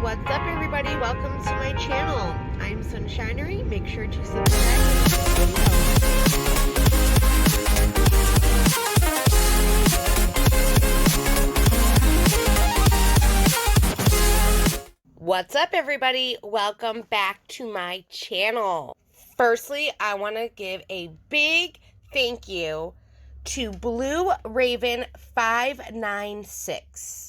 What's up, everybody? Welcome to my channel. I'm Sunshinery. Make sure to subscribe. What's up, everybody? Welcome back to my channel. Firstly, I want to give a big thank you to Blue Raven 596.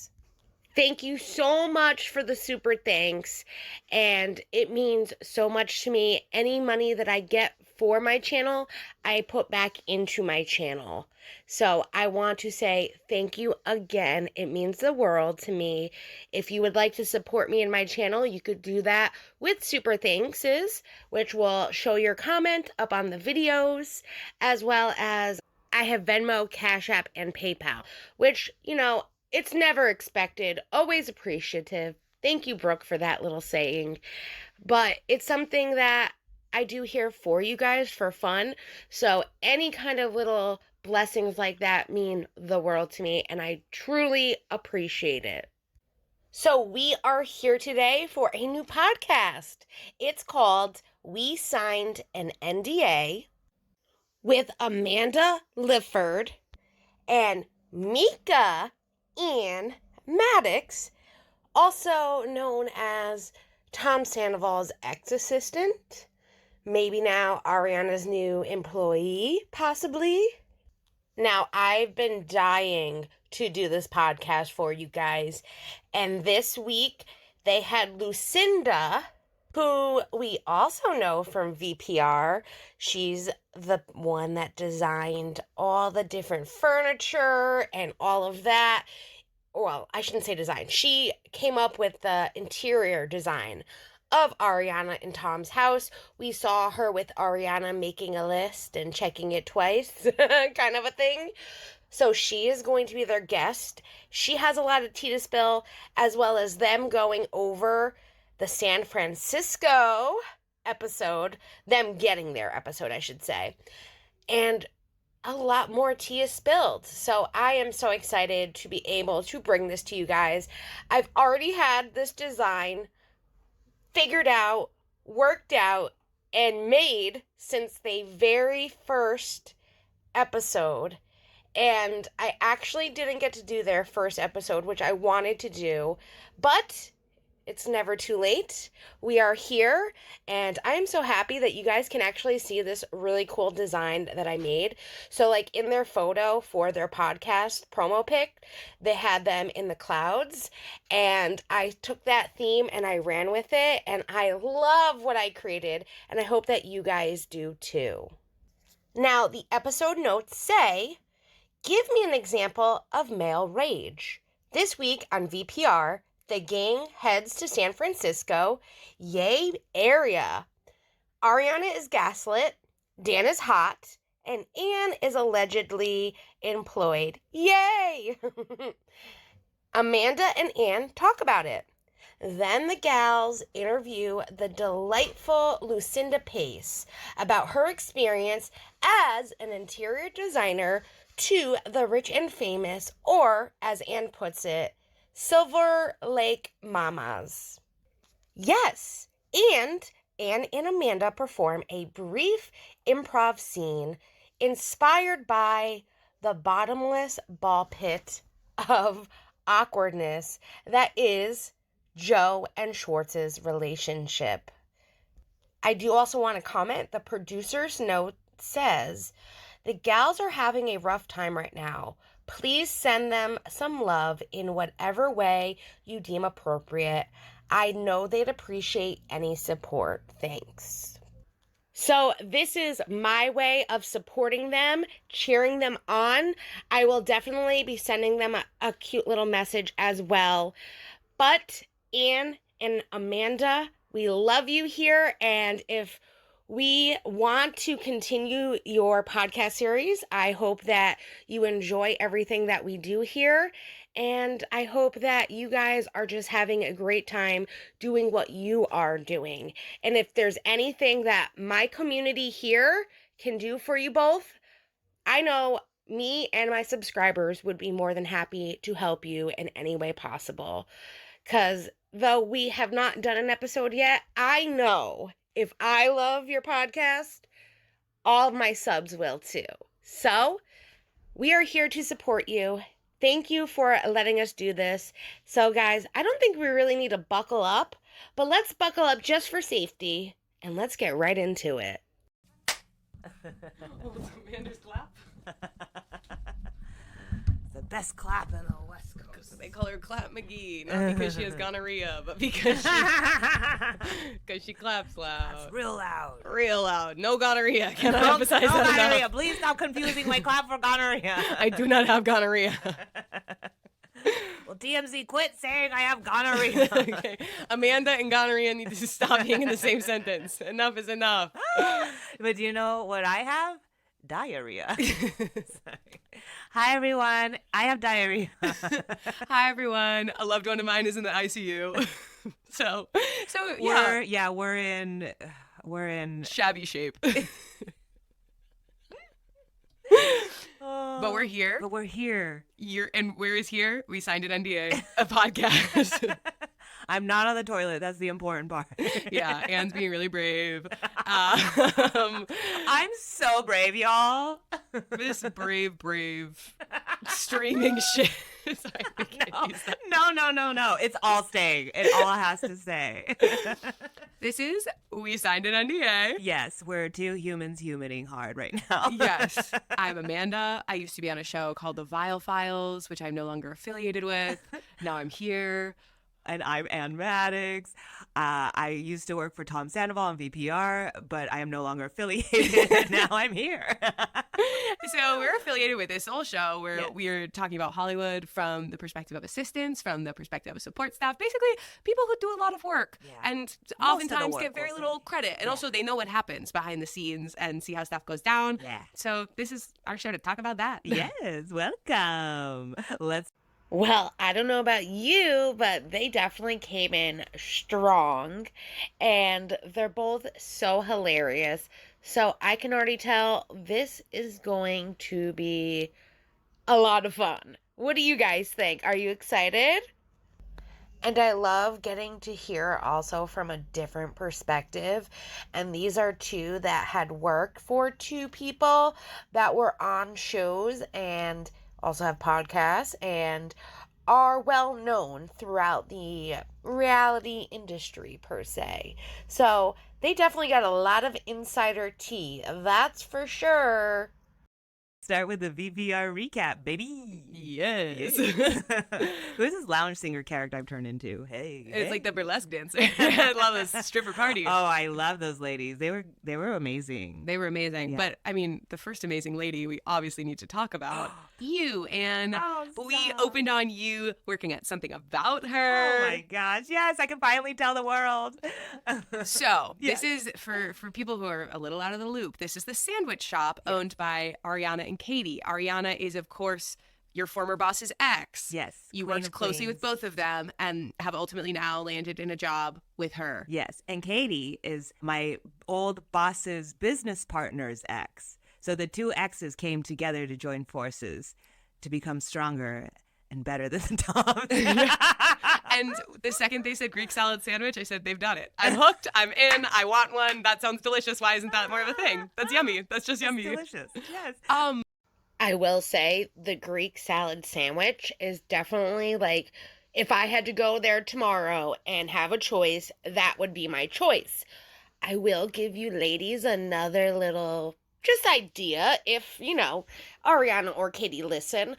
Thank you so much for the super thanks, and it means so much to me. Any money that I get for my channel, I put back into my channel. So I want to say thank you again. It means the world to me. If you would like to support me in my channel, you could do that with super thankses, which will show your comment up on the videos, as well as I have Venmo, Cash App, and PayPal, which, it's never expected, always appreciative. Thank you, Brooke, for that little saying. But it's something that I do here for you guys for fun. So any kind of little blessings like that mean the world to me, and I truly appreciate it. So we are here today for a new podcast. It's called We Signed an NDA with Amanada Lifford and Mika Ann Maddox, also known as Tom Sandoval's ex-assistant, maybe now Ariana's new employee, possibly. Now, I've been dying to do this podcast for you guys, and this week they had Lucinda, who we also know from VPR. She's the one that designed all the different furniture and all of that. Well, I shouldn't say design. She came up with the interior design of Ariana and Tom's house. We saw her with Ariana making a list and checking it twice, kind of a thing. So she is going to be their guest. She has a lot of tea to spill, as well as them going over the San Fransico episode, them getting their episode, I should say. And a lot more tea is spilled. So I am so excited to be able to bring this to you guys. I've already had this design figured out, worked out, and made since the very first episode. And I actually didn't get to do their first episode, which I wanted to do, but it's never too late. We are here, and I am so happy that you guys can actually see this really cool design that I made. So, like, in their photo for their podcast promo pic, they had them in the clouds, and I took that theme and I ran with it, and I love what I created, and I hope that you guys do too. Now, the episode notes say, give me an example of male rage. This week on VPR, the gang heads to San Francisco. Yay, area. Ariana is gaslit, Dan is hot, and Ann is allegedly employed. Yay! Amanda and Ann talk about it. Then the gals interview the delightful Lucinda Pace about her experience as an interior designer to the rich and famous, or as Ann puts it, Silver Lake Mamas. Yes, and Ann and Amanda perform a brief improv scene inspired by the bottomless ball pit of awkwardness that is Joe and Schwartz's relationship. I do also want to comment, the producer's note says, the gals are having a rough time right now. Please send them some love in whatever way you deem appropriate. I know they'd appreciate any support. Thanks. So this is my way of supporting them, cheering them on. I will definitely be sending them a cute little message as well. But Ann and Amanda, we love you here, and if we want to continue your podcast series, I hope that you enjoy everything that we do here, and I hope that you guys are just having a great time doing what you are doing. And if there's anything that my community here can do for you both, I know me and my subscribers would be more than happy to help you in any way possible. Because though we have not done an episode yet, I know if I love your podcast, all of my subs will too. So, we are here to support you. Thank you for letting us do this. So, guys, I don't think we really need to buckle up, but let's buckle up just for safety, and let's get right into it. Oh, it's Amanda's clap? The best clap in the West Coast. They call her Clap McGee, not because she has gonorrhea, but because she claps loud. That's real loud. Real loud. No gonorrhea. Cannot emphasize no that gonorrhea. enough. Please stop confusing my clap for gonorrhea. I do not have gonorrhea. Well, DMZ, quit saying I have gonorrhea. Okay. Amanda and gonorrhea need to stop being in the same sentence. Enough is enough. But do you know what I have? Diarrhea. Hi, everyone. I have diarrhea. Hi, everyone. A loved one of mine is in the ICU. So yeah. We're in Shabby shape. But we're here. But we're here. And where is here? We signed an NDA, a podcast. I'm not on the toilet. That's the important part. Yeah, Ann's being really brave. I'm so brave, y'all. This brave streaming shit. Sorry, I can't use that. No. It's all staying. It all has to stay. We signed an NDA. Yes, we're two humans humaning hard right now. Yes. I'm Amanda. I used to be on a show called The Viall Files, which I'm no longer affiliated with. Now I'm here. And I'm Ann Maddox. I used to work for Tom Sandoval on VPR, but I am no longer affiliated. Now I'm here. So we're affiliated with this whole show where we're talking about Hollywood from the perspective of assistants, from the perspective of support staff, basically people who do a lot of work and oftentimes get very little credit. And also they know what happens behind the scenes and see how stuff goes down. Yeah. So this is our show to talk about that. Yes, welcome. Well, I don't know about you, but they definitely came in strong, and they're both so hilarious. So I can already tell this is going to be a lot of fun. What do you guys think? Are you excited? And I love getting to hear also from a different perspective. And these are two that had worked for two people that were on shows and also have podcasts and are well known throughout the reality industry per se. So they definitely got a lot of insider tea, that's for sure. Start with the VPR recap, baby. Yes. Who's this lounge singer character I've turned into? It's like the burlesque dancer. I love this stripper party. Oh, I love those ladies. They were amazing. They were amazing. Yeah. But I mean, the first amazing lady we obviously need to talk about. You, Ann. We opened on you working at Something About Her. Oh my gosh. Yes, I can finally tell the world. So this is for people who are a little out of the loop. This is the sandwich shop owned by Ariana and Katie. Ariana is, of course, your former boss's ex. Yes. You worked closely with both of them and have ultimately now landed in a job with her. Yes. And Katie is my old boss's business partner's ex. So the two exes came together to join forces to become stronger and better than Tom. And the second they said Greek salad sandwich, I said, they've done it. I'm hooked. I'm in. I want one. That sounds delicious. Why isn't that more of a thing? That's yummy. That's just yummy. Delicious. Yes. I will say the Greek salad sandwich is definitely like, if I had to go there tomorrow and have a choice, that would be my choice. I will give you ladies another little just idea if, Ariana or Katie listen.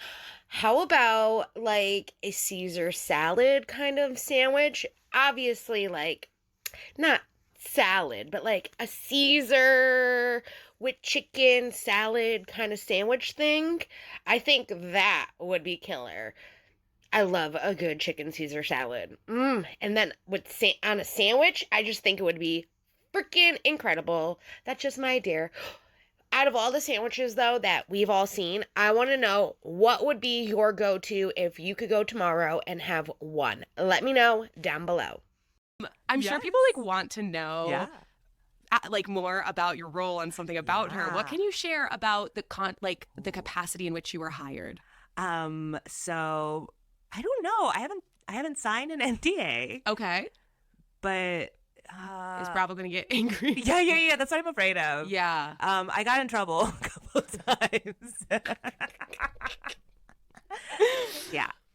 How about like a Caesar salad kind of sandwich? Obviously, like, not salad, but like a Caesar with chicken salad kind of sandwich thing. I think that would be killer. I love a good chicken Caesar salad. And then on a sandwich, I just think it would be freaking incredible. That's just my idea. Out of all the sandwiches, though, that we've all seen, I want to know what would be your go-to if you could go tomorrow and have one. Let me know down below. I'm sure people want to know more about your role on Something About Her. What can you share about the capacity in which you were hired? So I don't know. I haven't signed an NDA. Okay. But Is Bravo going to get angry? Yeah. That's what I'm afraid of. Yeah. I got in trouble a couple of times.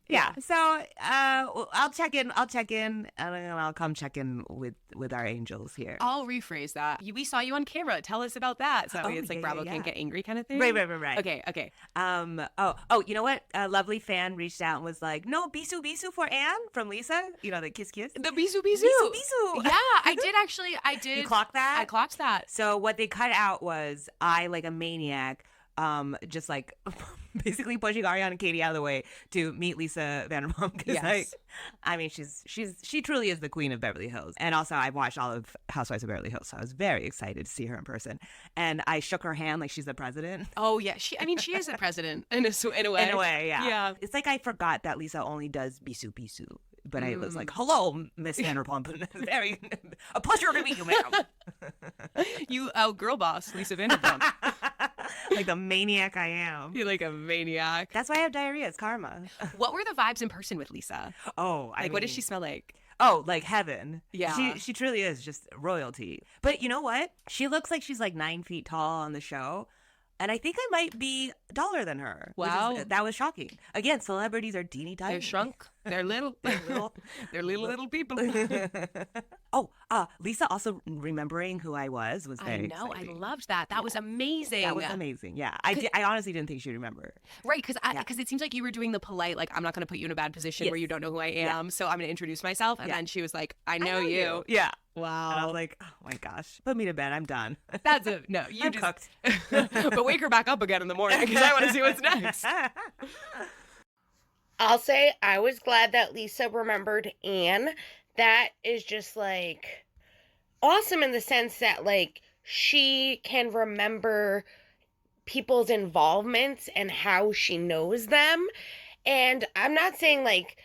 Yeah. So I'll check in, and I'll come check in with our angels here. I'll rephrase that. We saw you on camera. Tell us about that. So it's like Bravo can't get angry kind of thing. Right. Okay. You know what? A lovely fan reached out and was like, "No, bisu for Ann from Lisa. You know, the kiss. The bisu. Yeah, I did actually. I did. You clocked that? I clocked that. So what they cut out was I, like a maniac, just like basically pushing Ariana and Katie out of the way to meet Lisa Vanderpump. Yes. I mean, she truly is the queen of Beverly Hills. And also, I watched all of Housewives of Beverly Hills, so I was very excited to see her in person. And I shook her hand like she's the president. Oh yeah, she is the president in a way. In a way, yeah. Yeah. It's like I forgot that Lisa only does bisu. But I was like, "Hello, Miss Vanderpump. Very a pleasure to meet you, ma'am." You girl boss, Lisa Vanderpump. Like the maniac I am. You're like a maniac. That's why I have diarrhea. It's karma. What were the vibes in person with Lisa? Oh, what does she smell like? Oh, like heaven. Yeah. She truly is just royalty. But you know what? She looks like she's like 9 feet tall on the show. And I think I might be taller than her. Wow. That was shocking. Again, celebrities are teeny tiny. They're shrunk. They're little. They're little people. Lisa also remembering who I was very exciting. I loved that. That was amazing. That was amazing. Yeah. I honestly didn't think she'd remember. Right, because it seems like you were doing the polite, like, I'm not going to put you in a bad position where you don't know who I am, so I'm going to introduce myself. And then she was like, I know you. Yeah. Wow. And I was like, oh my gosh, put me to bed. I'm done. That's it. No, you I'm just cooked. But wake her back up again in the morning because I want to see what's next. I'll say I was glad that Lisa remembered Ann. That is just like awesome in the sense that like she can remember people's involvements and how she knows them. And I'm not saying like,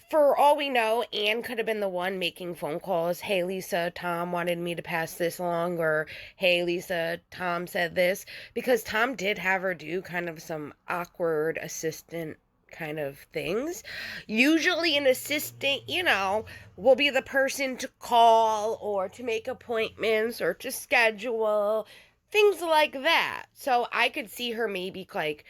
for all we know, Ann could have been the one making phone calls. Hey, Lisa, Tom wanted me to pass this along. Or, hey, Lisa, Tom said this. Because Tom did have her do kind of some awkward assistant kind of things. Usually an assistant, will be the person to call or to make appointments or to schedule. Things like that. So I could see her maybe like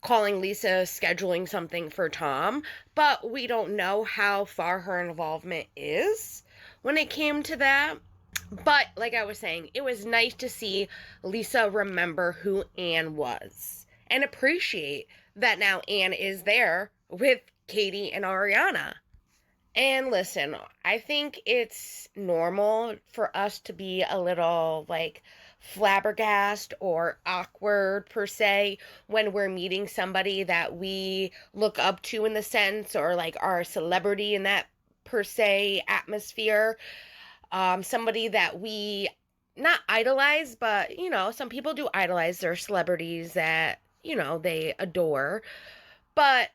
calling Lisa, scheduling something for Tom, but we don't know how far her involvement is when it came to that. But like I was saying, it was nice to see Lisa remember who Ann was and appreciate that now Ann is there with Katie and Ariana. And listen, I think it's normal for us to be a little like flabbergasted or awkward per se when we're meeting somebody that we look up to in the sense or like are a celebrity in that per se atmosphere. Somebody that we not idolize, but some people do idolize their celebrities that they adore. But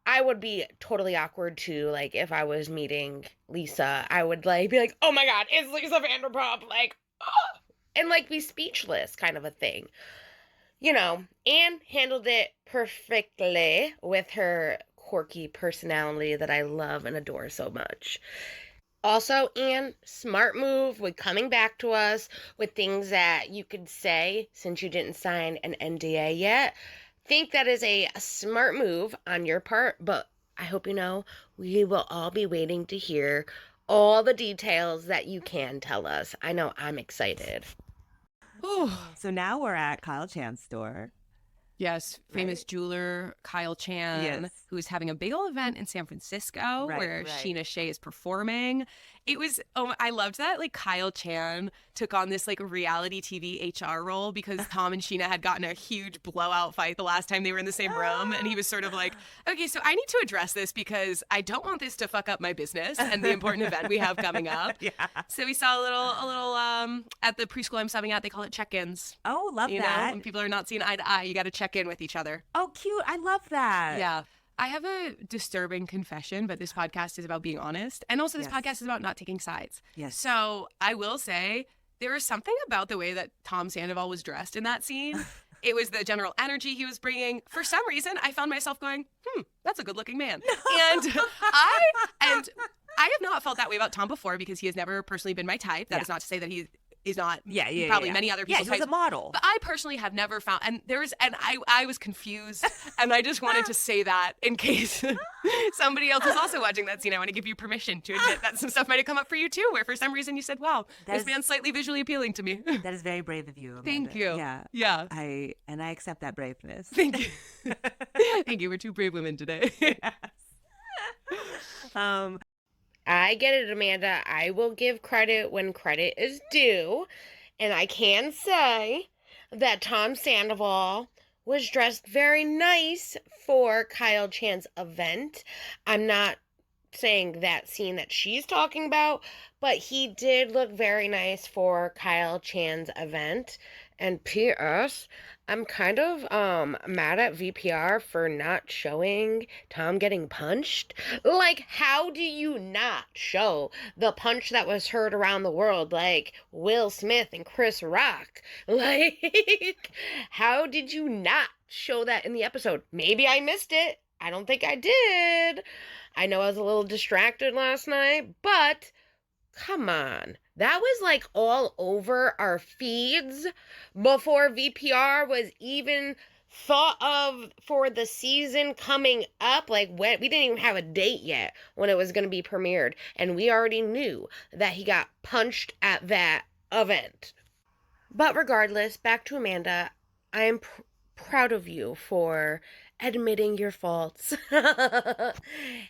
I would be totally awkward too, like if I was meeting Lisa, I would like be like, oh my god, it's Lisa Vanderpump, like, oh! And like be speechless kind of a thing. Ann handled it perfectly with her quirky personality that I love and adore so much. Also, Ann, smart move with coming back to us with things that you could say since you didn't sign an NDA yet. Think that is a smart move on your part, but I hope we will all be waiting to hear all the details that you can tell us. I know I'm excited. So now we're at Kyle Chan's store. Yes, famous jeweler Kyle Chan, who is having a big old event in San Francisco where Sheena Shea is performing. It was, I loved that, like, Kyle Chan took on this, like, reality TV HR role because Tom and Sheena had gotten a huge blowout fight the last time they were in the same room. And he was sort of like, okay, so I need to address this because I don't want this to fuck up my business and the important event we have coming up. So we saw a little at the preschool I'm subbing at, they call it check-ins. Oh, love that. When people are not seeing eye to eye, you got to check in with each other. Oh, cute. I love that. Yeah. I have a disturbing confession, but this podcast is about being honest. And also this podcast is about not taking sides. Yes. So I will say there was something about the way that Tom Sandoval was dressed in that scene It was the general energy he was bringing. For some reason, I found myself going, that's a good-looking man. And I have not felt that way about Tom before because he has never personally been my type. That is not to say that he is not probably many other people's types. Yeah, he was a model. But I personally have never found, and I was confused, and I just wanted to say that in case somebody else is also watching that scene. I want to give you permission to admit that some stuff might have come up for you too, where for some reason you said, wow, this man's slightly visually appealing to me. That is very brave of you, Amanda. Thank you. Yeah. I accept that braveness. Thank you. Thank you. We're two brave women today. Yes. I get it, Amanda. I will give credit when credit is due. And I can say that Tom Sandoval was dressed very nice for Kyle Chan's event. I'm not saying that scene that she's talking about, but he did look very nice for Kyle Chan's event. And P.S., I'm kind of mad at VPR for not showing Tom getting punched. Like, how do you not show the punch that was heard around the world, like Will Smith and Chris Rock? Like, how did you not show that in the episode? Maybe I missed it. I don't think I did. I know I was a little distracted last night, but come on. That was like all over our feeds before VPR was even thought of for the season coming up. Like, we didn't even have a date yet when it was going to be premiered. And we already knew that he got punched at that event. But regardless, back to Amanda. I am proud of you for admitting your faults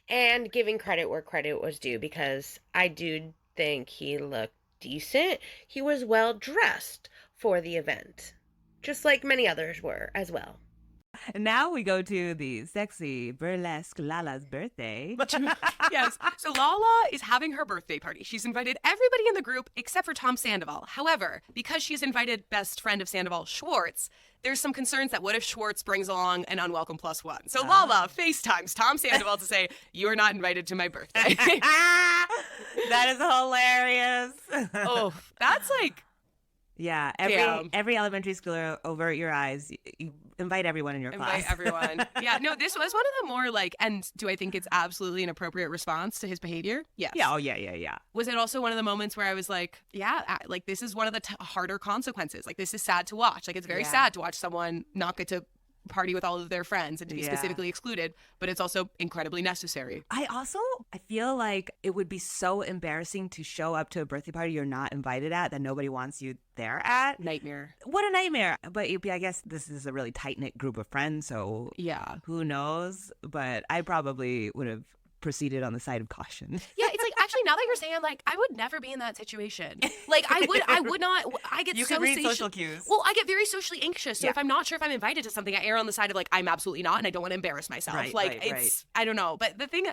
and giving credit where credit was due, because I do think he looked decent. He was well dressed for the event, just like many others were as well. Now we go to the sexy burlesque Lala's birthday. Yes. So Lala is having her birthday party. She's invited everybody in the group except for Tom Sandoval. However, because she's invited best friend of Sandoval, Schwartz, there's some concerns that what if Schwartz brings along an unwelcome plus one? So Lala FaceTimes Tom Sandoval to say, you are not invited to my birthday. That is hilarious. Oh, that's like... Yeah, every elementary schooler over your eyes, you invite everyone in your class. Invite everyone. Yeah, no, this was one of the more like, and do I think it's absolutely an appropriate response to his behavior? Yes. Yeah, oh yeah. Was it also one of the moments where I was like, yeah, like this is one of the harder consequences. Like this is sad to watch. Like it's very sad to watch someone not get to party with all of their friends and to be specifically excluded, but it's also incredibly necessary. I feel like it would be so embarrassing to show up to a birthday party you're not invited at, that nobody wants you there at. Nightmare. What a nightmare. But I guess this is a really tight-knit group of friends, so yeah, who knows? But I probably would have proceeded on the side of caution. Yeah, it's like, actually, now that you're saying, like, I would never be in that situation. Like, I would not, I get you can read social cues. Well, I get very socially anxious. So if I'm not sure if I'm invited to something, I err on the side of, like, I'm absolutely not, and I don't want to embarrass myself. Right. I don't know. But the thing,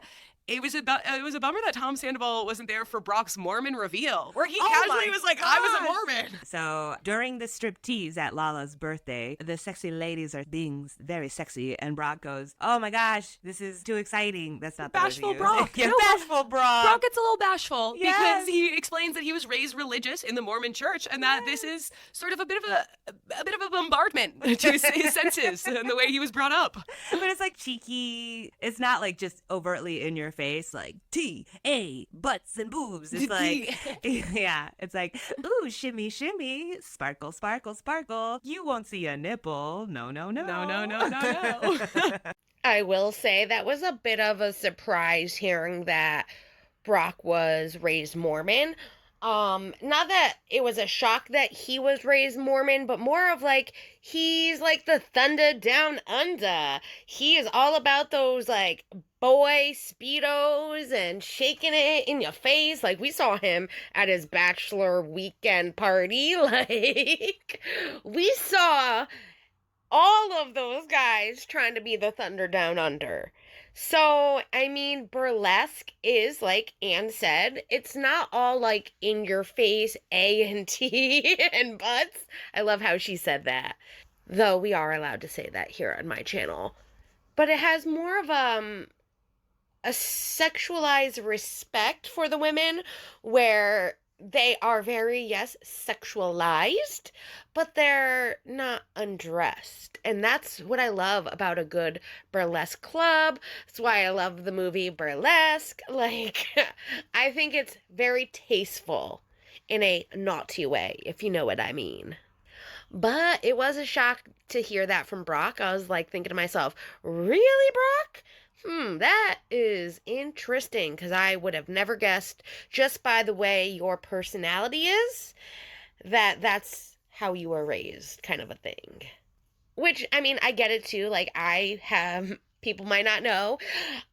it was a bummer that Tom Sandoval wasn't there for Brock's Mormon reveal, where he casually was like, I was a Mormon. So during the striptease at Lala's birthday, the sexy ladies are being very sexy, and Brock goes, oh my gosh, this is too exciting. That's not the bashful Brock. Yeah, bashful Brock. Brock gets a little bashful because he explains that he was raised religious in the Mormon church, and that this is sort of a bit of a bombardment to his senses and the way he was brought up. But it's like cheeky. It's not like just overtly in your face, like T-A, butts and boobs. It's like, yeah, it's like, ooh, shimmy, shimmy, sparkle, sparkle, sparkle. You won't see a nipple. No. I will say that was a bit of a surprise hearing that Brock was raised Mormon. Not that it was a shock that he was raised Mormon, but more of like, he's like the thunder down under. He is all about those like boy speedos and shaking it in your face. Like we saw him at his bachelor weekend party. Like we saw all of those guys trying to be the thunder down under. So, I mean, burlesque is, like Ann said, it's not all, like, in your face, A and T and butts. I love how she said that. Though we are allowed to say that here on my channel. But it has more of, a sexualized respect for the women, where They are very, yes, sexualized, but they're not undressed. And that's what I love about a good burlesque club. That's why I love the movie Burlesque. Like, I think it's very tasteful in a naughty way, if you know what I mean. But it was a shock to hear that from Brock. I was like thinking to myself, really, Brock? That is interesting because I would have never guessed just by the way your personality is that that's how you were raised, kind of a thing. Which, I mean, I get it too. Like, I have, people might not know,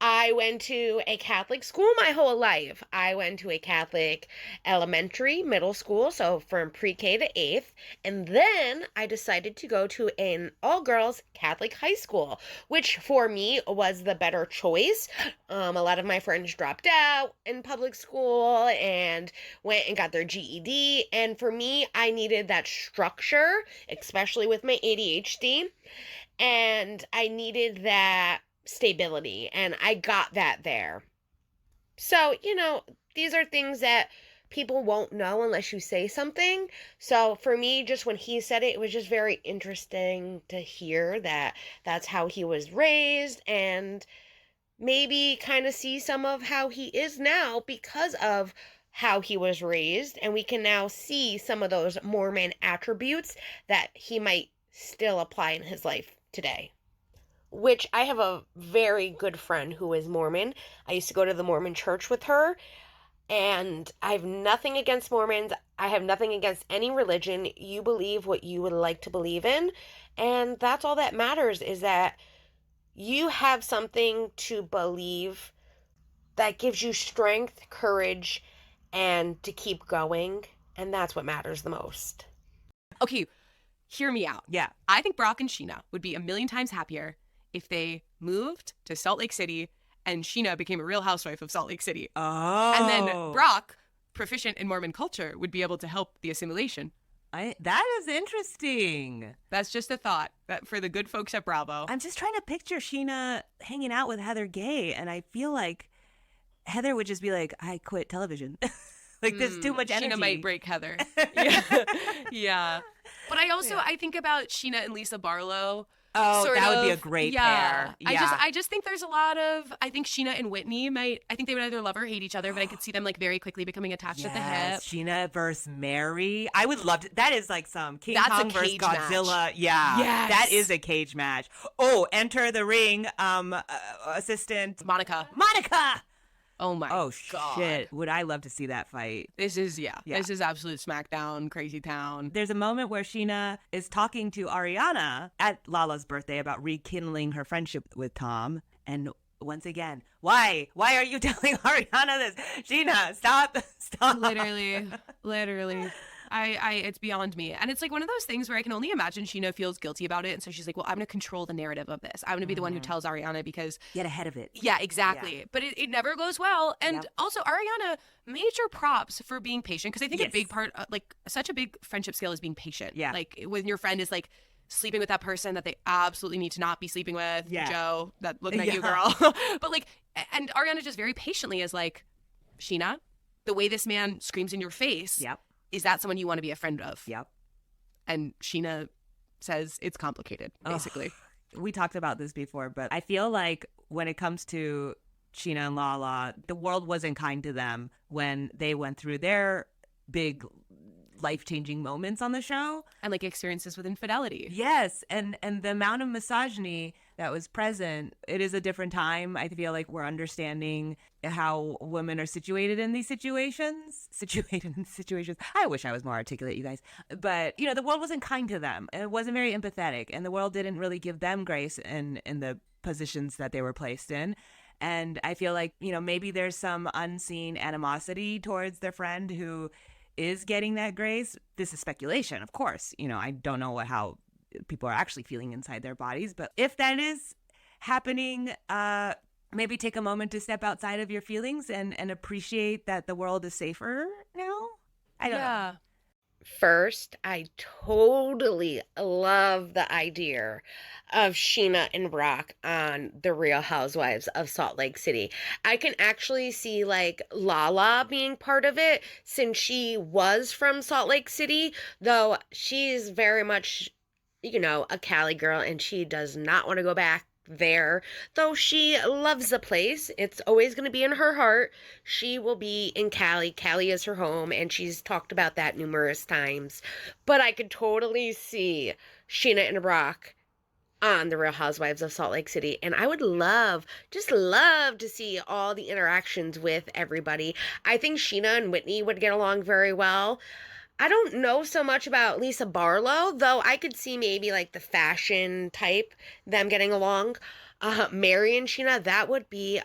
I went to a Catholic school my whole life. I went to a Catholic elementary, middle school, so from pre-K to 8th. And then I decided to go to an all-girls Catholic high school, which for me was the better choice. A lot of my friends dropped out in public school and went and got their GED. And for me, I needed that structure, especially with my ADHD. And I needed that stability, and I got that there. So, these are things that people won't know unless you say something. So for me, just when he said it, it was just very interesting to hear that that's how he was raised, and maybe kind of see some of how he is now because of how he was raised. And we can now see some of those Mormon attributes that he might still apply in his life today. Which I have a very good friend who is Mormon. I used to go to the Mormon church with her, and I have nothing against Mormons. I have nothing against any religion. You believe what you would like to believe in, and that's all that matters, is that you have something to believe that gives you strength, courage, and to keep going, and that's what matters the most. Okay, hear me out. Yeah. I think Brock and Sheena would be a million times happier if they moved to Salt Lake City and Sheena became a real housewife of Salt Lake City. Oh. And then Brock, proficient in Mormon culture, would be able to help the assimilation. That is interesting. That's just a thought that for the good folks at Bravo. I'm just trying to picture Sheena hanging out with Heather Gay, and I feel like Heather would just be like, I quit television. Like, there's too much energy. Sheena might break Heather. Yeah. But I think about Sheena and Lisa Barlow. Oh, that would be a great pair. Yeah. I just think there's a lot of, I think Sheena and Whitney I think they would either love or hate each other, but I could see them like very quickly becoming attached at the hip. Sheena versus Mary. I would love to. That is like some King That's Kong a versus cage Godzilla. match. Yeah. Yes. That is a cage match. Oh, enter the ring, assistant. Monica. Oh my God. Shit. Would I love to see that fight? This is absolute smackdown, crazy town. There's a moment where Sheena is talking to Ariana at Lala's birthday about rekindling her friendship with Tom. And once again, why are you telling Ariana this? Sheena, stop. Literally. It's beyond me. And it's like one of those things where I can only imagine Sheena feels guilty about it. And so she's like, well, I'm going to control the narrative of this. I'm going to be the one who tells Ariana because... Get ahead of it. Yeah, exactly. Yeah. But it never goes well. And also, Ariana, major props for being patient. Because I think a big part, such a big friendship skill is being patient. Yeah. Like when your friend is like sleeping with that person that they absolutely need to not be sleeping with. Yeah. Joe, that looking at you, girl. But like, and Ariana just very patiently is like, Sheena, the way this man screams in your face... Yep. Is that someone you want to be a friend of? Yep. And Sheena says it's complicated, basically. We talked about this before, but I feel like when it comes to Sheena and Lala, the world wasn't kind to them when they went through their big life-changing moments on the show. And like experiences with infidelity. Yes. And the amount of misogyny that was present, it is a different time. I feel like we're understanding how women are situated in these situations. I wish I was more articulate, you guys. But, the world wasn't kind to them. It wasn't very empathetic. And the world didn't really give them grace in the positions that they were placed in. And I feel like, maybe there's some unseen animosity towards their friend who is getting that grace. This is speculation, of course. I don't know how people are actually feeling inside their bodies. But if that is happening, maybe take a moment to step outside of your feelings and appreciate that the world is safer now. I don't know. First, I totally love the idea of Sheena and Brock on The Real Housewives of Salt Lake City. I can actually see like Lala being part of it since she was from Salt Lake City, though she's very much, a Cali girl and she does not want to go back there, though she loves the place. It's always going to be in her heart. She will be in Cali. Cali is her home, and she's talked about that numerous times. But I could totally see Sheena and Brock on The Real Housewives of Salt Lake City, and I would just love to see all the interactions with everybody. I think Sheena and Whitney would get along very well. I don't know so much about Lisa Barlow, though I could see maybe like the fashion type, them getting along. Mary and Sheena, that would be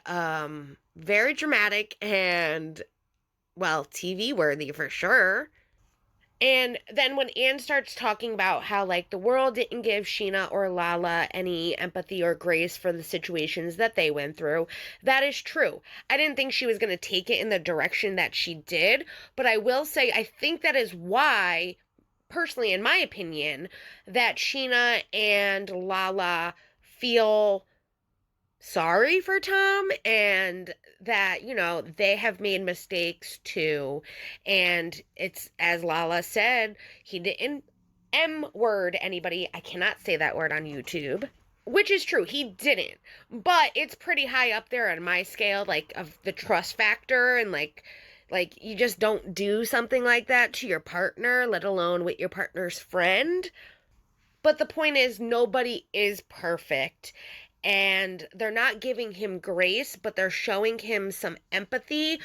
very dramatic and, well, TV worthy for sure. And then when Ann starts talking about how, like, the world didn't give Sheena or Lala any empathy or grace for the situations that they went through, that is true. I didn't think she was going to take it in the direction that she did, but I will say I think that is why, personally, in my opinion, that Sheena and Lala feel sorry for Tom and that, they have made mistakes too. And it's, as Lala said, he didn't M-word anybody. I cannot say that word on YouTube. Which is true, he didn't. But it's pretty high up there on my scale, like, of the trust factor and, like, you just don't do something like that to your partner, let alone with your partner's friend. But the point is, nobody is perfect. And they're not giving him grace, but they're showing him some empathy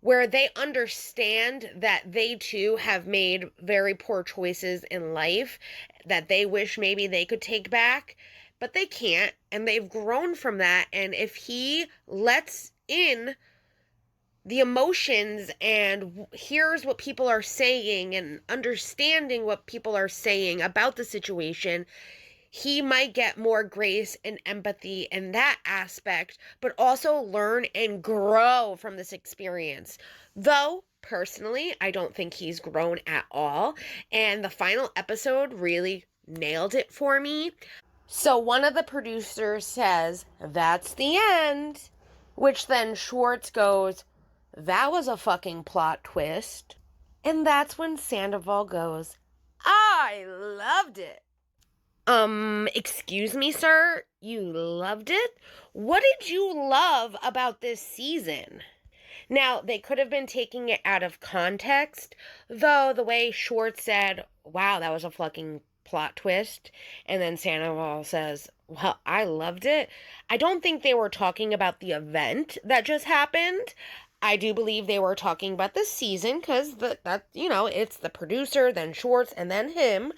where they understand that they too have made very poor choices in life that they wish maybe they could take back, but they can't, and they've grown from that. And if he lets in the emotions and hears what people are saying and understanding what people are saying about the situation, he might get more grace and empathy in that aspect, but also learn and grow from this experience. Though, personally, I don't think he's grown at all, and the final episode really nailed it for me. So one of the producers says, "That's the end," which then Schwartz goes, "That was a fucking plot twist." And that's when Sandoval goes, "I loved it." Excuse me, sir? You loved it? What did you love about this season? Now, they could have been taking it out of context, though the way Schwartz said, "Wow, that was a fucking plot twist," and then Sandoval says, "Well, I loved it." I don't think they were talking about the event that just happened. I do believe they were talking about the season, because it's the producer, then Schwartz, and then him.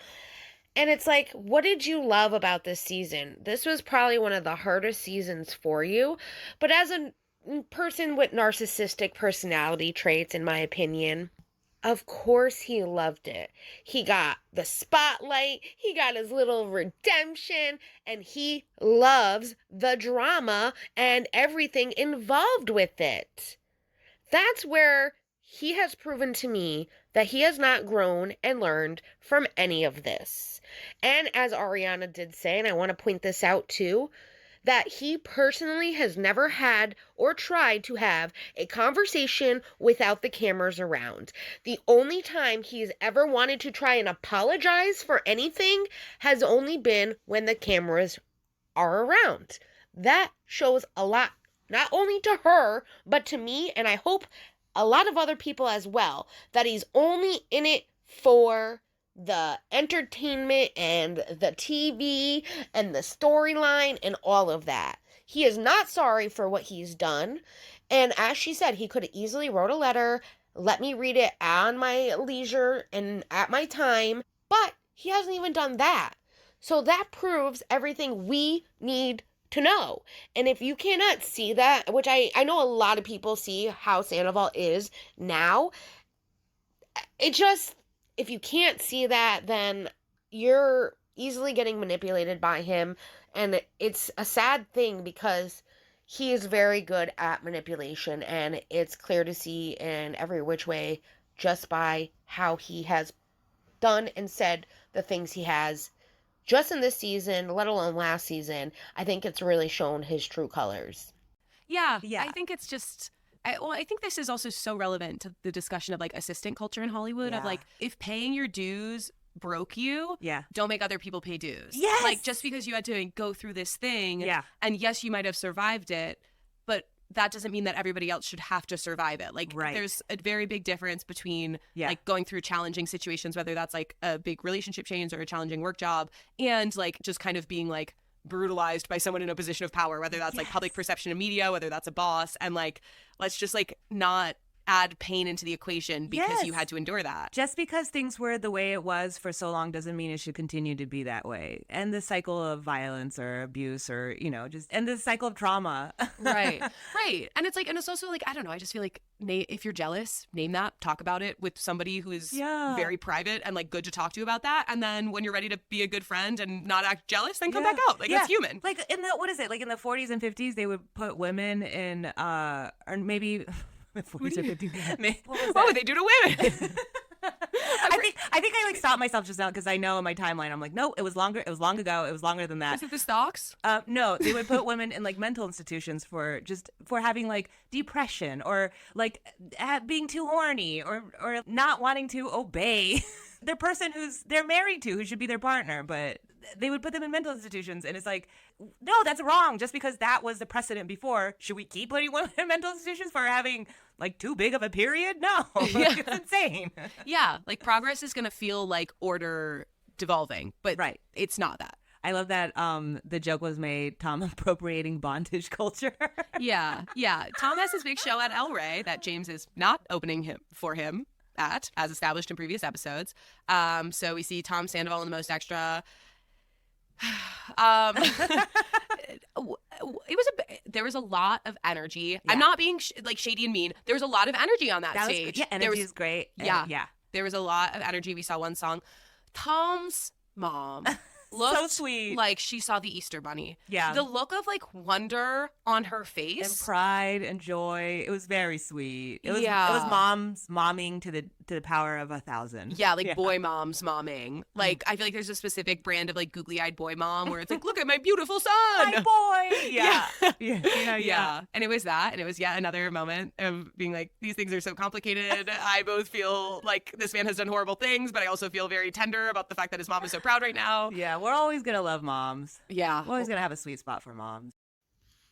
And it's like, what did you love about this season? This was probably one of the hardest seasons for you. But as a person with narcissistic personality traits, in my opinion, of course he loved it. He got the spotlight, he got his little redemption, and he loves the drama and everything involved with it. That's where he has proven to me that he has not grown and learned from any of this. And as Ariana did say, and I want to point this out too, that he personally has never had or tried to have a conversation without the cameras around. The only time he's ever wanted to try and apologize for anything has only been when the cameras are around. That shows a lot, not only to her, but to me, and I hope a lot of other people as well, that he's only in it for the entertainment and the TV and the storyline and all of that. He is not sorry for what he's done. And as she said, he could have easily wrote a letter, let me read it on my leisure and at my time, but he hasn't even done that. So that proves everything we need to know. And if you cannot see that, which I know a lot of people see how Sandoval is now, it just, if you can't see that, then you're easily getting manipulated by him. And it's a sad thing because he is very good at manipulation, and it's clear to see in every which way just by how he has done and said the things he has just in this season, let alone last season. I think it's really shown his true colors. Yeah. I think it's just... I think this is also so relevant to the discussion of like assistant culture in Hollywood of like, if paying your dues broke you, don't make other people pay dues. Yes. Like, just because you had to go through this thing, and yes, you might have survived it, but that doesn't mean that everybody else should have to survive it. Like, there's a very big difference between like going through challenging situations, whether that's like a big relationship change or a challenging work job, and like just kind of being like brutalized by someone in a position of power, whether that's like public perception in media, whether that's a boss, and like, let's just like not add pain into the equation because you had to endure that. Just because things were the way it was for so long doesn't mean it should continue to be that way. And the cycle of violence or abuse or, you know, just end the cycle of trauma. Right. And it's like, and it's also like, I don't know, I just feel like if you're jealous, name that, talk about it with somebody who is very private and like good to talk to about that. And then when you're ready to be a good friend and not act jealous, then come back out. Like, that's human. Like in the, what is it? Like in the 40s and 50s, they would put women in, or maybe... 40s or 50s. What would they do to women? I think I like stopped myself just now because I know in my timeline I'm like, no, it was longer. It was long ago. It was longer than that. Is it the stocks? No, they would put women in like mental institutions for having like depression or like being too horny or not wanting to obey their person who's they're married to, who should be their partner, but they would put them in mental institutions. And it's like, no, that's wrong. Just because that was the precedent before, should we keep putting women in mental institutions for having like too big of a period? No, it's insane. Yeah, like progress is going to feel like order devolving, but it's not that. I love that the joke was made, Tom appropriating bondage culture. Yeah. Tom has his big show at El Rey that James is not opening for him at, as established in previous episodes. So we see Tom Sandoval in the Most Extra. There was a lot of energy. Yeah. I'm not being like shady and mean. There was a lot of energy on that stage. Energy is great. Yeah. There was a lot of energy. We saw one song. Tom's mom looked so sweet, like she saw the Easter Bunny. Yeah, the look of like wonder on her face and pride and joy. It was very sweet. It was mom's momming to the power of 1,000. Yeah, like boy moms momming. Like I feel like there's a specific brand of like googly-eyed boy mom where it's like, look at my beautiful son, my boy. Yeah. And it was that, and it was yet another moment of being like, these things are so complicated. I both feel like this man has done horrible things, but I also feel very tender about the fact that his mom is so proud right now. Yeah, we're always gonna love moms. Yeah, we're always gonna have a sweet spot for moms.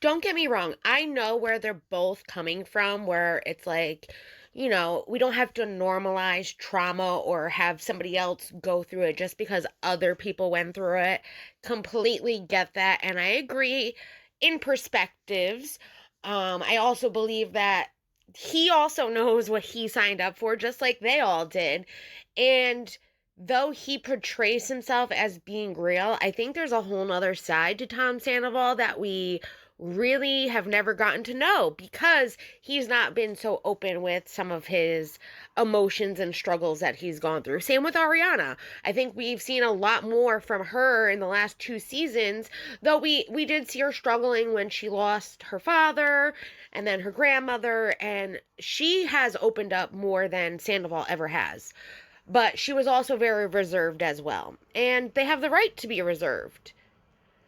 Don't get me wrong. I know where they're both coming from, where it's like, you know, we don't have to normalize trauma or have somebody else go through it just because other people went through it. Completely get that. And I agree in perspectives. I also believe that he also knows what he signed up for, just like they all did. And though he portrays himself as being real, I think there's a whole nother side to Tom Sandoval that we really have never gotten to know because he's not been so open with some of his emotions and struggles that he's gone through. Same with Ariana. I think we've seen a lot more from her in the last 2 seasons, though we did see her struggling when she lost her father and then her grandmother, and she has opened up more than Sandoval ever has. But she was also very reserved as well. And they have the right to be reserved.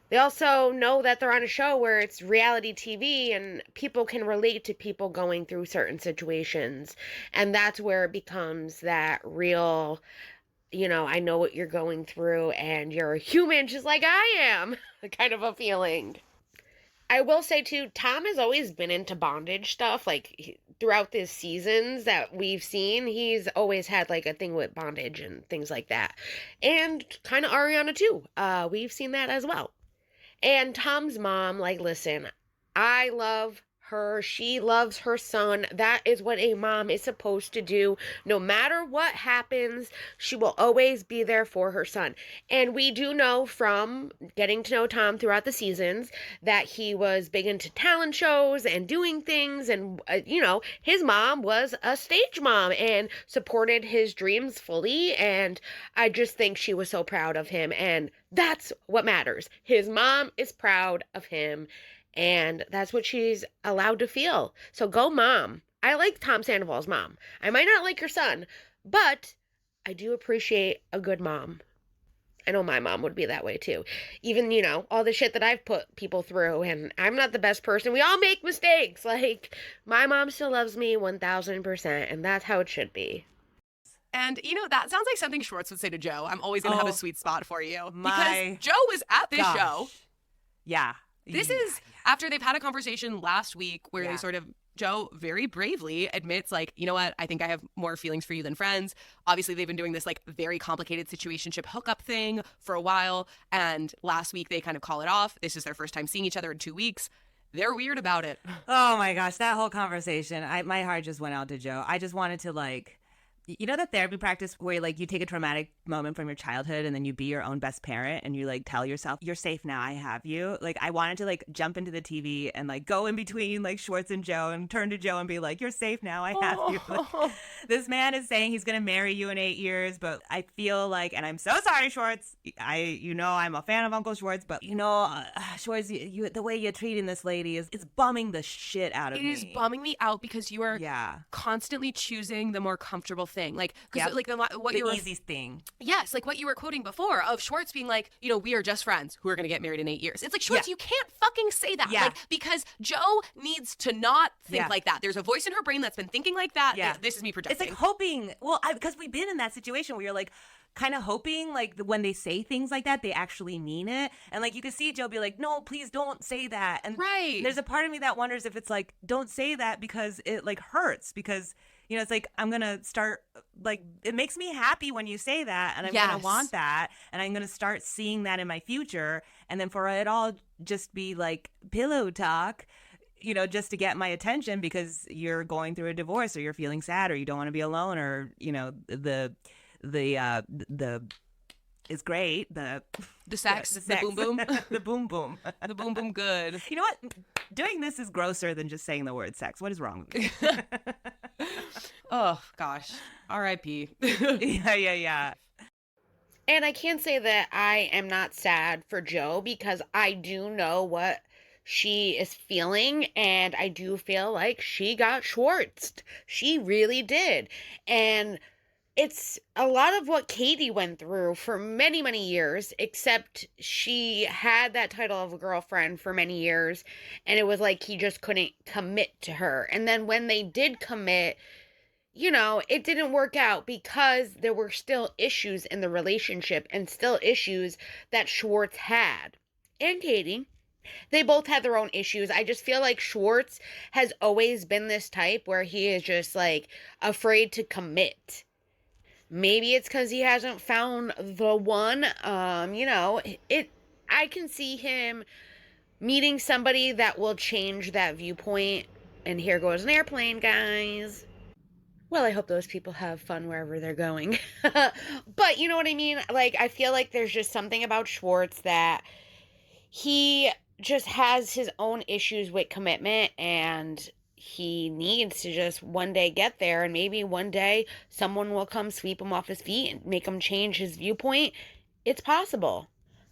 They also know that they're on a show where it's reality TV and people can relate to people going through certain situations. And that's where it becomes that real, you know, I know what you're going through and you're a human just like I am kind of a feeling. I will say too, Tom has always been into bondage stuff. Like throughout the seasons that we've seen, he's always had like a thing with bondage and things like that. And kind of Ariana too. We've seen that as well. And Tom's mom, like, listen, I love her. She loves her son. That is what a mom is supposed to do. No matter what happens, she will always be there for her son. And we do know from getting to know Tom throughout the seasons that he was big into talent shows and doing things. And, you know, his mom was a stage mom and supported his dreams fully. And I just think she was so proud of him. And that's what matters. His mom is proud of him. And that's what she's allowed to feel. So go, Mom. I like Tom Sandoval's mom. I might not like your son, but I do appreciate a good mom. I know my mom would be that way too. Even, all the shit that I've put people through, and I'm not the best person. We all make mistakes. Like, my mom still loves me 1000%, and that's how it should be. And, that sounds like something Schwartz would say to Joe. I'm always going to have a sweet spot for you. Because Joe was at this show. Yeah. This is after they've had a conversation last week where they sort of, Joe very bravely admits, like, you know what, I think I have more feelings for you than friends. Obviously, they've been doing this, like, very complicated situationship hookup thing for a while. And last week, they kind of call it off. This is their first time seeing each other in 2 weeks. They're weird about it. Oh, my gosh. That whole conversation, my heart just went out to Joe. I just wanted to, like... the therapy practice where, like, you take a traumatic moment from your childhood and then you be your own best parent and you, like, tell yourself, you're safe now, I have you. Like, I wanted to, like, jump into the TV and, like, go in between, like, Schwartz and Joe and turn to Joe and be like, you're safe now, I have you. Like, this man is saying he's going to marry you in 8 years, but I feel like, and I'm so sorry, Schwartz, I'm a fan of Uncle Schwartz, but, Schwartz, the way you're treating this lady it's bumming the shit out of me. It is bumming me out because you are constantly choosing the more comfortable thing, like, because like what you were easy thing. Yes, like what you were quoting before of Schwartz being like, we are just friends who are going to get married in 8 years. It's like, Schwartz, you can't fucking say that, like, because Joe needs to not think like that. There's a voice in her brain that's been thinking like that. Yeah, this is me projecting. It's like hoping. Well, because we've been in that situation where you're like, kind of hoping, like, when they say things like that, they actually mean it. And, like, you can see Joe be like, no, please don't say that. And there's a part of me that wonders if it's like, don't say that because it, like, hurts. Because, it's like, I'm going to start, like, it makes me happy when you say that. And I'm going to want that. And I'm going to start seeing that in my future. And then for it all just be, like, pillow talk, just to get my attention because you're going through a divorce or you're feeling sad or you don't want to be alone or, the is great. The sex, the boom boom, the boom boom, the boom boom good. You know what? Doing this is grosser than just saying the word sex. What is wrong with me? Oh gosh, R.I.P. Yeah. And I can't say that I am not sad for Joe because I do know what she is feeling, and I do feel like she got Schwartzed. She really did. And it's a lot of what Katie went through for many, many years, except she had that title of a girlfriend for many years, and it was like he just couldn't commit to her. And then when they did commit, it didn't work out because there were still issues in the relationship and still issues that Schwartz had. And Katie. They both had their own issues. I just feel like Schwartz has always been this type where he is just, like, afraid to commit. Maybe it's because he hasn't found the one. I can see him meeting somebody that will change that viewpoint. And here goes an airplane, guys. Well, I hope those people have fun wherever they're going. But you know what I mean? Like, I feel like there's just something about Schwartz that he just has his own issues with commitment, and he needs to just one day get there, and maybe one day someone will come sweep him off his feet and make him change his viewpoint. It's possible.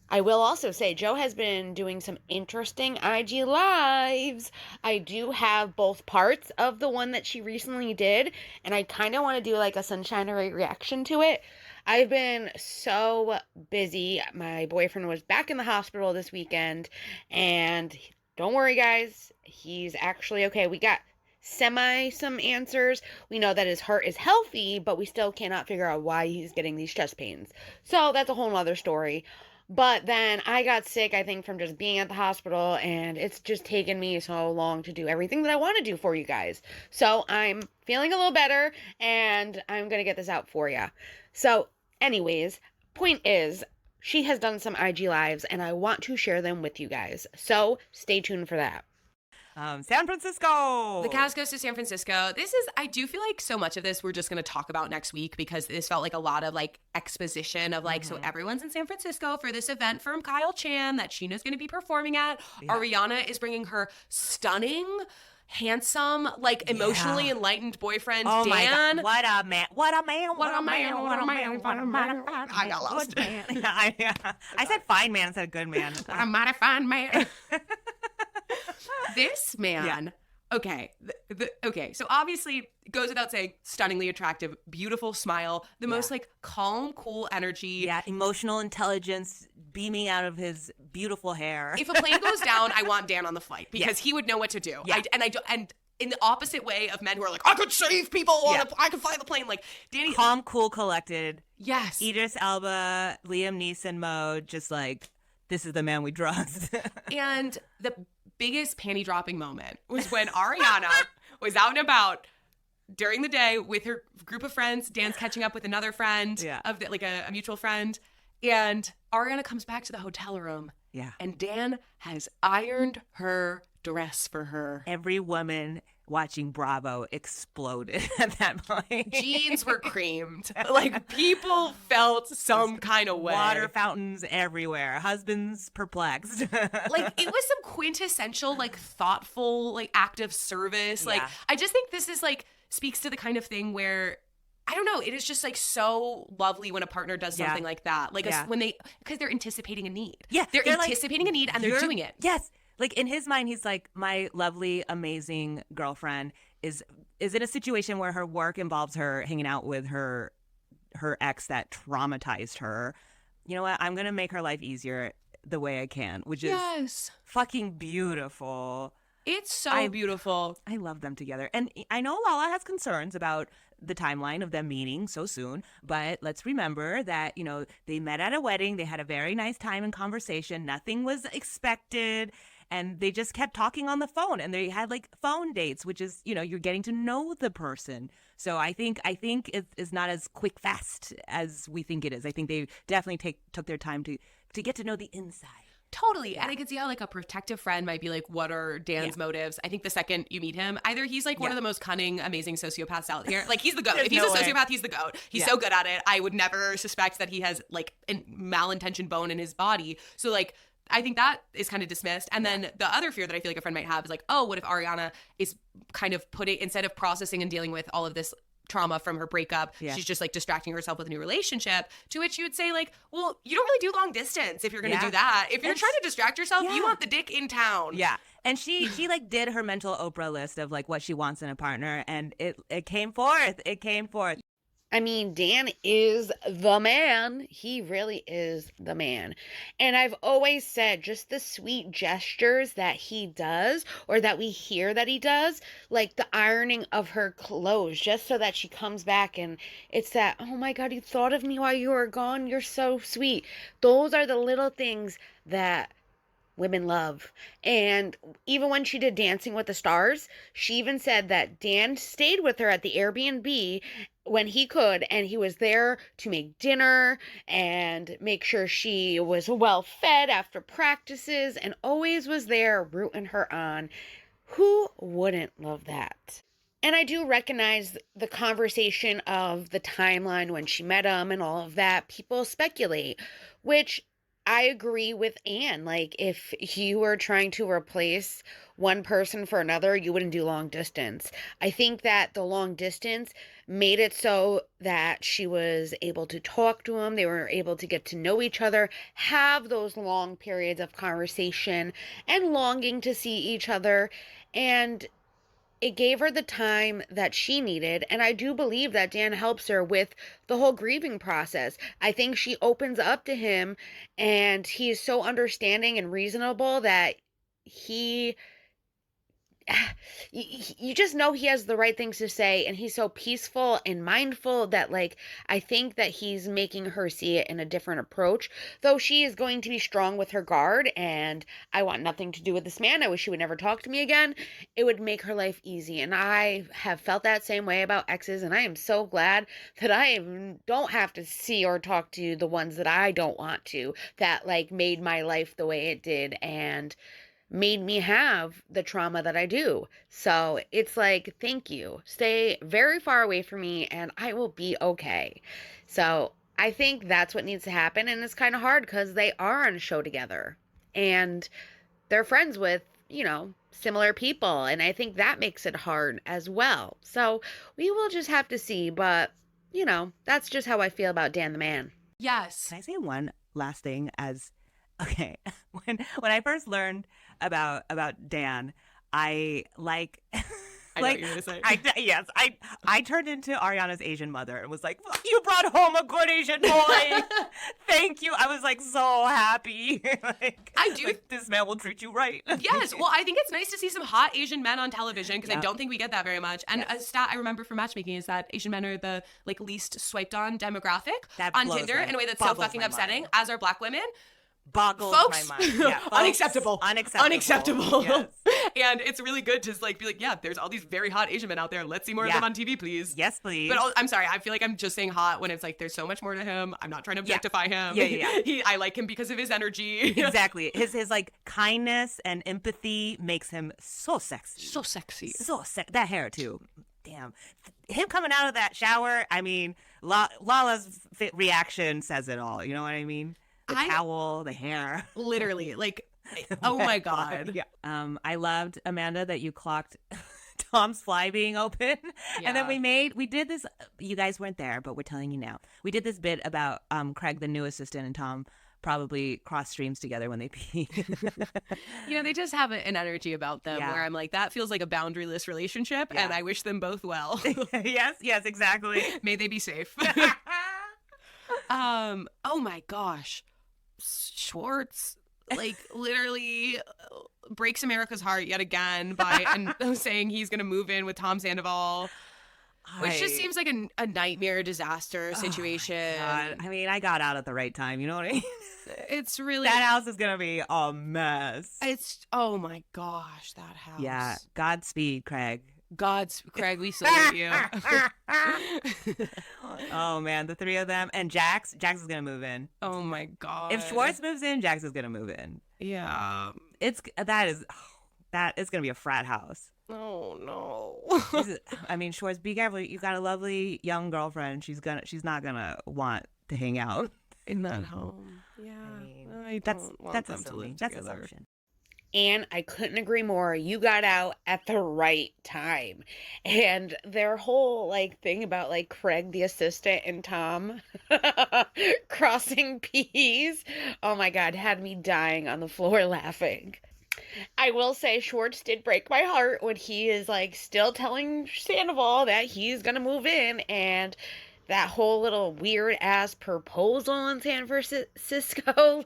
I will also say Joe has been doing some interesting IG lives. I do have both parts of the one that she recently did, and I kind of want to do like a Sunshinery reaction to it. I've been so busy. My boyfriend was back in the hospital this weekend, and don't worry, guys. He's actually okay. We got some answers. We know that his heart is healthy, but we still cannot figure out why he's getting these chest pains. So that's a whole nother story. But then I got sick, I think, from just being at the hospital, and it's just taken me so long to do everything that I want to do for you guys. So I'm feeling a little better, and I'm going to get this out for you. So anyways, point is, she has done some IG lives, and I want to share them with you guys. So stay tuned for that. San Francisco. The cast goes to San Francisco. I do feel like so much of this we're just going to talk about next week because this felt like a lot of like exposition of like, so everyone's in San Francisco for this event from Kyle Chan that Sheena's going to be performing at. Yeah. Ariana is bringing her stunning, handsome, like emotionally enlightened boyfriend, Dan. My God. What a man. What a man. What a man. What a man. What a man. I got lost. I said fine man instead of good man. What a mighty fine man. This man Okay. Okay. So obviously, it goes without saying, stunningly attractive, beautiful smile, the most like calm, cool energy. Yeah, emotional intelligence beaming out of his beautiful hair. If a plane goes down, I want Dan on the flight because he would know what to do. Yeah. And in the opposite way of men who are like, I could save people, I could fly the plane. Like Danny, calm, cool, collected. Yes. Idris Elba, Liam Neeson mode, just like, this is the man we trust. And the biggest panty dropping moment was when Ariana was out and about during the day with her group of friends. Dan's catching up with another friend of like a mutual friend. And Ariana comes back to the hotel room. Yeah. And Dan has ironed her dress for her. Every woman watching Bravo exploded at that point. Jeans were creamed. Like, people felt some kind of way. Water fountains everywhere. Husbands perplexed. Like, it was some quintessential, like, thoughtful, like, act of service. Like, I just think this is, like, speaks to the kind of thing where, I don't know, it is just, like, so lovely when a partner does something like that. Like, when they, because they're anticipating a need. Yeah. They're anticipating a need and they're doing it. Yes. Like, in his mind, he's like, my lovely, amazing girlfriend is in a situation where her work involves her hanging out with her ex that traumatized her. You know what? I'm going to make her life easier the way I can, which is fucking beautiful. It's so beautiful. I love them together. And I know Lala has concerns about the timeline of them meeting so soon, but let's remember that, you know, they met at a wedding. They had a very nice time and conversation. Nothing was expected. And they just kept talking on the phone, and they had like phone dates, which is, you know, you're getting to know the person. So I think it is not as quick fast as we think it is. I think they definitely took their time to get to know the inside. Totally. And I could see how like a protective friend might be like, what are Dan's motives? I think the second you meet him, either he's like one of the most cunning, amazing sociopaths out here. Like, he's the GOAT. If he's a sociopath, he's the GOAT. He's so good at it. I would never suspect that he has like a malintentioned bone in his body. So like, I think that is kind of dismissed. And then the other fear that I feel like a friend might have is like, oh, what if Ariana is kind of instead of processing and dealing with all of this trauma from her breakup, she's just like distracting herself with a new relationship, to which you would say like, well, you don't really do long distance if you're going to do that. If you're trying to distract yourself, you want the dick in town. Yeah. And she like did her mental Oprah list of like what she wants in a partner, and it came forth. It came forth. I mean, Dan is the man. He really is the man. And I've always said just the sweet gestures that he does, or that we hear that he does, like the ironing of her clothes, just so that she comes back and it's that, oh my God, you thought of me while you were gone. You're so sweet. Those are the little things that women love. And even when she did Dancing with the Stars, she even said that Dan stayed with her at the Airbnb when he could, and he was there to make dinner and make sure she was well fed after practices, and always was there rooting her on. Who wouldn't love that? And I do recognize the conversation of the timeline when she met him and all of that. People speculate, which I agree with Ann. Like, if you were trying to replace one person for another, you wouldn't do long distance. I think that the long distance made it so that she was able to talk to him. They were able to get to know each other, have those long periods of conversation and longing to see each other. And it gave her the time that she needed. And I do believe that Dan helps her with the whole grieving process. I think she opens up to him, and he is so understanding and reasonable that you just know he has the right things to say, and he's so peaceful and mindful that, like, I think that he's making her see it in a different approach, though she is going to be strong with her guard, and I want nothing to do with this man. I wish he would never talk to me again. It would make her life easy, and I have felt that same way about exes, and I am so glad that I don't have to see or talk to the ones that I don't want to, that, like, made my life the way it did, and made me have the trauma that I do. So it's like, thank you. Stay very far away from me and I will be okay. So I think that's what needs to happen. And it's kind of hard because they are on a show together and they're friends with, you know, similar people. And I think that makes it hard as well. So we will just have to see. But, you know, that's just how I feel about Dan the man. Yes. Can I say one last thing? Okay, when I first learned about Dan, I like. I know what you're gonna say. I turned into Ariana's Asian mother and was like, "You brought home a good Asian boy. Thank you." I was like so happy. I do. Like, this man will treat you right. Yes. Well, I think it's nice to see some hot Asian men on television because I don't think we get that very much. And a stat I remember from matchmaking is that Asian men are the least swiped on demographic on Tinder in a way that's so fucking upsetting, as are Black women. Boggles Folks, my mind. Yeah, folks, unacceptable. Yes. And it's really good to be like, yeah, there's all these very hot Asian men out there. Let's see more of them on TV, please. Yes, please. But I'm sorry, I feel like I'm just saying hot when it's like there's so much more to him. I'm not trying to objectify him. I like him because of his energy. Exactly. His like kindness and empathy makes him so sexy. So sexy. That hair too. Damn. Him coming out of that shower, I mean, Lala's reaction says it all. You know what I mean? The towel, the hair. Literally, oh my God. Yeah. I loved, Amanda, that you clocked Tom's fly being open. Yeah. And then we did this, you guys weren't there, but we're telling you now. We did this bit about Craig, the new assistant, and Tom probably cross streams together when they pee. They just have an energy about them where I'm like, that feels like a boundaryless relationship, and I wish them both well. Yes, exactly. May they be safe. Oh my gosh. Schwartz literally breaks America's heart yet again by saying he's gonna move in with Tom Sandoval, which just seems like a nightmare disaster situation. I mean, I got out at the right time. You know what I mean? It's really, that house is gonna be a mess. Oh my gosh, that house. Yeah, Godspeed, Craig. Craig, we salute you. Oh man, the three of them and Jax is gonna move in. Oh my God. If Schwartz moves in, Jax is gonna move in. Yeah. It's gonna be a frat house. Oh no. I mean, Schwartz, be careful. You got a lovely young girlfriend. She's not gonna want to hang out in that home. Yeah. I mean, that's assumption. And I couldn't agree more. You got out at the right time. And their whole thing about Craig the assistant and Tom crossing P's, oh my God, had me dying on the floor laughing. I will say Schwartz did break my heart when he is still telling Sandoval that he's gonna move in, and that whole little weird ass proposal in San Francisco,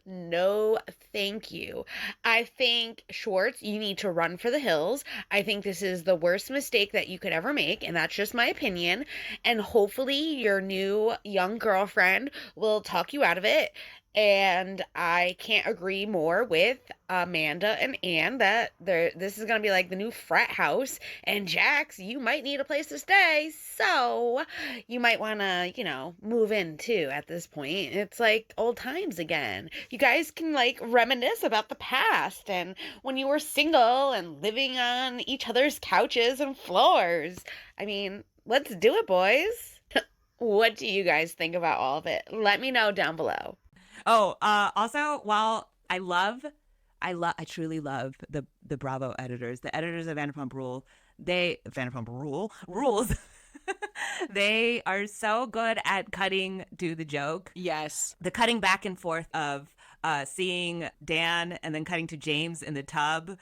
no thank you. I think Schwartz, you need to run for the hills. I think this is the worst mistake that you could ever make, and that's just my opinion. And hopefully your new young girlfriend will talk you out of it. And I can't agree more with Amanda and Ann that this is going to be the new frat house. And Jax, you might need a place to stay. So you might want to, move in too at this point. It's old times again. You guys can reminisce about the past and when you were single and living on each other's couches and floors. I mean, let's do it, boys. What do you guys think about all of it? Let me know down below. Oh, also, while I truly love the Bravo editors, the editors of Vanderpump Rules, they are so good at cutting to the joke. Yes. The cutting back and forth of seeing Dan and then cutting to James in the tub,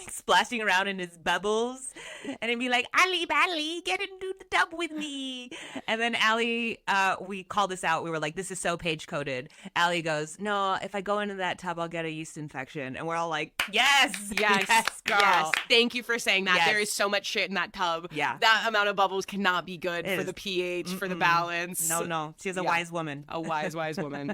splashing around in his bubbles, and it'd be like, Ali, Bally, get into the tub with me. And then Ali, we called this out. We were like, this is so page coded. Ali goes, no, if I go into that tub, I'll get a yeast infection. And we're all like, yes, girl. Yes. Thank you for saying that. Yes. There is so much shit in that tub. Yeah. That amount of bubbles cannot be good for the pH, for the balance. No. She's a wise woman. A wise woman.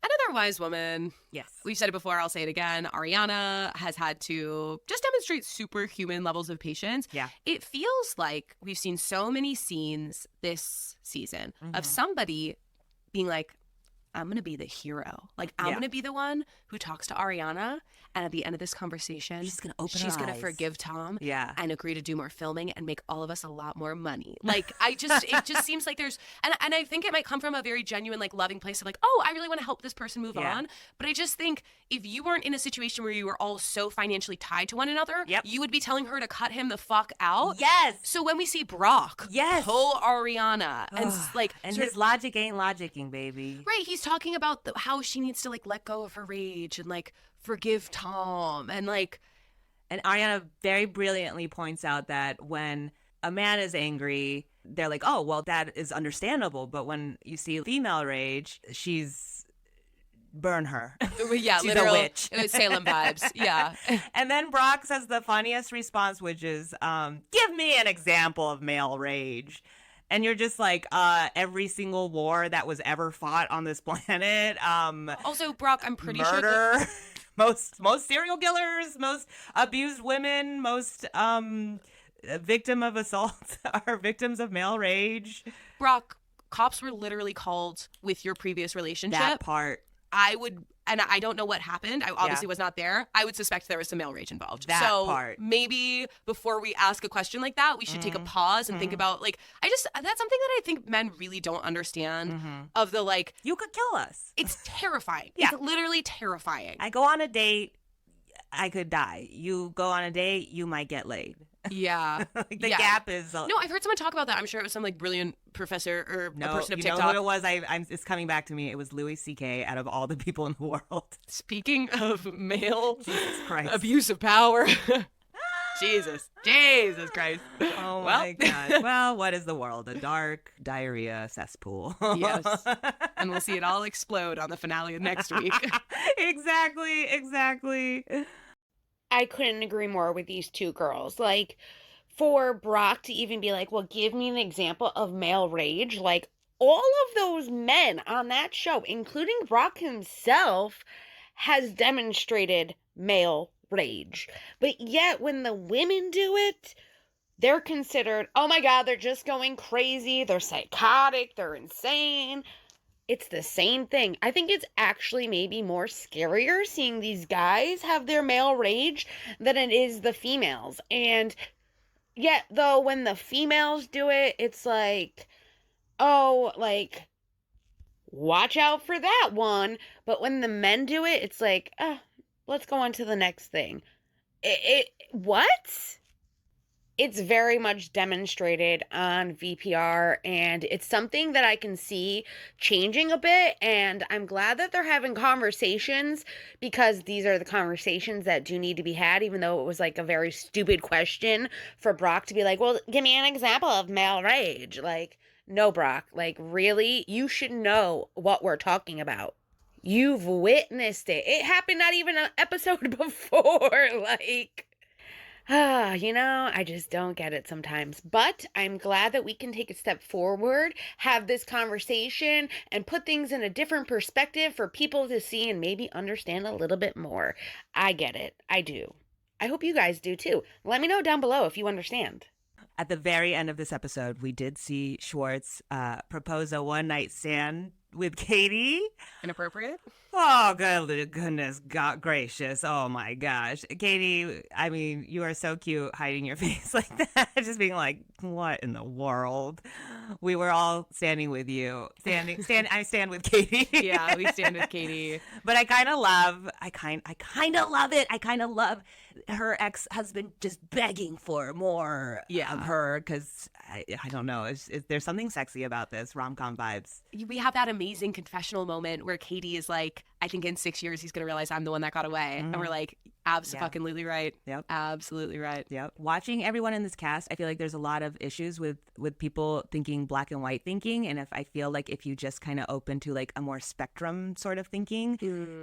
Another wise woman. Yes. We've said it before, I'll say it again. Ariana has had to just demonstrate superhuman levels of patience. Yeah. It feels like we've seen so many scenes this season of somebody being like, I'm going to be the hero. I'm going to be the one who talks to Ariana. And at the end of this conversation, she's going to forgive Tom and agree to do more filming and make all of us a lot more money. It just seems like there's, and I think it might come from a very genuine, loving place of oh, I really want to help this person move on. But I just think if you weren't in a situation where you were all so financially tied to one another, you would be telling her to cut him the fuck out. Yes. So when we see Brock pull Ariana and and his logic ain't logicking, baby. Right. He's talking about how she needs to like let go of her rage and like forgive Tom and like. And Ariana very brilliantly points out that when a man is angry, they're like, oh, well, that is understandable. But when you see female rage, she's burn her. Yeah, she's literal, a witch. Salem vibes. Yeah. And then Brock says the funniest response, which is, give me an example of male rage. And you're just like, every single war that was ever fought on this planet. Also, Brock, I'm pretty murder, sure. Most serial killers, most abused women, most victim of assault are victims of male rage. Brock, cops were literally called with your previous relationship. That part. I would, and I don't know what happened. I obviously was not there. I would suspect there was some male rage involved. That part. Maybe before we ask a question like that, we should take a pause and think about, like, that's something that I think men really don't understand of the, like. You could kill us. It's terrifying. Yeah. It's literally terrifying. I go on a date, I could die. You go on a date, you might get laid. Yeah. Like the gap is. No, I've heard someone talk about that. I'm sure it was some like brilliant professor or a person of you TikTok. know who it was? It's coming back to me. It was Louis C.K. out of all the people in the world. Speaking of male Christ. abuse of power. Jesus Christ. Oh my God. Well, what is the world? A dark diarrhea cesspool. Yes. And we'll see it all explode on the finale of next week. Exactly. I couldn't agree more with these two girls. Like, for Brock to even be like, well, give me an example of male rage. Like, all of those men on that show, including Brock himself, has demonstrated male rage. But yet, when the women do it, they're considered, oh my God, they're just going crazy. They're psychotic. They're insane. It's the same thing. I think it's actually maybe more scarier seeing these guys have their male rage than it is the females. And yet, though, when the females do it, it's like, oh, like, watch out for that one. But when the men do it, it's like, let's go on to the next thing. What? It's very much demonstrated on VPR, and it's something that I can see changing a bit, and I'm glad that they're having conversations, because these are the conversations that do need to be had, even though it was like a very stupid question for Brock to be like, well, give me an example of male rage. Like, no, Brock, like, really? You should know what we're talking about. You've witnessed it. It happened not even an episode before, like... I just don't get it sometimes. But I'm glad that we can take a step forward, have this conversation, and put things in a different perspective for people to see and maybe understand a little bit more. I get it. I do. I hope you guys do too. Let me know down below if you understand. At the very end of this episode, we did see Schwartz propose a one-night stand with Katie. Inappropriate? Oh, goodness, God gracious. Oh, my gosh. Katie, I mean, you are so cute hiding your face like that. Just being like, what in the world? We were all standing with you. I stand with Katie. Yeah, we stand with Katie. But I kind of love it. I kind of love her ex-husband just begging for more of her, because I don't know. There's something sexy about this, rom-com vibes. We have that amazing confessional moment where Katie is like, I think in 6 years he's going to realize I'm the one that got away. And we're like, absolutely right. Yep. Absolutely right. Yep. Watching everyone in this cast, I feel like there's a lot of issues with people thinking black and white thinking. And I feel like if you just kind of open to like a more spectrum sort of thinking,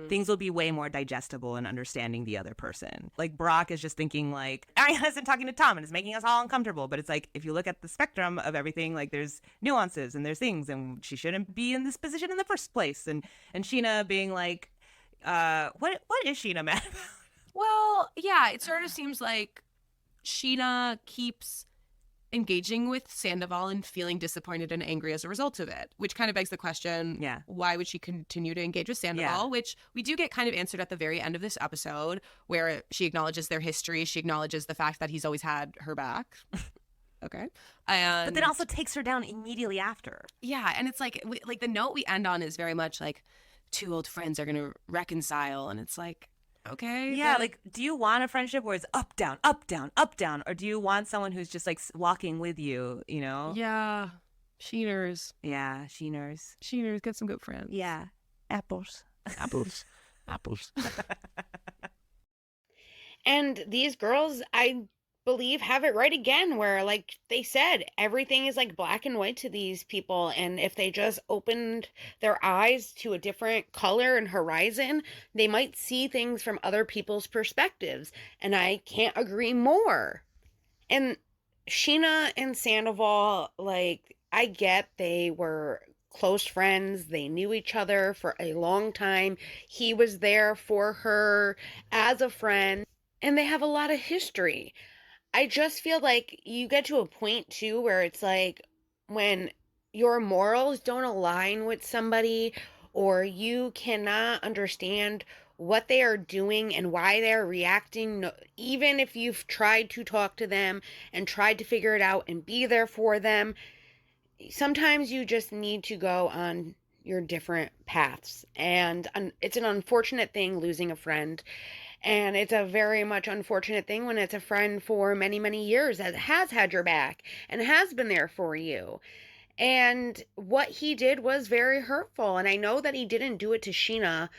things will be way more digestible in understanding the other person. Like Brock is just thinking like, Ariana isn't talking to Tom and it's making us all uncomfortable. But it's like, if you look at the spectrum of everything, like there's nuances and there's things, and she shouldn't be in this position in the first place. And Sheena being like, what is Sheena mad about? Well, yeah, it sort of seems like Sheena keeps engaging with Sandoval and feeling disappointed and angry as a result of it, which kind of begs the question, why would she continue to engage with Sandoval, which we do get kind of answered at the very end of this episode, where she acknowledges their history. She acknowledges the fact that he's always had her back. Okay. But then also takes her down immediately after. Yeah, and it's like the note we end on is very much like, two old friends are going to reconcile, and it's like, okay. Yeah, like, do you want a friendship where it's up, down, up, down, up, down? Or do you want someone who's just, like, walking with you, you know? Yeah. Sheeners. Yeah, Sheeners. Sheeners, get some good friends. Yeah. Apples. Apples. Apples. And these girls, I believe, have it right again, where, like they said, everything is like black and white to these people. And if they just opened their eyes to a different color and horizon, they might see things from other people's perspectives. And I can't agree more. And Scheana and Sandoval, like, I get they were close friends. They knew each other for a long time. He was there for her as a friend, and they have a lot of history. I just feel like you get to a point too where it's like when your morals don't align with somebody, or you cannot understand what they are doing and why they're reacting, even if you've tried to talk to them and tried to figure it out and be there for them, sometimes you just need to go on your different paths. And it's an unfortunate thing losing a friend. And it's a very much unfortunate thing when it's a friend for many, many years that has had your back and has been there for you. And what he did was very hurtful. And I know that he didn't do it to Scheana,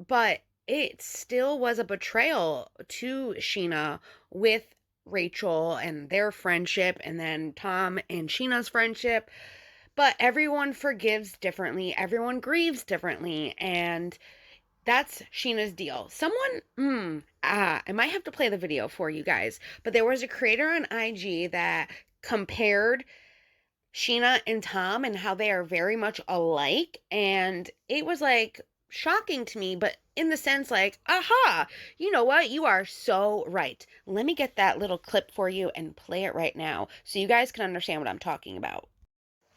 but it still was a betrayal to Scheana with Rachel and their friendship, and then Tom and Sheena's friendship. But everyone forgives differently. Everyone grieves differently. And that's Sheena's deal. Someone, I might have to play the video for you guys, but there was a creator on IG that compared Scheana and Tom and how they are very much alike. And it was like shocking to me, but in the sense like, aha, you know what? You are so right. Let me get that little clip for you and play it right now so you guys can understand what I'm talking about.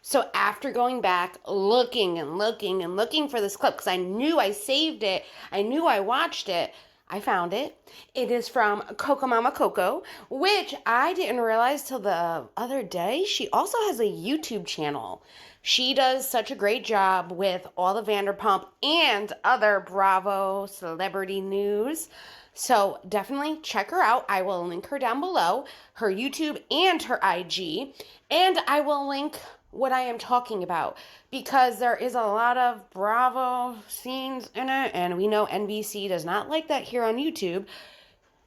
So after going back, looking and looking and looking for this clip, because I knew I saved it, I knew I watched it, I found it. It is from Coco Mama Coco, which I didn't realize till the other day. She also has a YouTube channel. She does such a great job with all the Vanderpump and other Bravo celebrity news. So definitely check her out. I will link her down below, her YouTube and her IG. And I will link what I am talking about, because there is a lot of Bravo scenes in it, and we know NBC does not like that here on YouTube.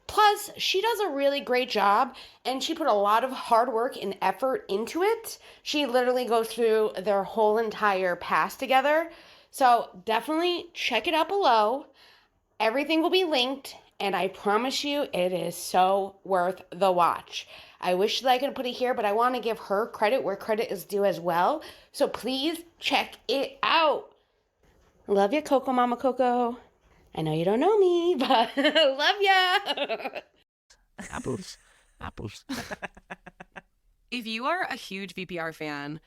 Plus, she does a really great job, and she put a lot of hard work and effort into it. She literally goes through their whole entire past together. So definitely check it out below. Everything will be linked, and I promise you it is so worth the watch. I wish that I could put it here, but I want to give her credit where credit is due as well. So please check it out. Love ya, Coco Mama Coco. I know you don't know me, but love ya. Apples. Apples. If you are a huge VPR fan,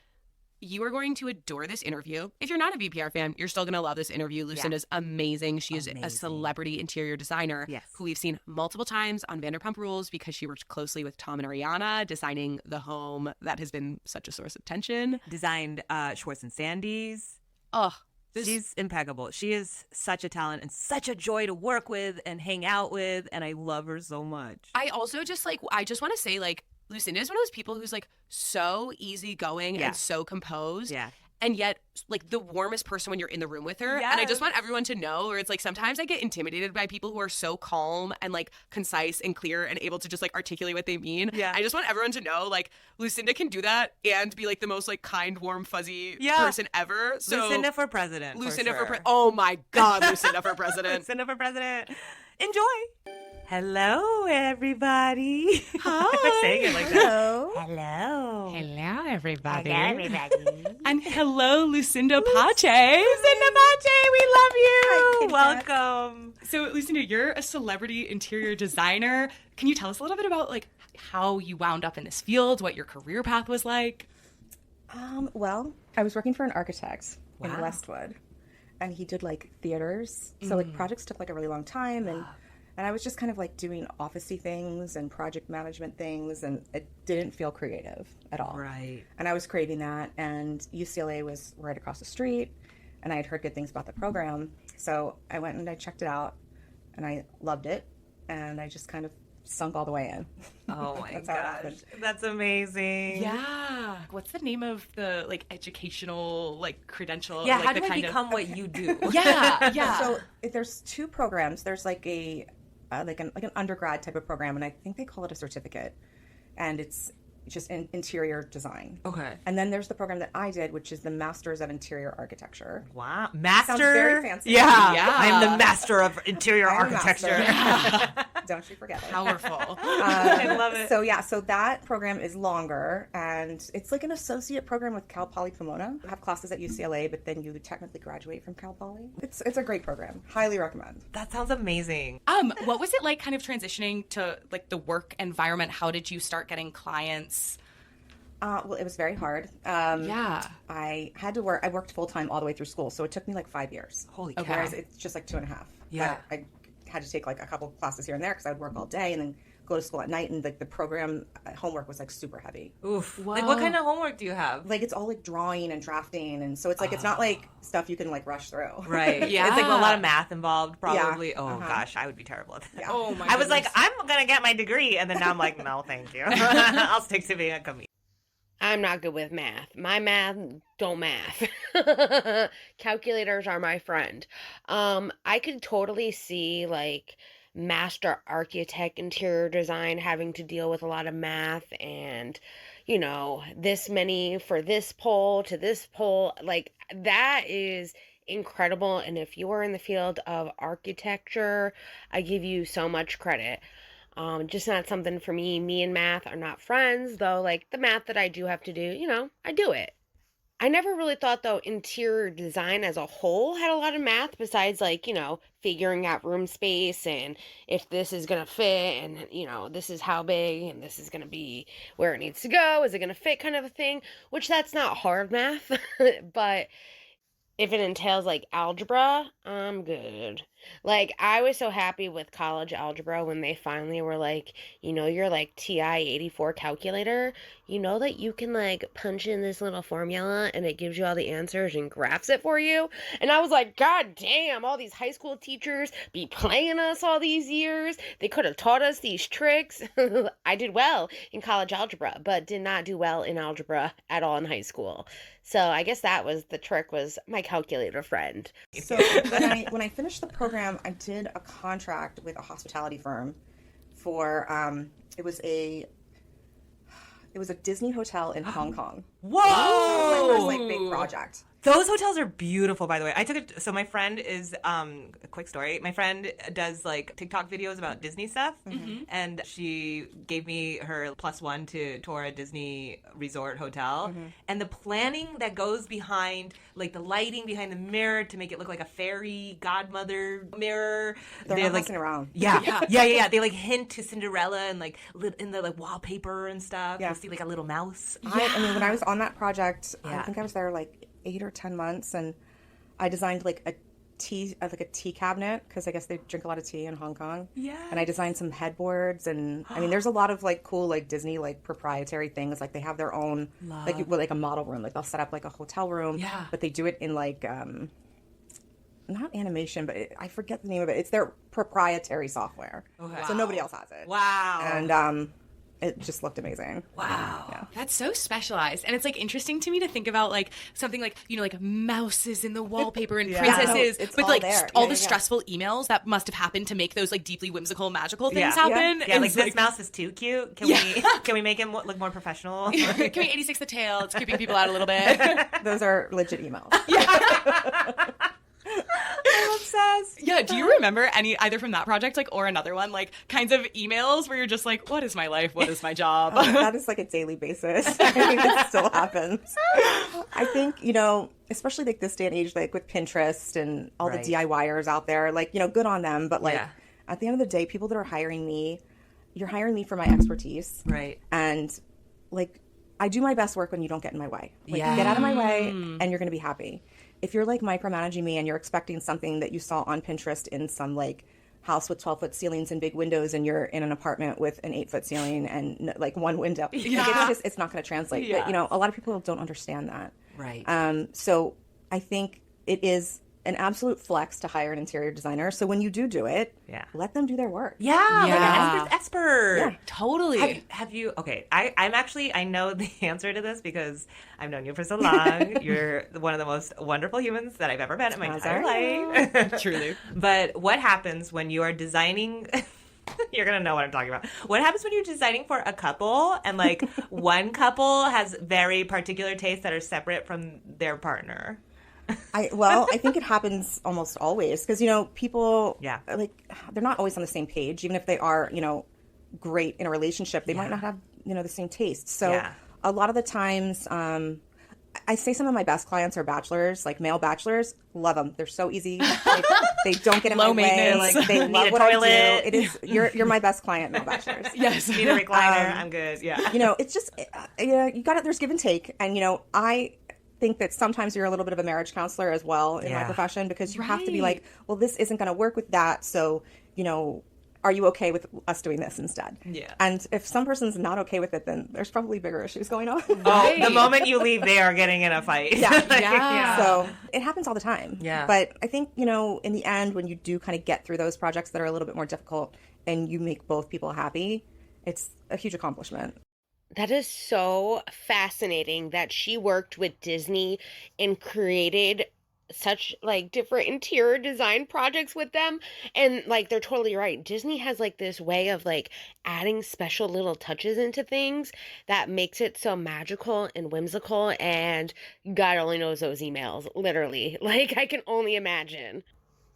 you are going to adore this interview. If you're not a VPR fan, you're still going to love this interview. Lucinda's amazing. She is a celebrity interior designer who we've seen multiple times on Vanderpump Rules because she worked closely with Tom and Ariana, designing the home that has been such a source of tension. Designed Schwartz and Sandys. Oh, she's impeccable. She is such a talent and such a joy to work with and hang out with, and I love her so much. I also just want to say, like, Lucinda is one of those people who's like so easygoing and so composed. Yeah. And yet, like, the warmest person when you're in the room with her. Yes. And I just want everyone to know, or it's like sometimes I get intimidated by people who are so calm and like concise and clear and able to just like articulate what they mean. Yeah. I just want everyone to know, like, Lucinda can do that and be like the most like kind, warm, fuzzy person ever. So Lucinda for president. Lucinda for president. Oh my God, Lucinda for president. Lucinda for president. Enjoy. Hello, everybody. Hi. I'm saying it like that. Hello. Hello. Hello, everybody. Hello, everybody. And hello, Lucinda Pace. Lucinda Pace, we love you. Hi, welcome. So, Lucinda, you're a celebrity interior designer. Can you tell us a little bit about like how you wound up in this field, what your career path was like? Well, I was working for an architect in Westwood, and he did like theaters. So like projects took like a really long time, and I was just kind of like doing office-y things and project management things, and it didn't feel creative at all. Right. And I was craving that, and UCLA was right across the street, and I had heard good things about the program. So I went and I checked it out, and I loved it, and I just kind of sunk all the way in. Oh my That's how it gosh. happened. That's amazing. Yeah. What's the name of the like educational like credential? Yeah, like, how the do I kind become what you do? Yeah, yeah. So there's two programs. There's like a like an undergrad type of program, and I think they call it a certificate, and it's just in interior design. Okay. And then there's the program that I did, which is the Masters of Interior Architecture. Wow. Master? Sounds very fancy. Yeah. Yeah. I'm the master of interior I'm a architecture. master. Don't you forget it. Powerful. I love it. So that program is longer, and it's like an associate program with Cal Poly Pomona. I have classes at UCLA, but then you technically graduate from Cal Poly. It's a great program. Highly recommend. That sounds amazing. What was it like kind of transitioning to like the work environment? How did you start getting clients? Well, it was very hard. Yeah. I had to work. I worked full time all the way through school, so it took me like 5 years. Holy cow. Whereas it's just like 2.5. Yeah. But I had to take like a couple of classes here and there because I would work all day and then go to school at night. And like the program homework was like super heavy. Oof. Wow. Like, what kind of homework do you have? Like it's all like drawing and drafting, and so it's like it's not like stuff you can like rush through. Right. Yeah. It's like a lot of math involved, probably. Yeah. Oh, gosh. I would be terrible at that. Yeah. Oh my I was like, goodness. I'm going to get my degree. And then now I'm like, no, thank you. I'll stick to being a comedian. I'm not good with math. My math don't math. Calculators are my friend. I could totally see like master architect interior design having to deal with a lot of math and, you know, this many for this pole to this pole. Like that is incredible. And if you are in the field of architecture, I give you so much credit. Just not something for me. Me and math are not friends, though. Like the math that I do have to do, you know, I do it. I never really thought, though, interior design as a whole had a lot of math besides, like, you know, figuring out room space and if this is going to fit and, you know, this is how big and this is going to be where it needs to go. Is it going to fit kind of a thing? Which that's not hard math, but if it entails like algebra, I'm good. Like I was so happy with college algebra when they finally were like, you know, your like TI-84 calculator, you know that you can like punch in this little formula and it gives you all the answers and graphs it for you. And I was like, God damn, all these high school teachers be playing us all these years. They could have taught us these tricks. I did well in college algebra, but did not do well in algebra at all in high school. So I guess that was the trick, was my calculator friend. So when I finished the program, I did a contract with a hospitality firm for it was a Disney hotel in Hong Kong. Whoa! That was my first like big project. Those hotels are beautiful, by the way. I took it. So my friend is a quick story. My friend does like TikTok videos about Disney stuff, and she gave me her +1 to tour a Disney resort hotel, and the planning that goes behind, like the lighting behind the mirror to make it look like a fairy godmother mirror. They're not like messing around. Yeah. They like hint to Cinderella and like in the like wallpaper and stuff. Yeah. You'll see like a little mouse. I mean, when I was on that project, Yeah. I think I was there like 8 or 10 months, and I designed like a tea cabinet because I guess they drink a lot of tea in Hong Kong. Yeah. And I designed some headboards, and I mean, there's a lot of like cool like Disney like proprietary things. Like they have their own like a model room. Like they'll set up like a hotel room. Yeah. But they do it in like not animation, but I forget the name of it. It's their proprietary software. Okay. So nobody else has it. Wow. And it just looked amazing. Wow. Yeah. That's so specialized. And it's like interesting to me to think about like something like, you know, like mouses in the wallpaper and princesses No, it's with all like there. all Yeah, the yeah. stressful emails that must have happened to make those like deeply whimsical, magical things Yeah. happen. Yeah, And like it's this mouse is too cute. Can we make him look more professional? Can we 86 the tail? It's creeping people out a little bit. Those are legit emails. I'm obsessed. Yeah, do you remember any, either from that project, like, or another one, like, kinds of emails where you're just like, what is my life? What is my job? That is like a daily basis. I mean, it still happens. I think, you know, especially like this day and age, like with Pinterest and all Right. the DIYers out there, like, you know, good on them. But like Yeah. at the end of the day, people that are hiring me, you're hiring me for my expertise. Right. And like, I do my best work when you don't get in my way. Like, Yeah. get out of my way and you're going to be happy. If you're like micromanaging me and you're expecting something that you saw on Pinterest in some like house with 12-foot ceilings and big windows, and you're in an apartment with an 8-foot ceiling and like one window, like, it's not going to translate. But you know, a lot of people don't understand that. Right. So I think it is an absolute flex to hire an interior designer. So when you do it, let them do their work. Yeah, like an expert. Yeah. Totally. Have you, okay, I know the answer to this because I've known you for so long. You're one of the most wonderful humans that I've ever met in my entire life. Truly. But what happens when you are designing... You're going to know what I'm talking about. What happens when you're designing for a couple and like one couple has very particular tastes that are separate from their partner? I think it happens almost always because, people, like, they're not always on the same page. Even if they are, great in a relationship, they might not have, the same tastes. So a lot of the times, I say some of my best clients are bachelors, like male bachelors. Love them. They're so easy. Like, they don't get in my way. Like, they love what I do. It is you're my best client, male bachelors. Yes. Need a recliner. I'm good. Yeah. It's just you got it. There's give and take, and I think that sometimes you're a little bit of a marriage counselor as well in my profession because you have to be like, well, this isn't going to work with that, so are you okay with us doing this instead? Yeah. And if some person's not okay with it, then there's probably bigger issues going on. Oh, the moment you leave, they are getting in a fight. Yeah. So it happens all the time. Yeah. But I think, in the end, when you do kind of get through those projects that are a little bit more difficult and you make both people happy, it's a huge accomplishment. That is so fascinating that she worked with Disney and created such like different interior design projects with them, and like they're totally right. Disney has like this way of like adding special little touches into things that makes it so magical and whimsical, and God only knows those emails, literally. Like, I can only imagine.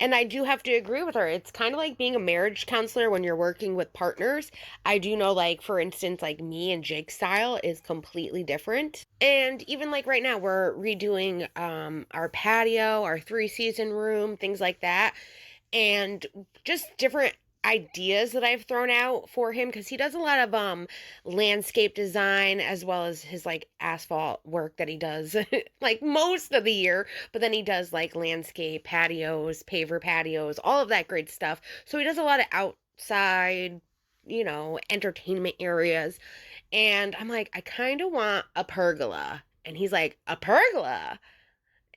And I do have to agree with her. It's kind of like being a marriage counselor when you're working with partners. I do know, like, for instance, like me and Jake's style is completely different. And even like right now, we're redoing our patio, our 3-season room, things like that. And just different ideas that I've thrown out for him because he does a lot of landscape design as well as his like asphalt work that he does like most of the year, but then he does like landscape patios, paver patios, all of that great stuff. So he does a lot of outside, entertainment areas, and I'm like, I kind of want a pergola, and he's like, a pergola?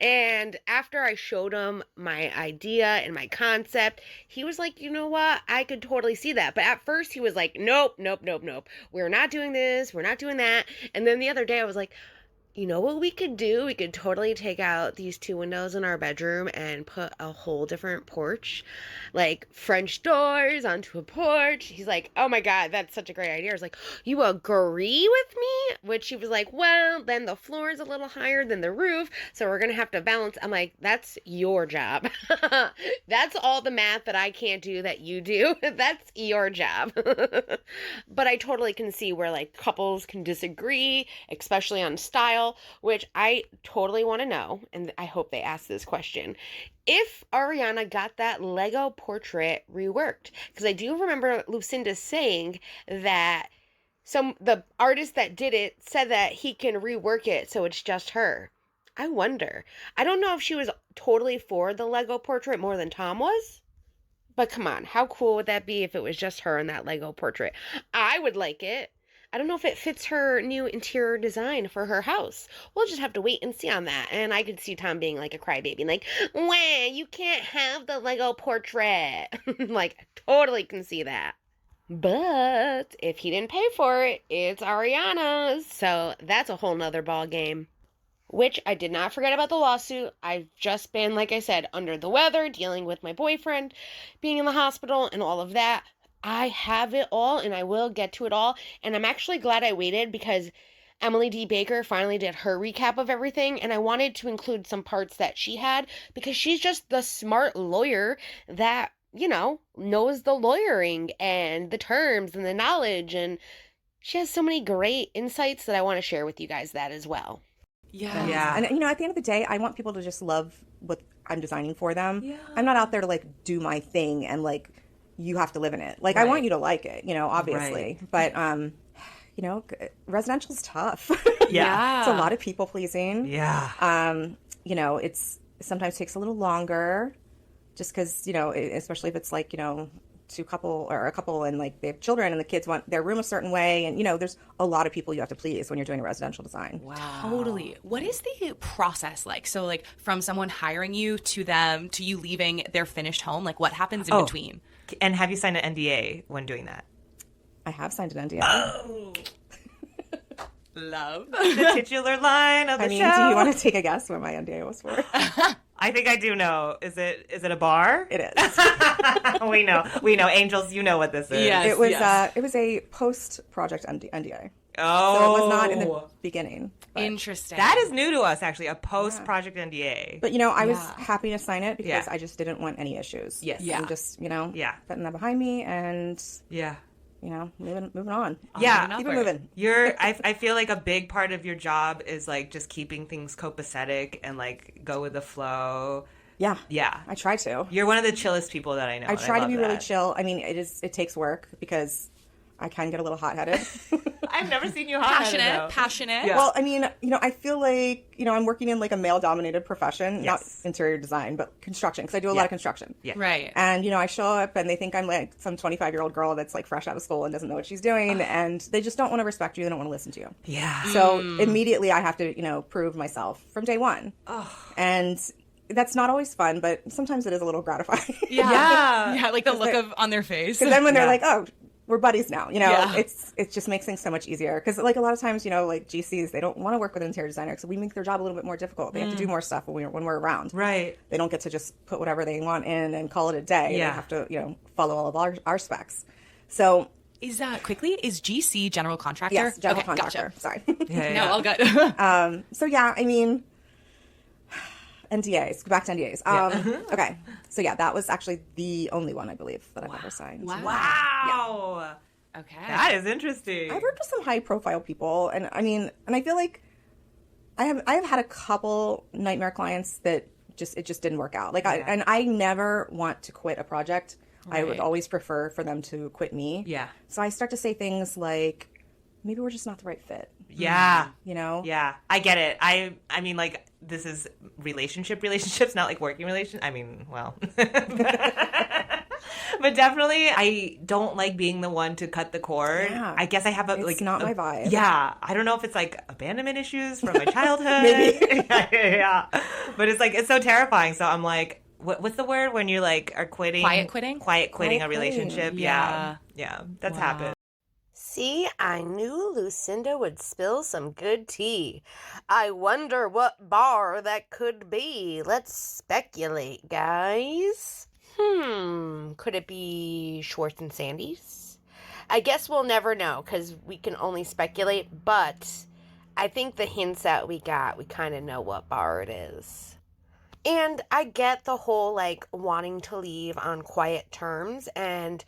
And after I showed him my idea and my concept, he was like, you know what? I could totally see that. But at first he was like, nope. We're not doing this. We're not doing that. And then the other day I was like, you know what we could do? We could totally take out these 2 windows in our bedroom and put a whole different porch, like French doors onto a porch. He's like, oh my God, that's such a great idea. I was like, you agree with me? Which he was like, well, then the floor is a little higher than the roof, so we're going to have to balance. I'm like, that's your job. That's all the math that I can't do that you do. That's your job. But I totally can see where like couples can disagree, especially on style, which I totally want to know, and I hope they ask this question. If Ariana got that Lego portrait reworked, because I do remember Lucinda saying that the artist that did it said that he can rework it so it's just her. I wonder. I don't know if she was totally for the Lego portrait more than Tom was. But come on, how cool would that be if it was just her in that Lego portrait? I would like it. I don't know if it fits her new interior design for her house. We'll just have to wait and see on that. And I could see Tom being like a crybaby, like, wah, you can't have the Lego portrait. Like, I totally can see that. But if he didn't pay for it, it's Ariana's. So that's a whole nother ball game. Which I did not forget about the lawsuit. I've just been, like I said, under the weather, dealing with my boyfriend, being in the hospital and all of that. I have it all and I will get to it all. And I'm actually glad I waited because Emily D. Baker finally did her recap of everything. And I wanted to include some parts that she had because she's just the smart lawyer that, knows the lawyering and the terms and the knowledge. And she has so many great insights that I want to share with you guys that as well. Yeah. And, at the end of the day, I want people to just love what I'm designing for them. Yeah. I'm not out there to, like, do my thing and, like, you have to live in it. Like, right. I want you to like it, obviously. Right. But, residential's tough. Yeah. It's a lot of people pleasing. Yeah. It's sometimes takes a little longer just because, especially if it's like, to a couple and like they have children and the kids want their room a certain way, and there's a lot of people you have to please when you're doing a residential design. Wow. Totally. What is the process like? So like from someone hiring you to you leaving their finished home, like what happens in between? And have you signed an NDA when doing that? I have signed an NDA. Oh. Love. The titular line of the show. Do you want to take a guess what my NDA was for? I think I do know. Is it a bar? It is. We know. Angels, you know what this is. Yes, it was a post-project NDA. Oh. So it was not in the beginning. Interesting. That is new to us, actually, a post-project NDA. But, I was happy to sign it because Yeah. I just didn't want any issues. Yes. Yeah. And just, Yeah. putting that behind me and, Yeah. moving on. Yeah. Keep it moving. I feel like a big part of your job is like just keeping things copacetic and like go with the flow. Yeah. Yeah. I try to. You're one of the chillest people that I know. I and try to love be really that. chill. I mean, it takes work because I can get a little hot-headed. I've never seen you hot. Passionate. Yeah. Well, I mean, I feel like, I'm working in like a male-dominated profession, Yes. not interior design, but construction, because I do a lot of construction. Yeah. Right. And, I show up and they think I'm like some 25-year-old girl that's like fresh out of school and doesn't know what she's doing. And they just don't want to respect you. They don't want to listen to you. Yeah. So immediately I have to, prove myself from day one. And that's not always fun, but sometimes it is a little gratifying. Yeah. Yeah, like the look on their face. Because then when they're Yeah. like, oh, we're buddies now, Yeah. it just makes things so much easier. Because like a lot of times, like GCs, they don't want to work with an interior designer, so we make their job a little bit more difficult. They have to do more stuff when we're around. Right. They don't get to just put whatever they want in and call it a day. Yeah. They have to, follow all of our specs. So Is GC general contractor? yes, general Okay, contractor. Gotcha. Sorry. Yeah. No, all good. So yeah, I mean, NDAs. Go back to NDAs. Okay. So yeah, that was actually the only one I believe that I've ever signed. Wow. Okay. That is interesting. I've worked with some high profile people, and I feel like I have had a couple nightmare clients that it just didn't work out. Like I never want to quit a project. I would always prefer for them to quit me. Yeah. So I start to say things like, maybe we're just not the right fit. Yeah. Yeah. I get it. I mean, like, this is relationships, not like working relations. I mean, well. But definitely, I don't like being the one to cut the cord. Yeah. I guess I have It's not my vibe. Yeah. I don't know if it's like abandonment issues from my childhood. Maybe. yeah. But it's like, it's so terrifying. So I'm like, what's the word when you like are quitting? Quiet quitting? Quiet quitting a Quiet quitting. relationship. Yeah. Yeah. That's happened. See, I knew Lucinda would spill some good tea. I wonder what bar that could be. Let's speculate, guys. Could it be Schwartz and Sandys? I guess we'll never know because we can only speculate, but I think the hints that we got, we kind of know what bar it is. And I get the whole, like, wanting to leave on quiet terms, and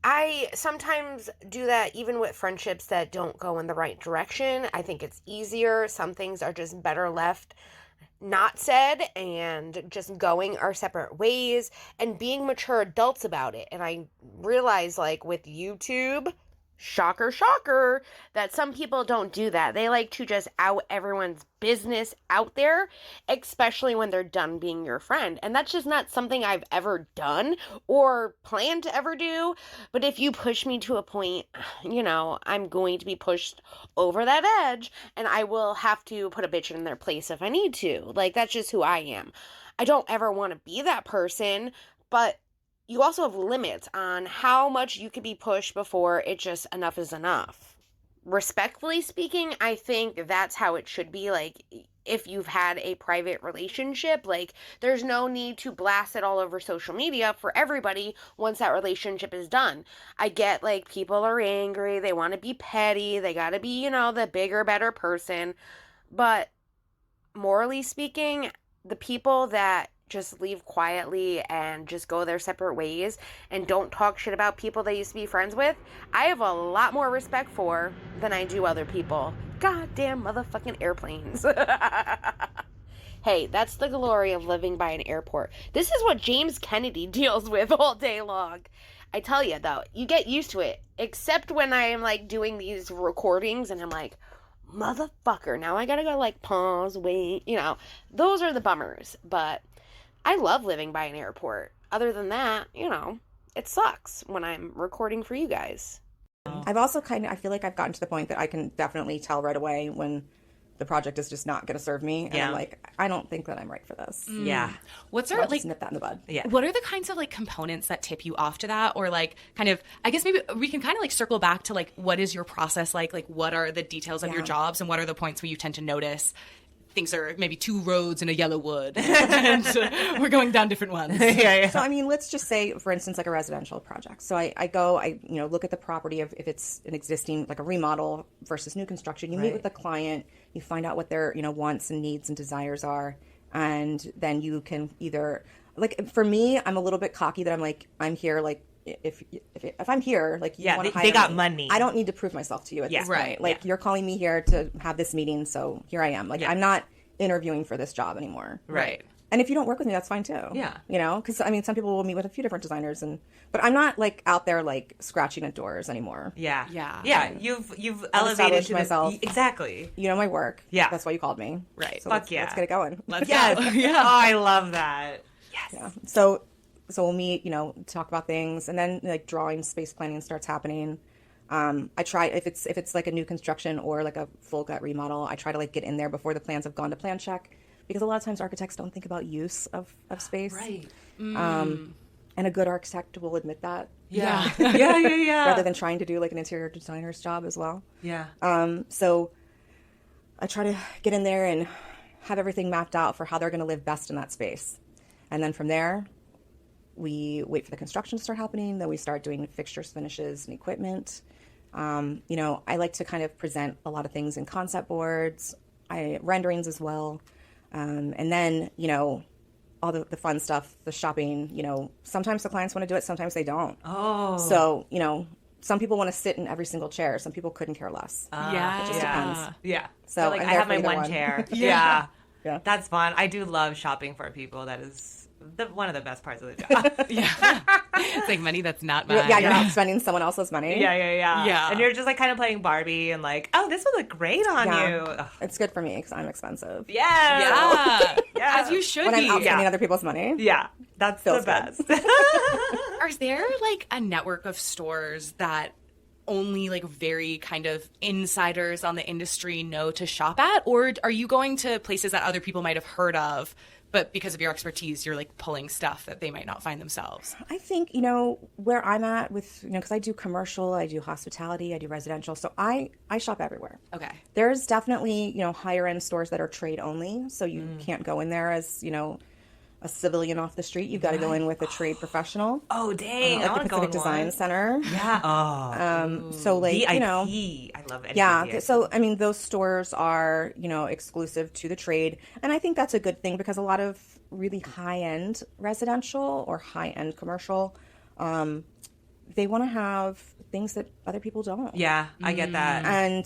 I sometimes do that even with friendships that don't go in the right direction. I think it's easier. Some things are just better left not said and just going our separate ways and being mature adults about it. And I realize, like, with YouTube, shocker, that some people don't do that. They like to just out everyone's business out there, especially when they're done being your friend. And that's just not something I've ever done or plan to ever do. But if you push me to a point, I'm going to be pushed over that edge, and I will have to put a bitch in their place if I need to. Like, that's just who I am. I don't ever want to be that person, but you also have limits on how much you could be pushed before it just enough is enough. Respectfully speaking, I think that's how it should be. Like, if you've had a private relationship, like, there's no need to blast it all over social media for everybody once that relationship is done. I get, like, people are angry, they want to be petty, they got to be, the bigger, better person. But morally speaking, the people that just leave quietly and just go their separate ways and don't talk shit about people they used to be friends with, I have a lot more respect for than I do other people. Goddamn motherfucking airplanes. Hey, that's the glory of living by an airport. This is what James Kennedy deals with all day long. I tell you, though, you get used to it, except when I am, like, doing these recordings and I'm like, motherfucker, now I gotta go, like, pause, wait, those are the bummers. But I love living by an airport. Other than that, it sucks when I'm recording for you guys. I've also I feel like I've gotten to the point that I can definitely tell right away when the project is just not going to serve me. And I'm like, I don't think that I'm right for this. Yeah. What's So our I'll just nip that in the bud. Yeah. What are the kinds of like components that tip you off to that, or like kind of, I guess maybe we can kind of like circle back to like, what is your process like what are the details of your jobs, and what are the points where you tend to notice things are maybe 2 roads in a yellow wood and we're going down different ones. So, I mean, let's just say, for instance, like a residential project. So I look at the property of if it's an existing, like a remodel versus new construction. You meet with the client, you find out what their, wants and needs and desires are. And then you can either, like, for me, I'm a little bit cocky that I'm like, I'm here, like, if I'm here, like, you want to hire they got me, money. I don't need to prove myself to you at this point. Like, you're calling me here to have this meeting, so here I am. Like, I'm not interviewing for this job anymore. Right. And if you don't work with me, that's fine too. Yeah. Because I mean, some people will meet with a few different designers, but I'm not like out there like scratching at doors anymore. Yeah. You've I've elevated established myself. Exactly. You know my work. Yeah. That's why you called me. Right. So Fuck let's get it going. Let's Yes. go. Oh, I love that. Yes. Yeah. So we'll meet. Talk about things, and then like drawing, space planning starts happening. I try if it's like a new construction or like a full gut remodel, I try to like get in there before the plans have gone to plan check, because a lot of times architects don't think about use of space. Right. And a good architect will admit that. Yeah. Yeah. Rather than trying to do like an interior designer's job as well. Yeah. So I try to get in there and have everything mapped out for how they're going to live best in that space. And then from there, we wait for the construction to start happening. Then we start doing fixtures, finishes, and equipment. I like to kind of present a lot of things in concept boards, renderings as well. And then, all the fun stuff, the shopping, sometimes the clients want to do it, sometimes they don't. Oh. So, some people want to sit in every single chair. Some people couldn't care less. Yeah. It just depends. Yeah. So like I'm I there have for my either one one. chair. Yeah. That's fun. I do love shopping for people. That is one of the best parts of the job. It's like money that's not mine. Yeah, you're not spending someone else's money. Yeah. And you're just like kind of playing Barbie and like, oh, this would look great on you. Ugh. It's good for me because I'm expensive. Yeah. As you should When be. I'm outspending other people's money. Yeah. That's the Feels best. Is there like a network of stores that only like very kind of insiders on the industry know to shop at? Or are you going to places that other people might have heard of, but because of your expertise, you're like pulling stuff that they might not find themselves? I think, where I'm at with, because I do commercial, I do hospitality, I do residential. So I shop everywhere. Okay. There's definitely, higher end stores that are trade only. So you can't go in there as, a civilian off the street. You've got to go in with a trade professional. Oh, dang. I Like want the to go in Pacific Design one. Center. Yeah. Oh. So like, VIP. I love anything Yeah. VIP. So, I mean, those stores are, exclusive to the trade. And I think that's a good thing because a lot of really high-end residential or high-end commercial, they want to have things that other people don't. Yeah, I get that. And,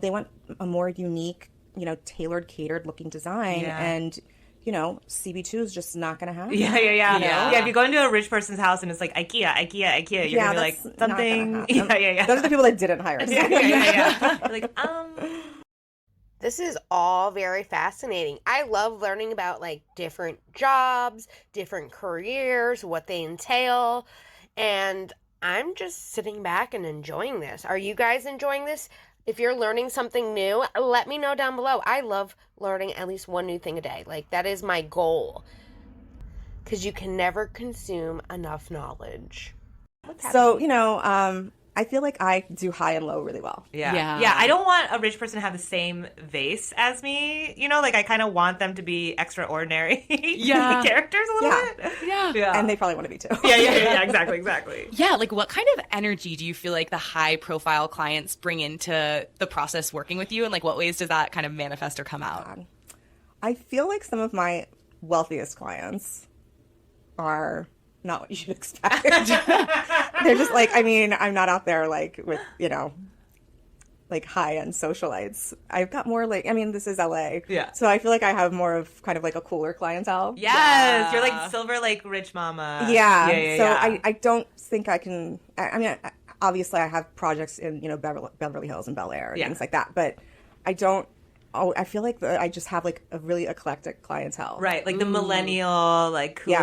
they want a more unique, tailored, catered looking design. Yeah. And, CB2 is just not going to happen. Yeah. Yeah, if you go into a rich person's house and it's like IKEA, you're going to be like, that's something. not gonna happen. Yeah. Those are the people that didn't hire us. Yeah. You're like, This is all very fascinating. I love learning about like different jobs, different careers, what they entail, and I'm just sitting back and enjoying this. Are you guys enjoying this? If you're learning something new, let me know down below. I love learning at least one new thing a day. Like, that is my goal. Because you can never consume enough knowledge. So, I feel like I do high and low really well. Yeah. I don't want a rich person to have the same vase as me. Like I kind of want them to be extraordinary characters a little bit. Yeah. And they probably want to be too. Yeah. Exactly. Yeah, like what kind of energy do you feel like the high profile clients bring into the process working with you, and like what ways does that kind of manifest or come out? I feel like some of my wealthiest clients are not what you should expect. They're just like, I'm not out there like with, like high-end socialites. I've got more like, this is LA. Yeah. So I feel like I have more of kind of like a cooler clientele. Yes. You're like silver, like rich mama. Yeah. Yeah. So I don't think I can, obviously I have projects in, Beverly Hills and Bel Air and things like that, but I don't, I feel like I just have like a really eclectic clientele. Right. Like the millennial, like cool,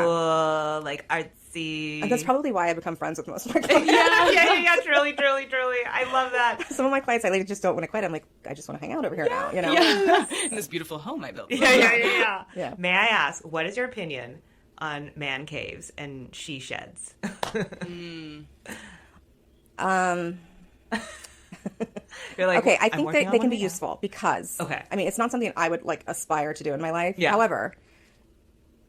like artsy, see. And that's probably why I become friends with most of my clients. Yeah. Truly. I love that. Some of my clients, I like, just don't want to quit. I'm like, I just want to hang out over here now, you know? In this beautiful home I built. Yeah. May I ask, what is your opinion on man caves and she sheds? You're like, okay, I think that they can be useful because, I mean, it's not something I would, like, aspire to do in my life. Yeah. However,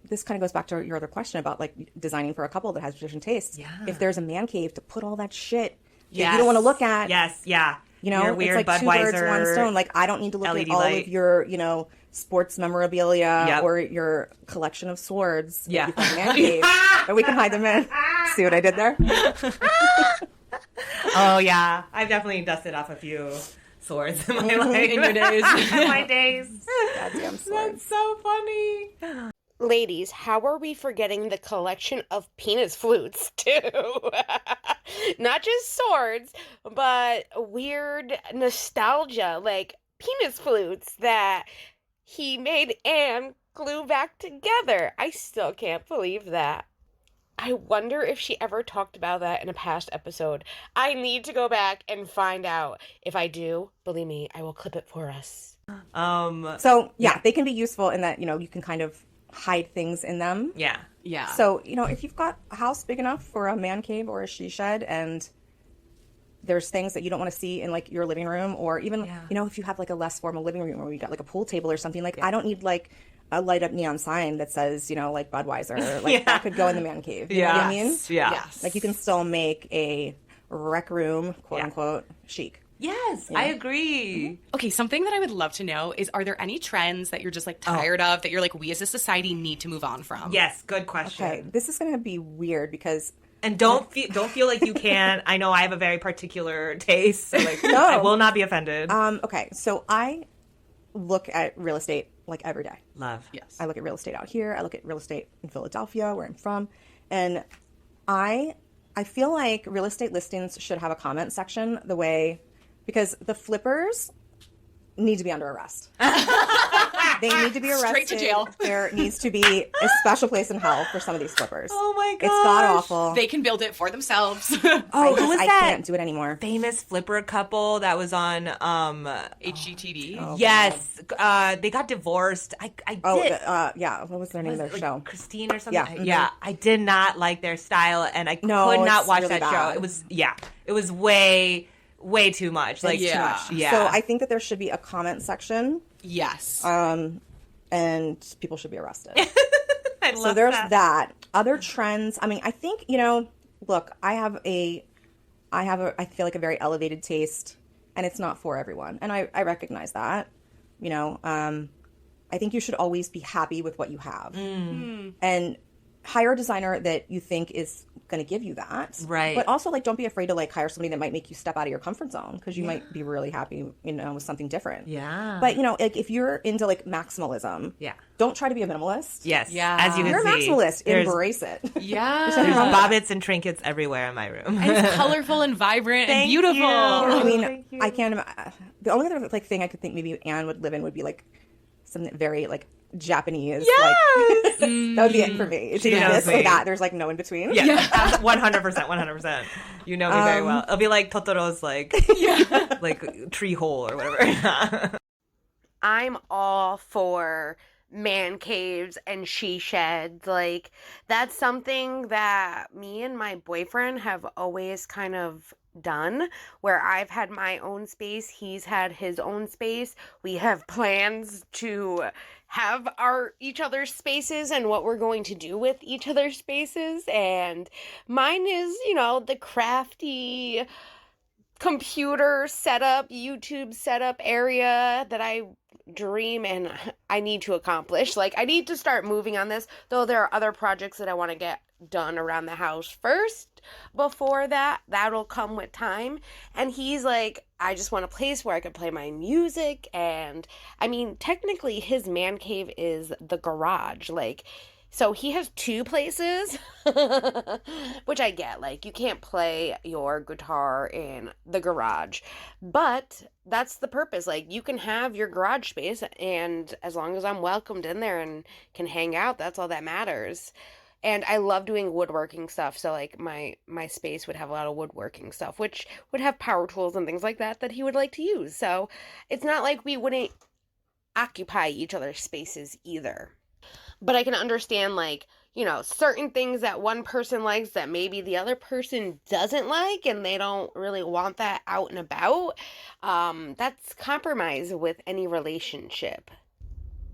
this kind of goes back to your other question about, like, designing for a couple that has different tastes. Yeah. If there's a man cave to put all that shit that you don't want to look at. Yes, yeah. You know, your weird it's like Budweiser, 2 birds, 1 stone. Like, I don't need to look LED at all light. of your, you know, sports memorabilia or your collection of swords. Yeah. That you man cave, and we can hide them in. See what I did there? Oh, yeah. I've definitely dusted off a few swords in my life. In your days. In my days. Goddamn swords. That's so funny. Ladies, how are we forgetting the collection of penis flutes, too? Not just swords, but weird nostalgia, like penis flutes that he made Anne glue back together. I still can't believe that. I wonder if she ever talked about that in a past episode. I need to go back and find out. If I do, believe me, I will clip it for us. So, yeah, they can be useful in that, you know, you can kind of hide things in them. Yeah. So, you know, if you've got a house big enough for a man cave or a she shed and there's things that you don't want to see in, like, your living room, or even, you know, if you have, like, a less formal living room or you got, like, a pool table or something, like, I don't need, like, a light up neon sign that says, you know, like Budweiser. Like, that could go in the man cave. You know what I mean? Yeah. Yes. Like, you can still make a rec room, quote unquote, chic. Yes, I agree. Okay, something that I would love to know is, are there any trends that you're just like tired of, that you're like, we as a society need to move on from? Yes, good question. Okay, this is going to be weird because... And don't feel like you can. I know I have a very particular taste, so like No. I will not be offended. Okay, so I look at real estate like every day. Love. Yes. I look at real estate out here. I look at real estate in Philadelphia, where I'm from, and I feel like real estate listings should have a comment section because the flippers need to be under arrest. They need to be arrested. Straight to jail. There needs to be a special place in hell for some of these flippers. Oh my gosh. It's god awful. They can build it for themselves. Who was I that? can't do it anymore. Famous flipper couple that was on HGTV. yes. They got divorced. I did. Yeah. What was their name of their like show? Christine or something. Yeah. Yeah. I did not like their style, and I could No, not it's watch really that show. bad. It was way too much. Like Too much. Yeah. So I think that there should be a comment section, Yes. and people should be arrested. I love So there's that. Other trends. I mean, I think, you know, look, I feel like a very elevated taste, and it's not for everyone. And I recognize that, you know. I think you should always be happy with what you have. And hire a designer that you think is going to give you that. Right. But also, like, don't be afraid to, like, hire somebody that might make you step out of your comfort zone, because you might be really happy, you know, with something different. Yeah. But, you know, like, if you're into, like, maximalism, don't try to be a minimalist. Yes. Yeah. As you can You're a see, maximalist. there's Embrace it. Yeah. bobbits and trinkets everywhere in my room. And it's colorful and vibrant and Thank beautiful. you. I mean, Thank you. I can't. The only other like thing I could think maybe Anne would live in would be like something very like Japanese. Yes! Like, that would be it for me. It's She either knows this or me. that. There's like no in between. Yeah, 100%. You know me very well. It'll be like Totoro's like tree hole or whatever. I'm all for man caves and she sheds. Like, that's something that me and my boyfriend have always kind of done, where I've had my own space, he's had his own space. We have plans to have each other's spaces and what we're going to do with each other's spaces. And mine is, you know, the crafty computer setup, YouTube setup area that I dream and I need to accomplish. Like, I need to start moving on this, though there are other projects that I want to get done around the house first. Before that'll come with time. And he's like, I just want a place where I could play my music. And I mean, technically his man cave is the garage. Like, so he has 2 places, which I get. Like, you can't play your guitar in the garage, but that's the purpose. Like, you can have your garage space, and as long as I'm welcomed in there and can hang out, that's all that matters. And I love doing woodworking stuff. So like my space would have a lot of woodworking stuff, which would have power tools and things like that he would like to use. So it's not like we wouldn't occupy each other's spaces either. But I can understand, like, certain things that one person likes that maybe the other person doesn't like, and they don't really want that out and about. That's compromise with any relationship.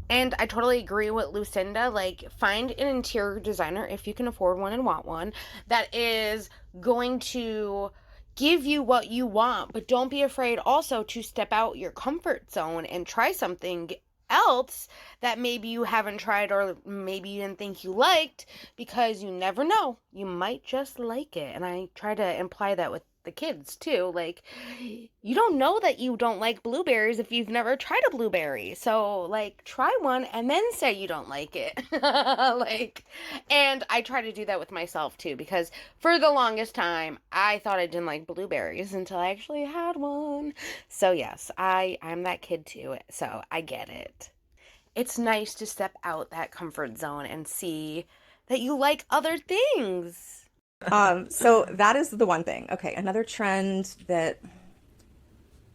And I totally agree with Lucinda. Like, find an interior designer if you can afford one and want one that is going to give you what you want, but don't be afraid also to step out your comfort zone and try something else that maybe you haven't tried or maybe you didn't think you liked, because you never know. You might just like it. And I try to imply that with the kids too. Like, you don't know that you don't like blueberries if you've never tried a blueberry. So like, try one and then say you don't like it. And I try to do that with myself too, because for the longest time I thought I didn't like blueberries until I actually had one. So yes, I'm that kid too, so I get it. It's nice to step out that comfort zone and see that you like other things. So that is the one thing. Okay, another trend that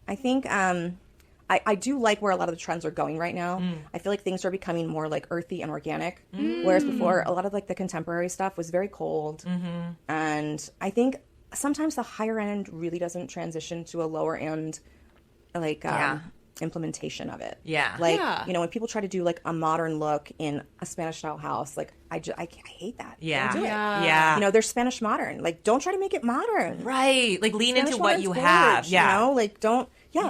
I think I do like where a lot of the trends are going right now. I feel like things are becoming more like earthy and organic, whereas before a lot of like the contemporary stuff was very cold. And I think sometimes the higher end really doesn't transition to a lower end like implementation of it. Like, when people try to do like a modern look in a Spanish style house, like I hate that. Don't do it. They're Spanish modern. Like, don't try to make it modern. Right. Like, lean Spanish into what you modern's have. gorge, like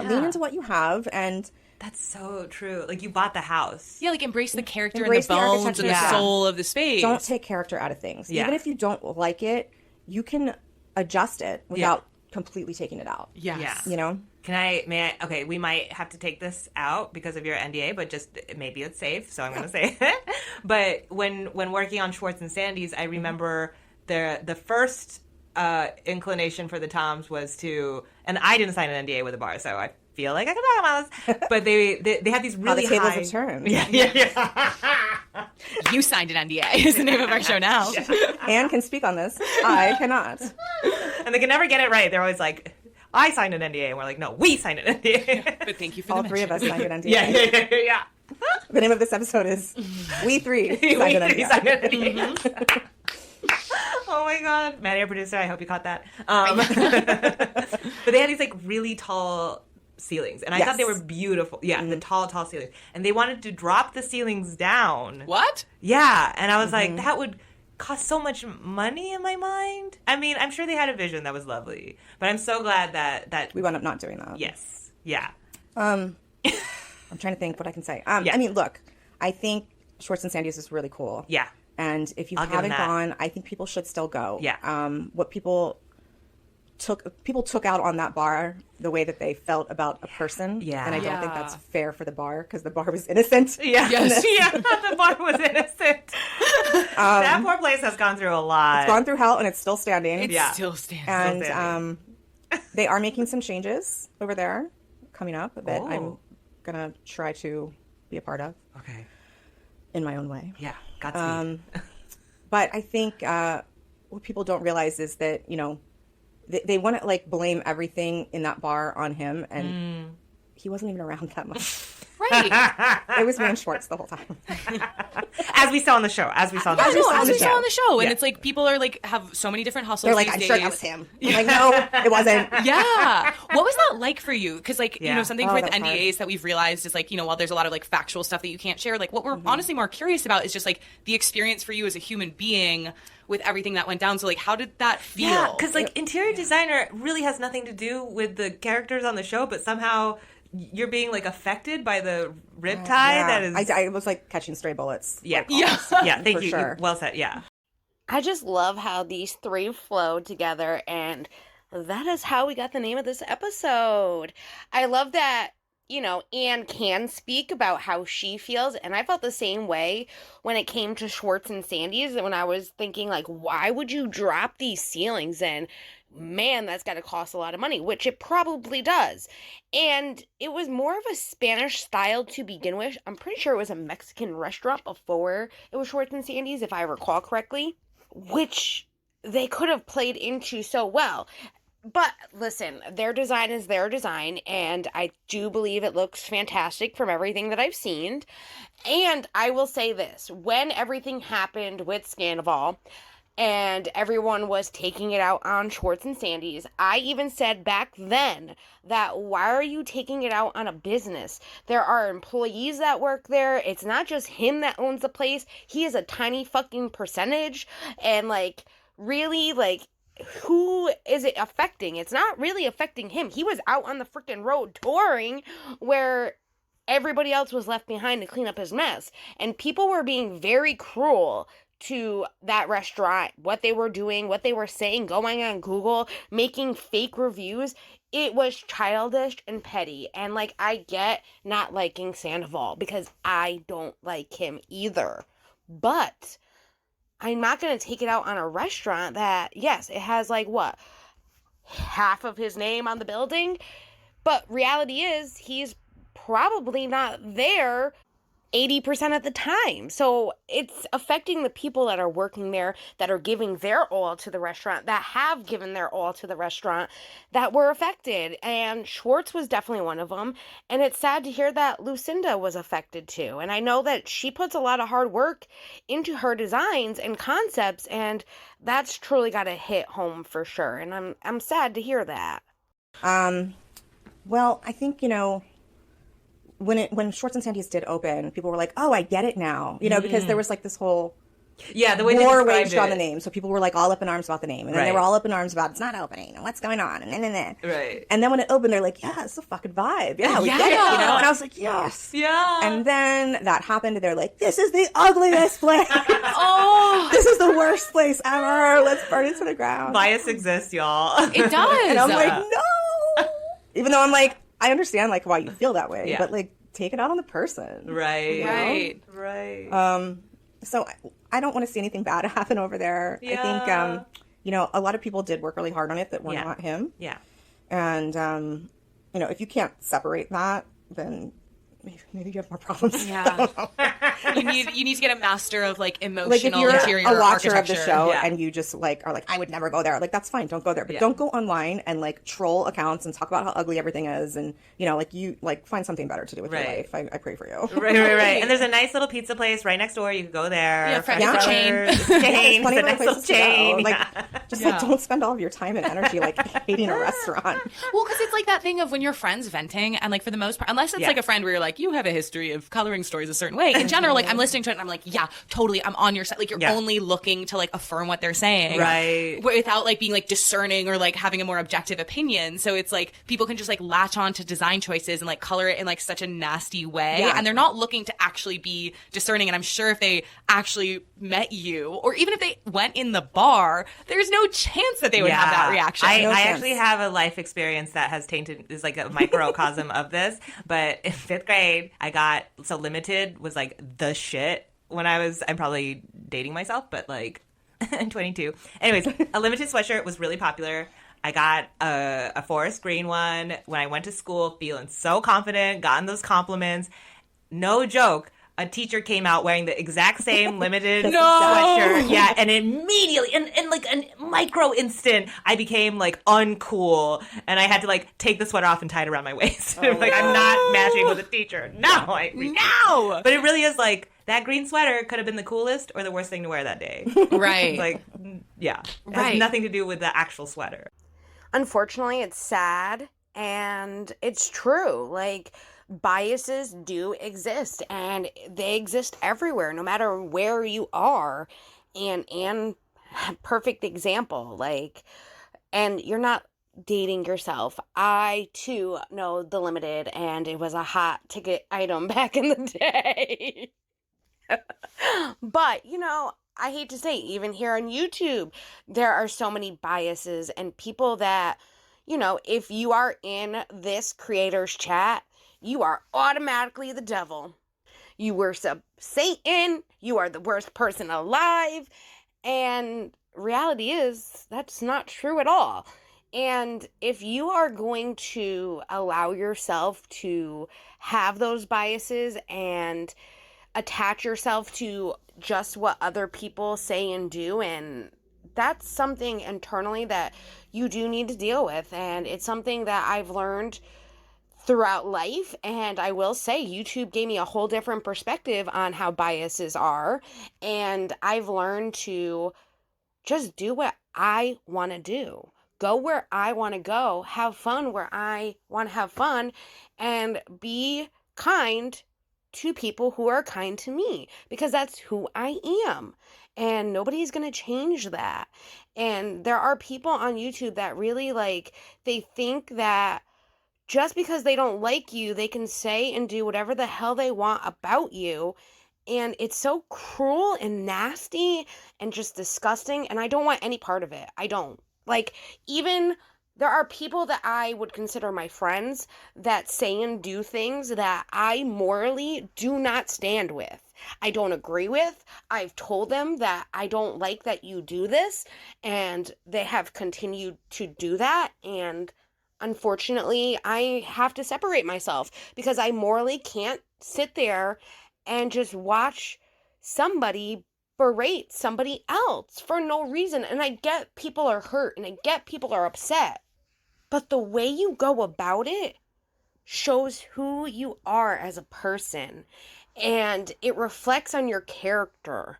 lean into what you have. And that's so true. Like, you bought the house. Yeah, like embrace the character Embrace and the bones architecture. and the soul of the space. Don't take character out of things. Even if you don't like it, you can adjust it without completely taking it out. Yes. Okay, we might have to take this out because of your NDA, but just maybe it's safe, so I'm going to say it. But when working on Schwartz and Sandys, I remember the first inclination for the Toms was to, and I didn't sign an NDA with a bar, so I feel like I can talk about this, but they had these really How the tables high... have turned. Yeah. You signed an NDA is the name of our show now. Anne can speak on this. I cannot. And they can never get it right. They're always like, I signed an NDA, and we're like, no, we signed an NDA. But thank you for All the three of us mention. signed an NDA. Yeah. The name of this episode is We Three Signed an We NDA. signed an NDA. Oh my God. Maddie, our producer, I hope you caught that. But they had these like really tall ceilings, and I thought they were beautiful. Yeah, the tall ceilings. And they wanted to drop the ceilings down. What? Yeah, and I was like, that would cost so much money in my mind. I mean, I'm sure they had a vision that was lovely, but I'm so glad that We wound up not doing that. Yes. Yeah. I'm trying to think what I can say. I mean, look, I think Schwartz and Sandys is really cool. Yeah. And if you I'll give them haven't that. gone, I think people should still go. Yeah. What people took out on that bar the way that they felt about a person. Yeah. And I don't think that's fair for the bar, because the bar was innocent. Yeah. Yes. Yeah. The bar was innocent. That poor place has gone through a lot. It's gone through hell, and it's still standing. It's still standing. And still standing. they are making some changes over there coming up that I'm Oh. gonna try to be a part of Okay. in my own way. Yeah. Godspeed. But I think what people don't realize is that, they want to like blame everything in that bar on him, and he wasn't even around that much. Right. It was me and Schwartz the whole time. As we saw on the show. As we saw on the Yeah, show. no, as we saw on the show. And Yeah. it's like people are like have so many different hustles They're like, these I'm days. sure that was him. I'm like, no, it wasn't. Yeah. What was that like for you? Because, like, Yeah. something Oh, with that was hard. NDAs that we've realized is, like, while there's a lot of, like, factual stuff that you can't share, like, what we're honestly more curious about is just, like, the experience for you as a human being with everything that went down. So, like, how did that feel? Yeah, because like interior designer really has nothing to do with the characters on the show, but somehow you're being like affected by the riptide that is. I was like catching stray bullets. Yeah, like, Yeah. yeah. Thank For you. sure. Well said. Yeah. I just love how these three flow together, and that is how we got the name of this episode. I love that, Anne can speak about how she feels, and I felt the same way when it came to Schwartz and Sandys, when I was thinking, like, why would you drop these ceilings? And man, that's got to cost a lot of money, which it probably does. And it was more of a Spanish style to begin with. I'm pretty sure it was a Mexican restaurant before it was Schwartz and Sandy's, if I recall correctly, which they could have played into so well. But listen, their design is their design, and I do believe it looks fantastic from everything that I've seen. And I will say this, when everything happened with Scandoval and everyone was taking it out on Schwartz and Sandy's, I even said back then that why are you taking it out on a business? There are employees that work there. It's not just him that owns the place. He is a tiny fucking percentage, and like, really, like, who is it affecting? It's not really affecting him. He was out on the freaking road touring where everybody else was left behind to clean up his mess. And people were being very cruel to that restaurant, what they were doing, what they were saying, going on Google, making fake reviews. It was childish and petty. And like, I get not liking Sandoval because I don't like him either. But I'm not going to take it out on a restaurant that, yes, it has like what, half of his name on the building, but reality is he's probably not there 80% of the time. So it's affecting the people that are working there, that are giving their all to the restaurant, that have given their all to the restaurant, that were affected. And Schwartz was definitely one of them. And it's sad to hear that Lucinda was affected too. And I know that she puts a lot of hard work into her designs and concepts, and that's truly got to hit home for sure. And I'm sad to hear that. Well, I think, you know, when Schwartz and Sandys did open, people were like, "Oh, I get it now," you know, because there was like this whole the way war they waged on the name, so people were like all up in arms about the name, and then they were all up in arms about it's not opening and what's going on, and right. And then when it opened, they're like, "Yeah, it's a fucking vibe. Yeah, we get it," you know. And I was like, "Yes, yeah." And then that happened, and they're like, "This is the ugliest place. Oh, this is the worst place ever. Let's burn it to the ground." Bias exists, y'all. it does. And I'm like, no. Even though I'm like, I understand like why you feel that way, but like take it out on the person. Right. You know? Right. So I don't want to see anything bad happen over there. Yeah. I think, you know, a lot of people did work really hard on it that were not him. Yeah. And, you know, if you can't separate that, then maybe you have more problems. Yeah. you need to get a master of like emotional like if you're interior a watcher of the architecture. show and you just like are like, I would never go there, like that's fine, don't go there, but don't go online and like troll accounts and talk about how ugly everything is, and you know, like you like find something better to do with your life. I pray for you. Right. And there's a nice little pizza place right next door. You can go there. Yeah, fresh chain. There's plenty of nice places to chain. go. Like just like don't spend all of your time and energy like hating a restaurant. Well, because it's like that thing of when your friend's venting, and like for the most part, unless it's like a friend where you're like, you have a history of coloring stories a certain way. In general, like I'm listening to it and I'm like, yeah, totally, I'm on your side. Like you're only looking to like affirm what they're saying, right? Without like being like discerning or like having a more objective opinion. So it's like people can just like latch on to design choices and like color it in like such a nasty way, and they're not looking to actually be discerning. And I'm sure if they actually met you, or even if they went in the bar, there's no chance that they would have that reaction. I actually have a life experience that has tainted, is like a microcosm of this. But in 5th grade, I got, so Limited was like the shit when I'm probably dating myself, but like I'm 22. Anyways, a Limited sweatshirt was really popular. I got a forest green one when I went to school, feeling so confident, gotten those compliments. No joke. A teacher came out wearing the exact same Limited sweatshirt. Yeah, and immediately, in like a micro instant, I became like uncool, and I had to like take the sweater off and tie it around my waist. Like I'm not matching with a teacher. No. But it really is like that green sweater could have been the coolest or the worst thing to wear that day. Right. Like, yeah, it has nothing to do with the actual sweater. Unfortunately, it's sad and it's true. Like, biases do exist, and they exist everywhere, no matter where you are. And perfect example, like, and you're not dating yourself. I too know the Limited, and it was a hot ticket item back in the day. But, you know, I hate to say, even here on YouTube, there are so many biases and people that, you know, if you are in this creator's chat, you are automatically the devil. You worship Satan. You are the worst person alive. And reality is, that's not true at all. And if you are going to allow yourself to have those biases and attach yourself to just what other people say and do, and that's something internally that you do need to deal with. And it's something that I've learned throughout life. And I will say YouTube gave me a whole different perspective on how biases are. And I've learned to just do what I want to do. Go where I want to go, have fun where I want to have fun, and be kind to people who are kind to me, because that's who I am. And nobody's going to change that. And there are people on YouTube that really they think that just because they don't like you, they can say and do whatever the hell they want about you. And it's so cruel and nasty and just disgusting. And I don't want any part of it. I don't. Even there are people that I would consider my friends that say and do things that I morally do not stand with. I don't agree with. I've told them that I don't like that you do this, and they have continued to do that. And unfortunately, I have to separate myself because I morally can't sit there and just watch somebody berate somebody else for no reason. And I get people are hurt and I get people are upset, but the way you go about it shows who you are as a person, and it reflects on your character,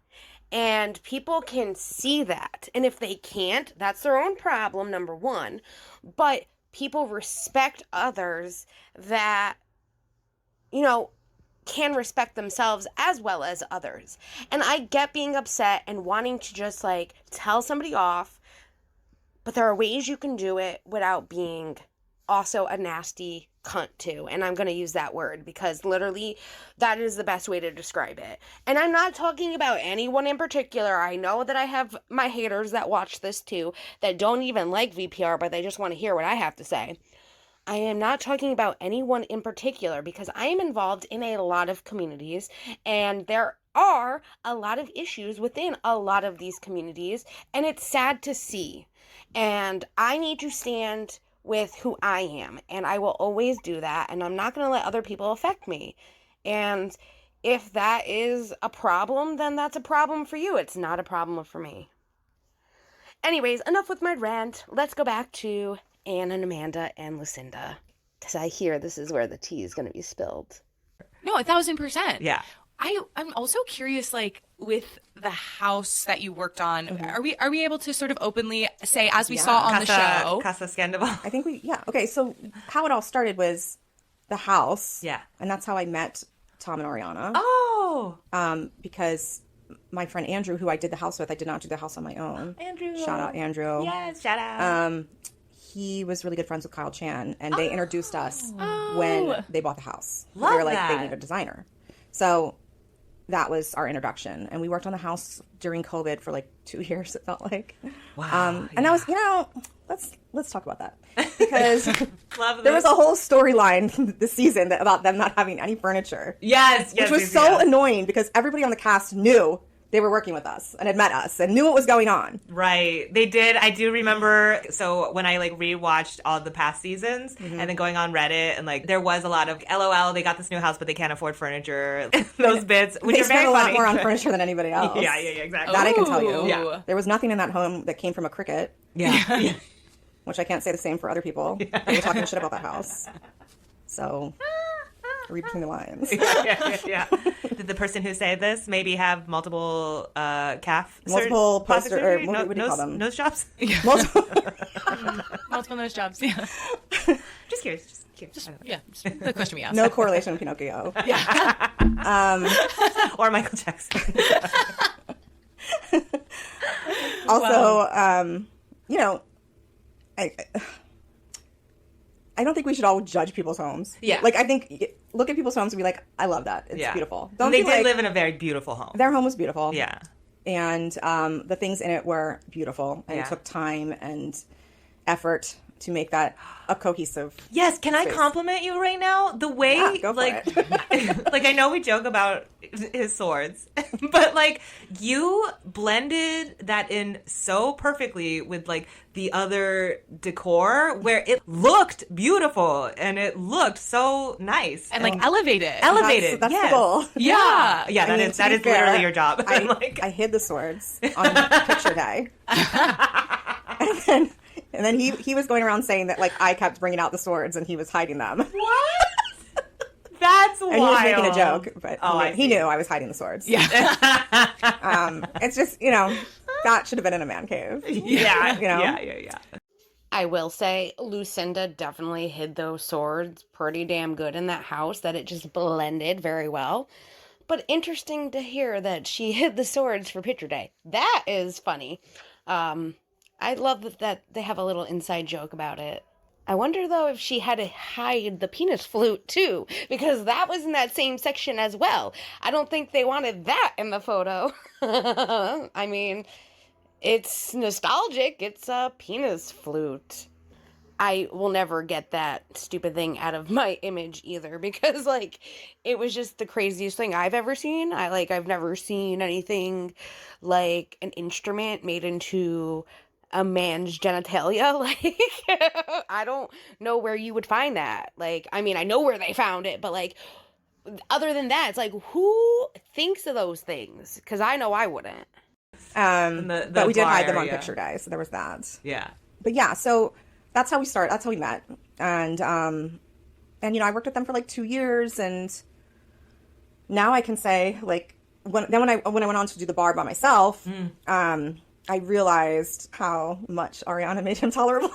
and people can see that. And if they can't, that's their own problem, number one. But people respect others that, can respect themselves as well as others. And I get being upset and wanting to just tell somebody off, but there are ways you can do it without being also a nasty cunt too. And I'm going to use that word because literally that is the best way to describe it. And I'm not talking about anyone in particular. I know that I have my haters that watch this too, that don't even like VPR, but they just want to hear what I have to say. I am not talking about anyone in particular because I am involved in a lot of communities, and there are a lot of issues within a lot of these communities, and it's sad to see. And I need to stand with who I am, and I will always do that, and I'm not going to let other people affect me. And if that is a problem, then that's a problem for you. It's not a problem for me. Anyways, enough with my rant. Let's go back to Ann and Amanda and Lucinda, because I hear this is where the tea is going to be spilled. No, 1,000%. Yeah. I'm also curious, with the house that you worked on, are we able to sort of openly say, as we saw on the show? Casa Scandoval. I think okay, so how it all started was the house. Yeah. And that's how I met Tom and Ariana. Oh! Because my friend Andrew, who I did the house with, I did not do the house on my own. Andrew. Shout out, Andrew. Yes, shout out. He was really good friends with Kyle Chan, and they introduced us when they bought the house. Love they were that. They need a designer. So that was our introduction. And we worked on the house during COVID for 2 years, it felt like. Wow. And that was, let's talk about that. Because Love there was a whole storyline this season about them not having any furniture. Yes, Which was so annoying because everybody on the cast knew they were working with us and had met us and knew what was going on. Right. They did. I do remember. So when I rewatched all the past seasons and then going on Reddit and there was a lot of LOL, they got this new house, but they can't afford furniture. Those bits. Which They are very spent a lot funny. more on furniture than anybody else. Yeah, exactly. That I can tell you. Yeah. There was nothing in that home that came from a cricket. Yeah. Which I can't say the same for other people. They were talking shit about that house. So, read between the lines. Yeah. Did the person who said this maybe have multiple multiple plastic poster or surgery? what do you call them? Nose jobs? Multiple nose jobs, yeah. Just curious. Just The question we asked. No correlation with Pinocchio. Yeah. or Michael Jackson. Also, I don't think we should all judge people's homes. Yeah. I think look at people's homes and be like, I love that. It's beautiful. Don't they be did live in a very beautiful home. Their home was beautiful. Yeah. And the things in it were beautiful and took time and effort. to make that a cohesive Yes, can space. I compliment you right now? The way, Yeah, go for it. like I know we joke about his swords, but like you blended that in so perfectly with like the other decor where it looked beautiful and it looked so nice And like elevated. That's yes. the goal. Yeah. Yeah, I mean, that to is be fair, literally your job. I hid the swords on picture day. And then he was going around saying that like I kept bringing out the swords and he was hiding them. What? That's wild. And he was making a joke, but he I knew I was hiding the swords. Yeah. It's just, that should have been in a man cave. Yeah, Yeah. I will say Lucinda definitely hid those swords pretty damn good in that house, that it just blended very well. But interesting to hear that she hid the swords for picture day. That is funny. I love that they have a little inside joke about it. I wonder, though, if she had to hide the penis flute, too, because that was in that same section as well. I don't think they wanted that in the photo. I mean, it's nostalgic. It's a penis flute. I will never get that stupid thing out of my image either, because, like, it was just the craziest thing I've ever seen. I've never seen anything like an instrument made into a man's genitalia. Like, I don't know where you would find that. Like, I mean, I know where they found it, but like, other than that, it's like, who thinks of those things? Because I know I wouldn't. But we did hide them on picture day, so there was that. Yeah. But yeah, so that's how we started. That's how we met. And I worked with them for like 2 years, and now I can say like when I went on to do the bar by myself, I realized how much Ariana made him tolerable.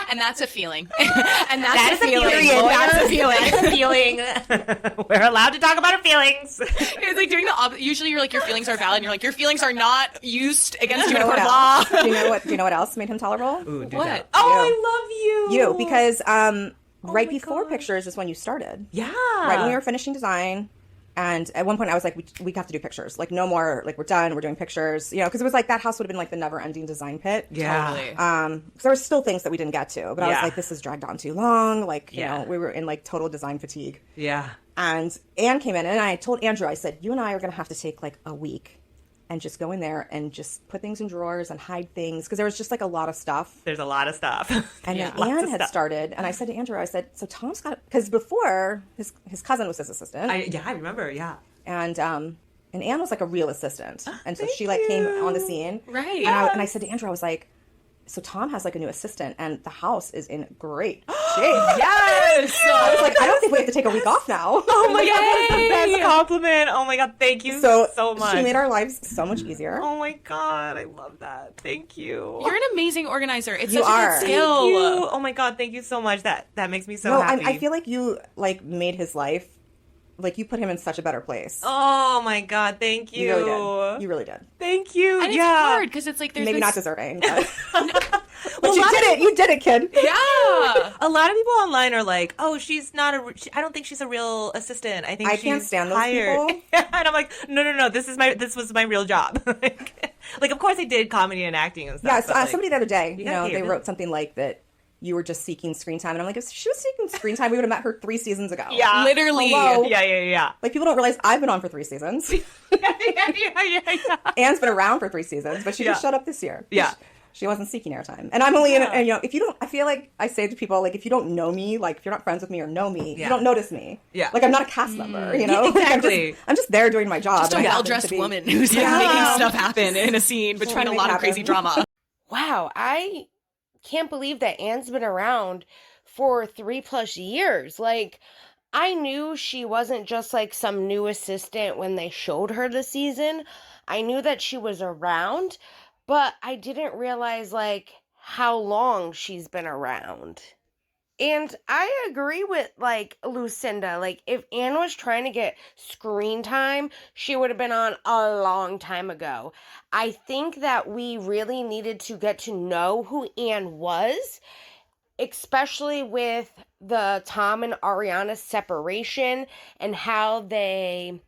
And that's a feeling. And that's a feeling. That's a feeling. That's a feeling. We're allowed to talk about our feelings. It's like doing the opposite. Usually you're like, your feelings are valid, and you're like, your feelings are not used against you in a court of law. Do you know what else made him tolerable? Ooh, do What? that. Oh, I love you. You, because right before pictures is when you started. Yeah. Right when we were finishing design. And at one point I was like, we have to do pictures. Like, no more, like, we're done, we're doing pictures. Because it was like, that house would have been like the never-ending design pit. Yeah. Totally. 'Cause there were still things that we didn't get to. But I was Yeah. like, this has dragged on too long. Like, you know, we were in like total design fatigue. Yeah. And Anne came in, and I told Andrew, I said, you and I are going to have to take like a week and just go in there and just put things in drawers and hide things. Because there was just like a lot of stuff. There's a lot of stuff. And then Anne had started, and I said to Andrew, I said, so Tom's got, because before his cousin was his assistant. I remember, yeah. And Anne was like a real assistant. And so she like came on the scene. Right. And I said to Andrew, I was like, so Tom has like a new assistant, and the house is in great shape. Yes! I was like, I don't think we have to take a week off now. Oh my God, that's the best compliment. Oh my God, thank you so much. She made our lives so much easier. Oh my God, I love that. Thank you. You're an amazing organizer. It's You such a are. good skill. Thank you. Oh my God, thank you so much. That makes me so happy. I feel like you like made his life, like you put him in such a better place. Oh my God, thank you. You really did. You really did. Thank you. And it's hard because it's like there's Maybe this... not deserving, but, Well, you did it. You did it, kid. Yeah. A lot of people online are like, "Oh, she's not I don't think she's a real assistant. I think I she's can't stand those hired." people. And I'm like, no. This was my real job. Like, of course, I did comedy and acting and stuff. Yeah, but, like, somebody the other day, got they paid. wrote something like that. You were just seeking screen time, and I'm like, if she was seeking screen time, we would have met her 3 seasons ago. Yeah, Literally. Hello? Yeah. Like, people don't realize I've been on for 3 seasons. Yeah. Anne's been around for 3 seasons, but she just shut up this year. Yeah. She wasn't seeking airtime. And I'm only in, and if you don't, I feel like I say to people, like, if you don't know me, like, if you're not friends with me or know me, you don't notice me. Yeah. Like, I'm not a cast member, you know? Yeah, exactly. Like, I'm just there doing my job. Just a and I happen to well-dressed be- woman who's like making stuff happen in a scene between trying a to lot make of crazy happen. drama. Wow, I can't believe that Anne's been around for 3+ years. Like, I knew she wasn't just like some new assistant when they showed her the season. I knew that she was around, but I didn't realize like how long she's been around. And I agree with like Lucinda. Like, if Anne was trying to get screen time, she would have been on a long time ago. I think that we really needed to get to know who Anne was, especially with the Tom and Ariana separation and how they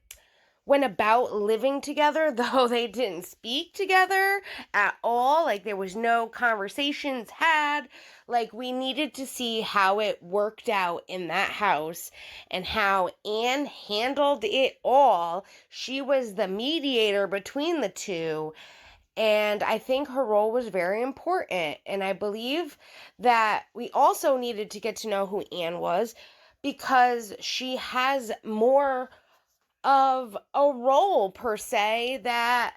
went about living together, though they didn't speak together at all. Like, there was no conversations had. Like, we needed to see how it worked out in that house and how Ann handled it all. She was the mediator between the two. And I think her role was very important. And I believe that we also needed to get to know who Ann was, because she has more of a role per se that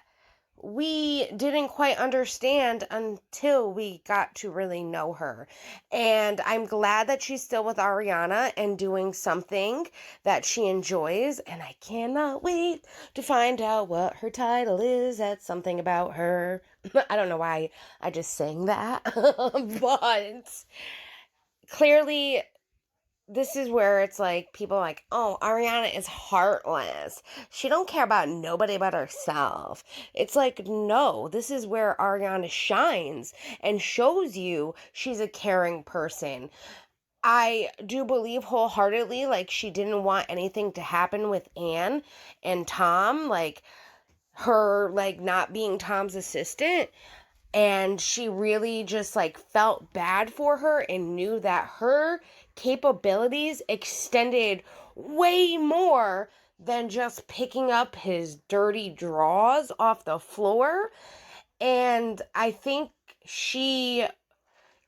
we didn't quite understand until we got to really know her. And I'm glad that she's still with Ariana and doing something that she enjoys, and I cannot wait to find out what her title is. That's something about her. I don't know why I just sang that, but clearly this is where it's like, people are like, oh, Ariana is heartless. She don't care about nobody but herself. It's like, no, this is where Ariana shines and shows you she's a caring person. I do believe wholeheartedly, like, she didn't want anything to happen with Ann and Tom, like, her, like, not being Tom's assistant. And she really just, like, felt bad for her and knew that her capabilities extended way more than just picking up his dirty drawers off the floor. And I think she,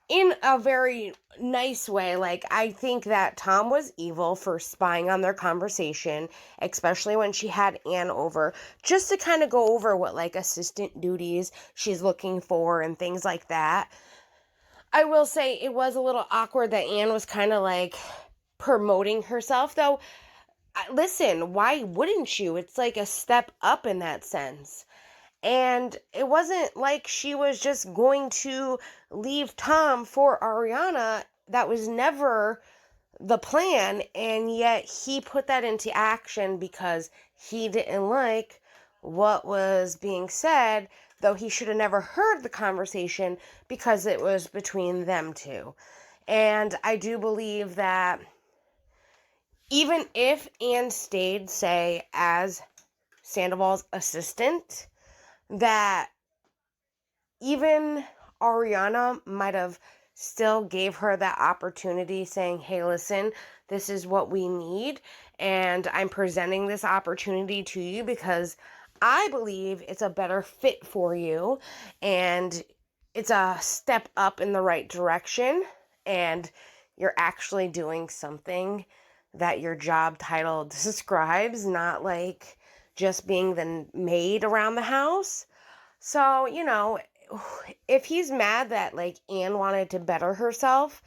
in a very nice way, like, I think that Tom was evil for spying on their conversation, especially when she had Ann over, just to kind of go over what, like, assistant duties she's looking for and things like that. I will say it was a little awkward that Ann was kind of, like, promoting herself, though. Listen, why wouldn't you? It's like a step up in that sense. And it wasn't like she was just going to leave Tom for Ariana. That was never the plan. And yet he put that into action because he didn't like what was being said, though he should have never heard the conversation because it was between them two. And I do believe that even if Ann stayed, say, as Sandoval's assistant, that even Ariana might have still gave her that opportunity, saying, hey, listen, this is what we need, and I'm presenting this opportunity to you because I believe it's a better fit for you, and it's a step up in the right direction, and you're actually doing something that your job title describes, not like just being the maid around the house. So, you know, if he's mad that, like, Ann wanted to better herself,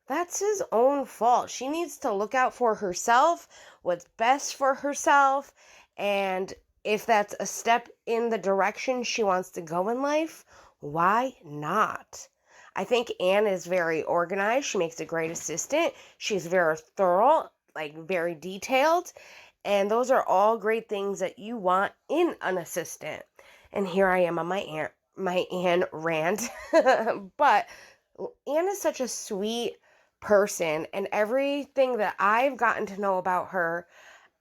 that's his own fault. She needs to look out for herself, what's best for herself, and if that's a step in the direction she wants to go in life, why not? I think Ann is very organized. She makes a great assistant. She's very thorough, like, very detailed. And those are all great things that you want in an assistant. And here I am on my Ann rant. But Ann is such a sweet person, and everything that I've gotten to know about her,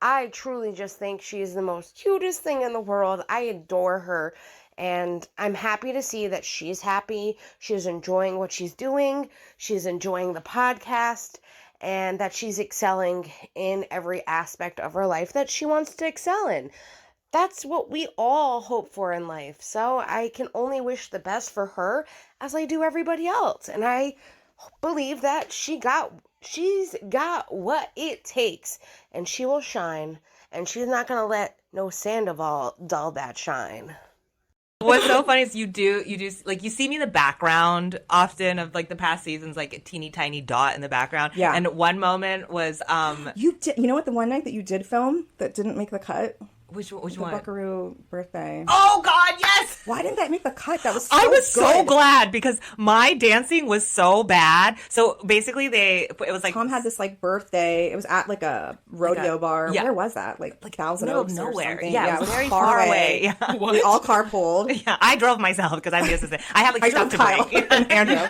I truly just think she is the most cutest thing in the world. I adore her, and I'm happy to see that she's happy. She's enjoying what she's doing. She's enjoying the podcast, and that she's excelling in every aspect of her life that she wants to excel in. That's what we all hope for in life. So I can only wish the best for her as I do everybody else. And I believe that she's got what it takes, and she will shine. And she's not going to let no Sandoval dull that shine. What's so funny is you do like, you see me in the background often of, like, the past seasons, like a teeny tiny dot in the background. Yeah. And one moment was you know what, the one night that you did film that didn't make the cut? Which The one? Buckaroo birthday. Oh God, yes! Why didn't that make the cut? That was so I was good. so glad because my dancing was so bad. So basically, it was like Tom had this, like, birthday. It was at, like, a rodeo bar. Yeah. Where was that? Like Thousand Oaks or nowhere. something. Yeah, it was very far away. Yeah. We all carpooled. Yeah, I drove myself because I'm the assistant. I had, like, I stuff drove to Kyle bring. and Andrew.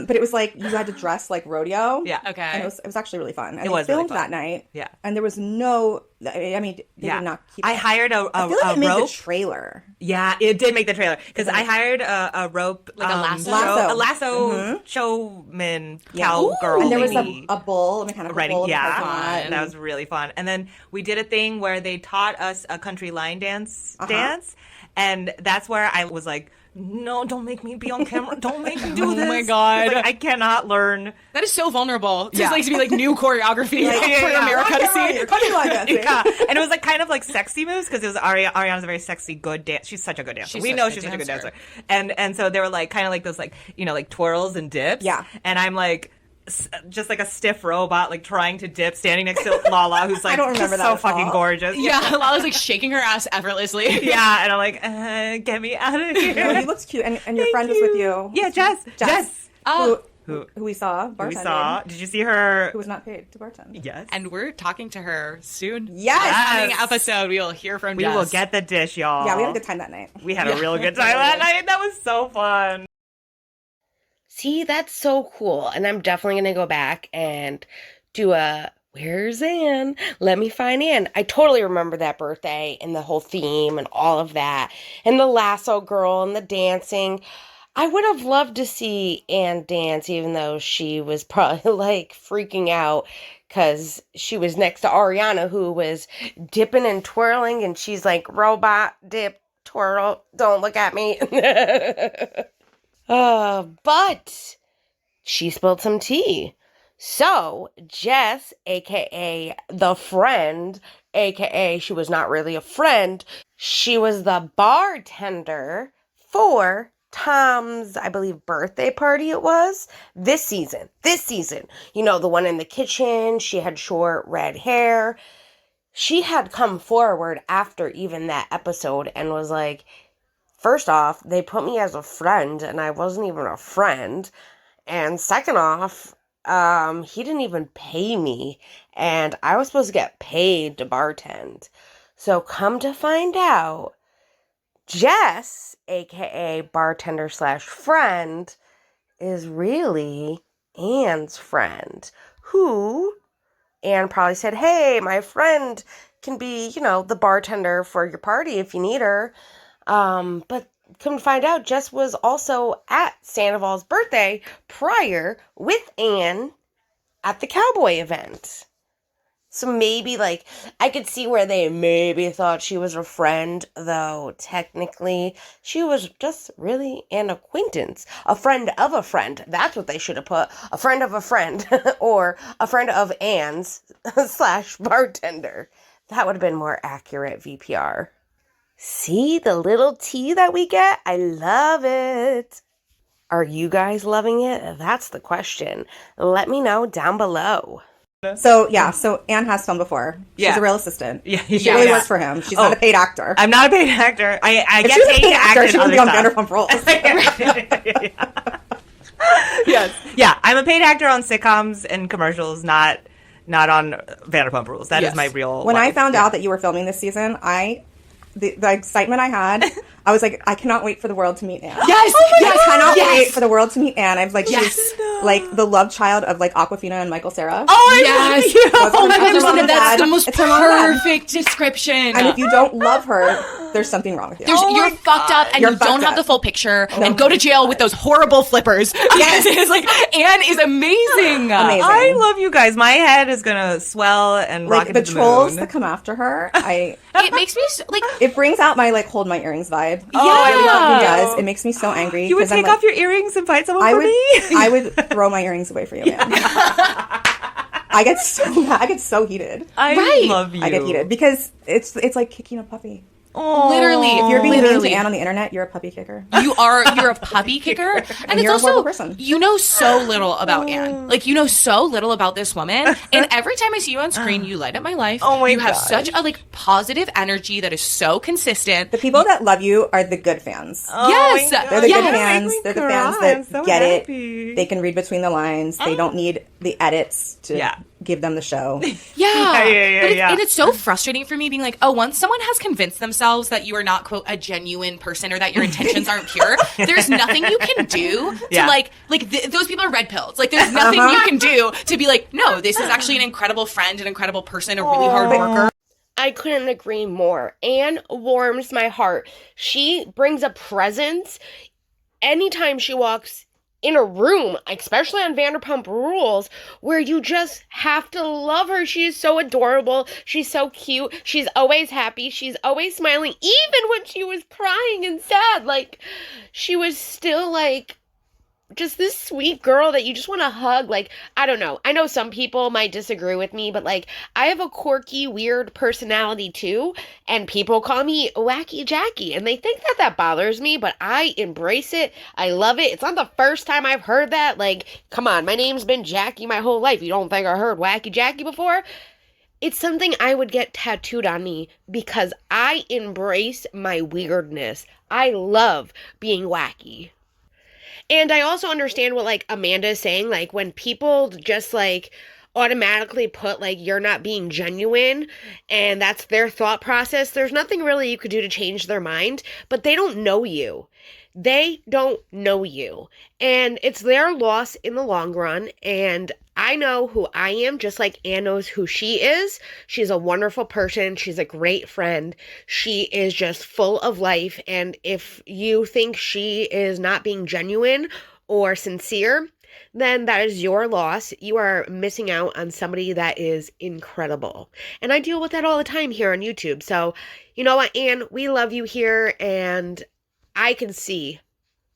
But it was like you had to dress like rodeo. Yeah. Okay. And it was actually really fun. And It we was really filmed fun. that night. Yeah. And there was no. I mean, they did not keep. I hired a I feel like it made rope. the trailer. Yeah, it did make the trailer because I hired a rope, Like a lasso? a lasso showman cowgirl. And there was lady. a bull, a mechanical Riding, bull. yeah, Fun. that was really fun. And then we did a thing where they taught us a country line dance, and that's where I was like, no, don't make me be on camera. Don't make me do this. Oh my God. Like, I cannot learn. That is so vulnerable. Just like to be like new choreography Yeah, for yeah. America to see. Country line dancing. Yeah, and it was like kind of like sexy moves because it was Ariana's a very sexy, good dance. She's such a good dancer. We know she's such a good dancer. And so they were like kind of like those like like twirls and dips. Yeah. And I'm like just like a stiff robot like trying to dip, standing next to Lala, who's like I don't remember just that so at fucking all. gorgeous. Yeah, Lala's like shaking her ass effortlessly. Yeah, and I'm like, get me out of here. No, he looks cute, and your friend was with you. Yeah, Jess. Who we saw Who we bartending. saw. Did you see her? Who was not paid to bartend. Yes. And we're talking to her soon. Yes. Coming episode, we will hear from We Jess. will get the dish, y'all. Yeah, we had a good time that night. We had a real good time that night. That was so fun. See, that's so cool. And I'm definitely going to go back and do a Where's Ann? Let me find Ann. I totally remember that birthday and the whole theme and all of that. And the lasso girl and the dancing. I would have loved to see Ann dance, even though she was probably like freaking out because she was next to Ariana, who was dipping and twirling. And she's like, robot, dip, twirl, don't look at me. But she spilled some tea. So Jess, aka the friend, aka she was not really a friend, she was the bartender for Tom's, I believe, birthday party it was this season. You know, the one in the kitchen. She had short red hair. She had come forward after even that episode and was like, first off, they put me as a friend, and I wasn't even a friend. And second off, he didn't even pay me, and I was supposed to get paid to bartend. So come to find out, Jess, aka bartender / friend, is really Ann's friend, who Ann probably said, hey, my friend can be, the bartender for your party if you need her. But come to find out, Jess was also at Sandoval's birthday prior with Ann at the cowboy event. So maybe, I could see where they maybe thought she was a friend, though technically she was just really an acquaintance. A friend of a friend. That's what they should have put. A friend of a friend. Or a friend of Ann's / bartender. That would have been more accurate VPR. See the little tea that we get? I love it. Are you guys loving it? That's the question. Let me know down below. So Ann has filmed before. She's a real assistant. Yeah, she really works for him. She's not a paid actor. I'm not a paid actor. I if get she was a paid paid to act actor, in she would other be on stuff. Vanderpump Rules. Yes. Yeah, I'm a paid actor on sitcoms and commercials, not on Vanderpump Rules. That is my real When life. I found out that you were filming this season, the excitement I had, I was like, I cannot wait for the world to meet Ann. Yes! I cannot wait for the world to meet Ann. I was like, she's like the love child of Aquafina and Michael Cera. Oh, Yes! Oh my god, Lucinda, that's the most perfect description. And if you don't love her, there's something wrong with you. You're fucked up and You're you don't fucked have up. the full picture and go to jail with those horrible flippers. Yes. It's like, Ann is amazing. Amazing. I love you guys. My head is gonna swell and rock into the the trolls moon. that come after her, It makes me it brings out my hold my earrings vibe. Oh, I love It you. does. It makes me so angry. You would 'cause I'm take like, off your earrings and find someone I for would, me? I would throw my earrings away for you, man. I get so mad. I get so heated. I love you. I get heated because it's like kicking a puppy. Oh. literally, If you're being mean literally. to Ann on the internet, you're a puppy kicker. You're a puppy kicker, and it's you're a also horrible person. you know so little about Ann. You know so little about this woman, and every time I see you on screen, you light up my life. Oh my You have gosh. such a positive energy that is so consistent. The people that love you are the good fans. Yes, They're the yes. good fans. They're the fans that I'm so get happy. it. They can read between the lines. They don't need the edits to give them the show. Yeah. And it's so frustrating for me being like, oh, once someone has convinced themselves that you are not, quote, a genuine person or that your intentions aren't pure, there's nothing you can do to those people are red pills. Like, there's nothing you can do to be like, no, this is actually an incredible friend, an incredible person, a really hard worker. I couldn't agree more. Anne warms my heart. She brings a presence anytime she walks in a room, especially on Vanderpump Rules, where you just have to love her. She is so adorable. She's so cute. She's always happy. She's always smiling. Even when she was crying and sad, like, she was still, like, just this sweet girl that you just want to hug. Like, I don't know. I know some people might disagree with me, but, like, I have a quirky, weird personality too, and people call me Wacky Jacci, and they think that bothers me, but I embrace it. I love it. It's not the first time I've heard that. Like, come on, my name's been Jacci my whole life. You don't think I heard Wacky Jacci before? It's something I would get tattooed on me because I embrace my weirdness. I love being wacky. And I also understand what, like, Amanda is saying, like, when people just, like, automatically put, like, you're not being genuine, and that's their thought process, there's nothing really you could do to change their mind, but they don't know you. They don't know you. And it's their loss in the long run, and I know who I am, just like Anne knows who she is. She's a wonderful person. She's a great friend. She is just full of life, and if you think she is not being genuine or sincere, then that is your loss. You are missing out on somebody that is incredible. And I deal with that all the time here on YouTube. So, you know what, Anne, we love you here, and I can see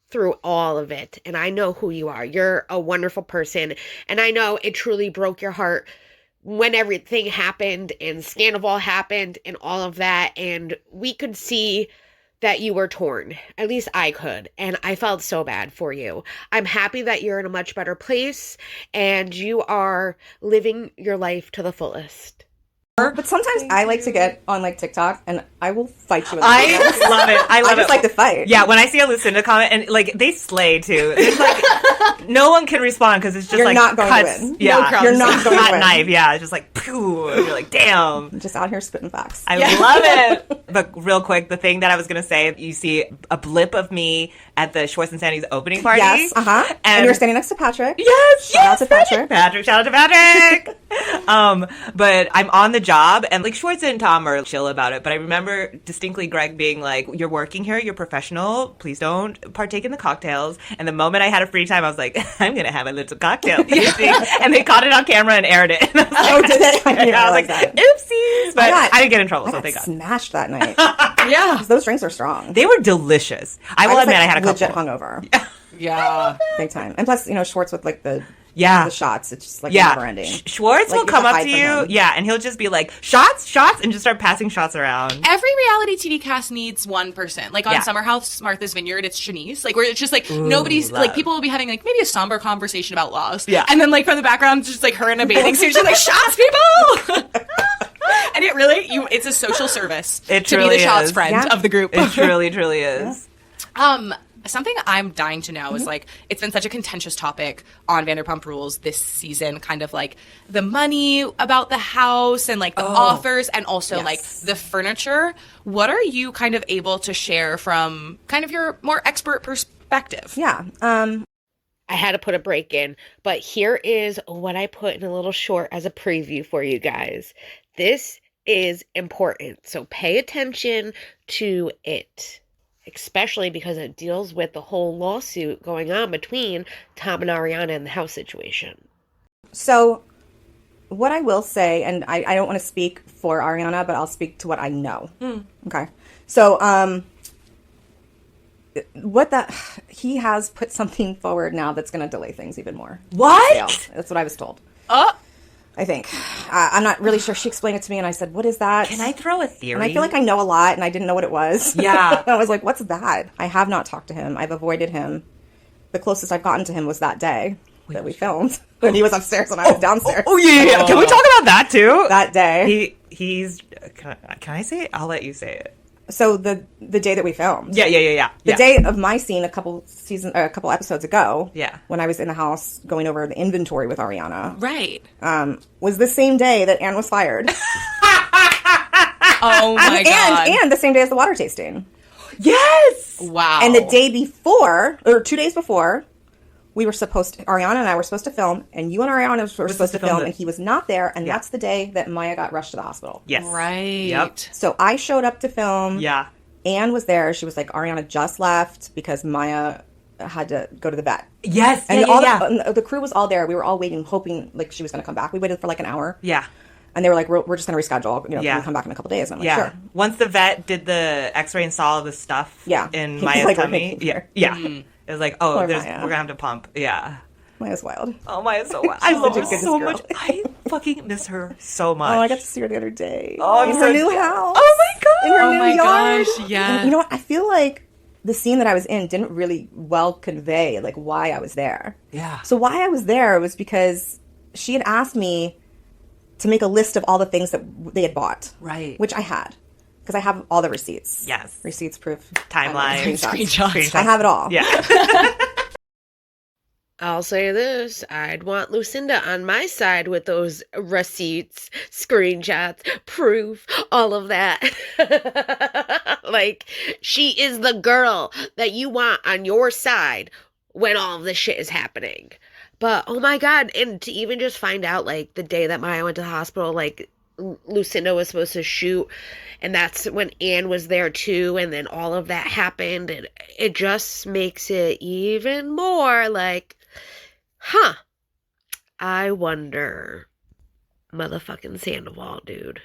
through all of it, and I know who you are. You're a wonderful person, and I know it truly broke your heart when everything happened and Scandoval happened and all of that, and we could see that you were torn. At least I could, and I felt so bad for you. I'm happy that you're in a much better place and you are living your life to the fullest. But sometimes I like to get on, like, TikTok, and I will fight you in the I love it. I just like to fight. Yeah, when I see a Lucinda comment, and, like, they slay, too. It's like, no one can respond because it's just, You're like, not going cuts. to win. Yeah. No You're not going to win. Knife, yeah. It's just like, pooh. And you're like, damn. I'm just out here spitting facts. I love it. But real quick, the thing that I was going to say, you see a blip of me at the Schwartz and Sandy's opening party. Yes, And you're standing next to Patrick. Yes, Shout out to Patrick. Shout out to Patrick. But I'm on the job, and, like, Schwartz and Tom are chill about it, but I remember distinctly Greg being like, you're working here, you're professional, please don't partake in the cocktails. And the moment I had a free time, I was like, I'm going to have a little cocktail tasting. And they caught it on camera and aired it. And I was did they? I didn't was like, that. oopsies. But I didn't get in trouble, so thank God. Smashed that night. Yeah. Those drinks are strong. They were delicious. I will admit, I had a couple. Legit hungover. Yeah. Big time. And plus, you know, Schwartz with, like, the shots. It's just, like, never ending. Schwartz will come up to you, and he'll just be like, shots, and just start passing shots around. Every reality TV cast needs one person. Like on Summer House, Martha's Vineyard, it's Shanice. Like, where it's just like, nobody's, like, people will be having, like, maybe a somber conversation about loss. Yeah. And then, like, from the background, it's just, like, her in a bathing suit. She's like, shots, people! And it really, it's a social service to be the shots friend of the group. It truly, truly is. Something I'm dying to know is, like, it's been such a contentious topic on Vanderpump Rules this season, kind of like the money about the house and, like, the offers and also like the furniture. What are you kind of able to share from kind of your more expert perspective? Yeah. I had to put a break in, but here is what I put in a little short as a preview for you guys. This is important, so pay attention to it. Especially because it deals with the whole lawsuit going on between Tom and Ariana and the house situation. So what I will say, and I don't want to speak for Ariana, but I'll speak to what I know. Okay. So he has put something forward now that's going to delay things even more. What? That's what I was told. I think. I'm not really sure. She explained it to me, and I said, what is that? Can I throw a theory? And I feel like I know a lot, and I didn't know what it was. Yeah. I was like, what's that? I have not talked to him. I've avoided him. The closest I've gotten to him was that day that we filmed, when he was upstairs and I was downstairs. Yeah. Can we talk about that, too? That day. He's... Can I say it? I'll let you say it. So the day that we filmed. Yeah. The day of my scene a couple episodes ago. Yeah. When I was in the house going over the inventory with Ariana. Right. Was the same day that Ann was fired. Oh my God. And the same day as the water tasting. Yes. Wow. And the day before, or 2 days before, Ariana and I were supposed to film, and you and Ariana were supposed to film, and he was not there, and that's the day that Maya got rushed to the hospital. Yes. Right. Yep. So I showed up to film. Yeah. Ann was there. She was like, Ariana just left because Maya had to go to the vet. Yes. And Yeah. the crew was all there. We were all waiting, hoping like she was going to come back. We waited for like an hour. Yeah. And they were like, we're just going to reschedule. Can Yeah. we come back in a couple days? And I'm like, Yeah. sure. Once the vet did the X-ray and saw all the stuff in Maya's like, tummy. Yeah. It was like, oh, Poor we're Maya. going to have to pump. Yeah. Maya's wild. Oh, Maya's so wild. I love her such a good so girl. much. I fucking miss her so much. Oh, I got to see her the other day. Oh, I'm in so her new jealous. house. Oh my God. In her Oh new my yard. gosh, yes. And you know what? I feel like the scene that I was in didn't really well convey like why I was there. Yeah. So why I was there was because she had asked me to make a list of all the things that they had bought. Right. Which I had. Because I have all the receipts. Yes. Receipts, proof. Timeline. Screenshots. I have it all. Yeah. I'll say this, I'd want Lucinda on my side with those receipts, screenshots, proof, all of that. Like, she is the girl that you want on your side when all of this shit is happening. But, oh my God, and to even just find out, like, the day that Maya went to the hospital, like, Lucinda was supposed to shoot, and that's when Ann was there too, and then all of that happened, and it just makes it even more like, huh, I wonder, motherfucking Sandoval, dude.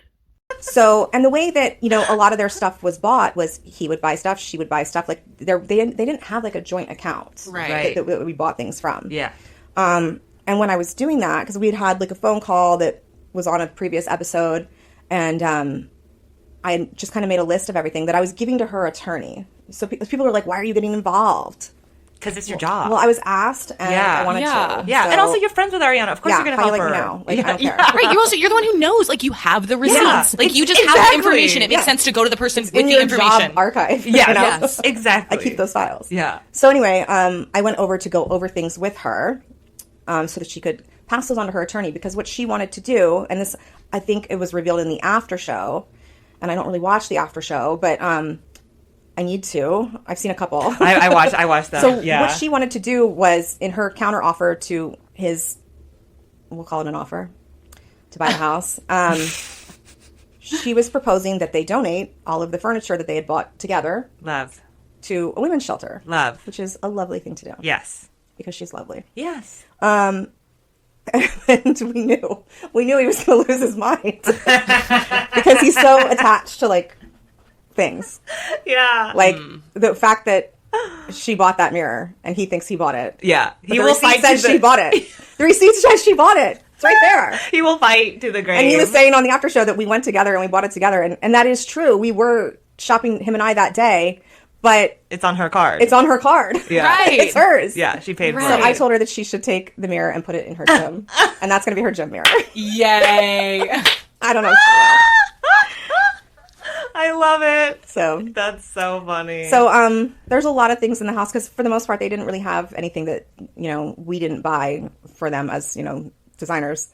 So, and the way that, a lot of their stuff was bought was he would buy stuff, she would buy stuff. Like, they didn't have, like, a joint account. Right. That we bought things from. Yeah. And when I was doing that, because we had, like, a phone call that was on a previous episode, and I just kind of made a list of everything that I was giving to her attorney. So people were like, why are you getting involved? Because it's your job. Well, I was asked, and I wanted to. Yeah, So, and also you're friends with Ariana. Of course you're going to how help you her. like me now? Like, I don't care. Right, you're the one who knows. Like, you have the receipts. Like, you just have the Exactly. information. It makes sense to go to the person with in the your information. job archive. Yeah, Yes. exactly. I keep those files. Yeah. So anyway, I went over to go over things with her, so that she could pass those on to her attorney, because what she wanted to do, and this, I think it was revealed in the after show, and I don't really watch the after show, but I need to. I've seen a couple. I watched that. So yeah. what she wanted to do was, in her counter offer to his, we'll call it an offer, to buy the house, she was proposing that they donate all of the furniture that they had bought together Love. to a women's shelter. Love. Which is a lovely thing to do. Yes. Because she's lovely. Yes. And we knew he was going to lose his mind because he's so attached to like things. Yeah. Like the fact that she bought that mirror and he thinks he bought it. Yeah. But the receipt says she bought it. The receipt says she bought it. It's right there. He will fight to the grave. And he was saying on the after show that we went together and we bought it together. And that is true. We were shopping, him and I, that day. But it's on her card. It's on her card. Yeah. Right. It's hers. Yeah, she paid for So it. I told her that she should take the mirror and put it in her gym. And that's going to be her gym mirror. Yay. I don't know. I love it. So that's so funny. So there's a lot of things in the house because for the most part they didn't really have anything that we didn't buy for them as designers.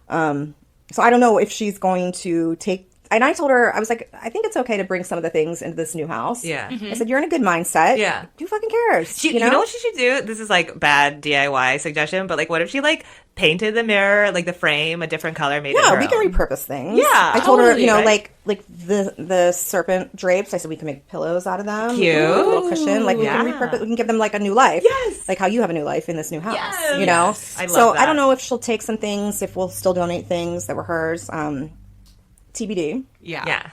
So I don't know if she's going to take. And I told her, I was like, I think it's okay to bring some of the things into this new house. Yeah. I said, you're in a good mindset. Yeah. Who fucking cares? You know what she should do? This is like bad DIY suggestion, but like what if she like painted the mirror, like the frame, a different color, made it her we can own? repurpose things. Yeah, I told her, right? like the serpent drapes. I said we can make pillows out of them. Cute. A little cushion. Like we Yeah. can repurpose. We can give them like a new life. Yes. Like how you have a new life in this new house. Yes. You know. Yes. I love so that. I don't know if she'll take some things. If we'll still donate things that were hers. TBD. Yeah. Yeah.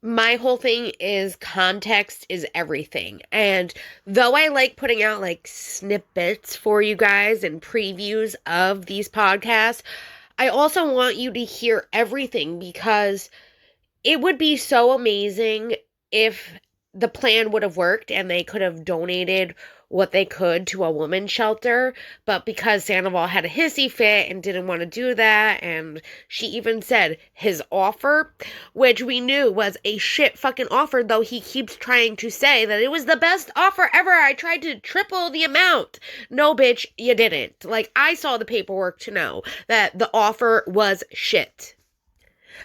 My whole thing is context is everything. And though I like putting out like snippets for you guys and previews of these podcasts, I also want you to hear everything because it would be so amazing if the plan would have worked and they could have donated what they could to a women's shelter, but because Sandoval had a hissy fit and didn't want to do that, and she even said his offer, which we knew was a shit fucking offer, though he keeps trying to say that it was the best offer ever, I tried to triple the amount. No, bitch, you didn't. Like, I saw the paperwork to know that the offer was shit.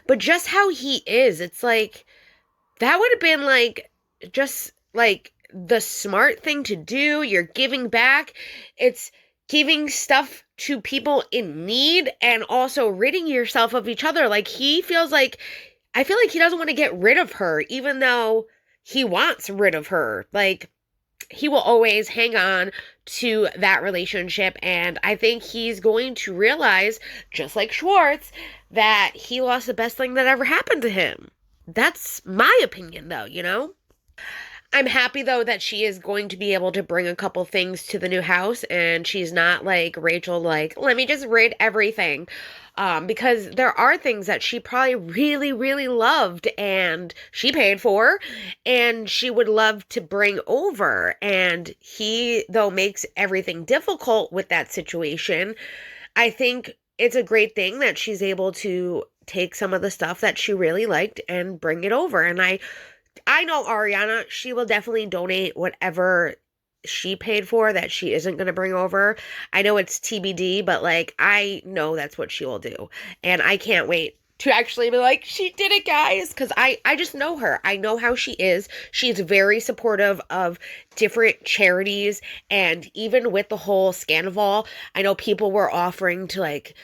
But just how he is, it's like, that would have been like, just like, the smart thing to do. You're giving back. It's giving stuff to people in need and also ridding yourself of each other. Like, he feels like, I feel like he doesn't want to get rid of her, even though he wants rid of her. Like, he will always hang on to that relationship, and I think he's going to realize, just like Schwartz, that he lost the best thing that ever happened to him. That's my opinion, though, you know? I'm happy, though, that she is going to be able to bring a couple things to the new house, and she's not like Rachel, like, let me just rid everything. Because there are things that she probably really, really loved and she paid for and she would love to bring over. And he, though, makes everything difficult with that situation. I think it's a great thing that she's able to take some of the stuff that she really liked and bring it over. And I know Ariana, she will definitely donate whatever she paid for that she isn't going to bring over. I know it's TBD, but like, I know that's what she will do. And I can't wait to actually be like, she did it, guys. Because I just know her. I know how she is. She's very supportive of different charities. And even with the whole scandoval, I know people were offering to, like,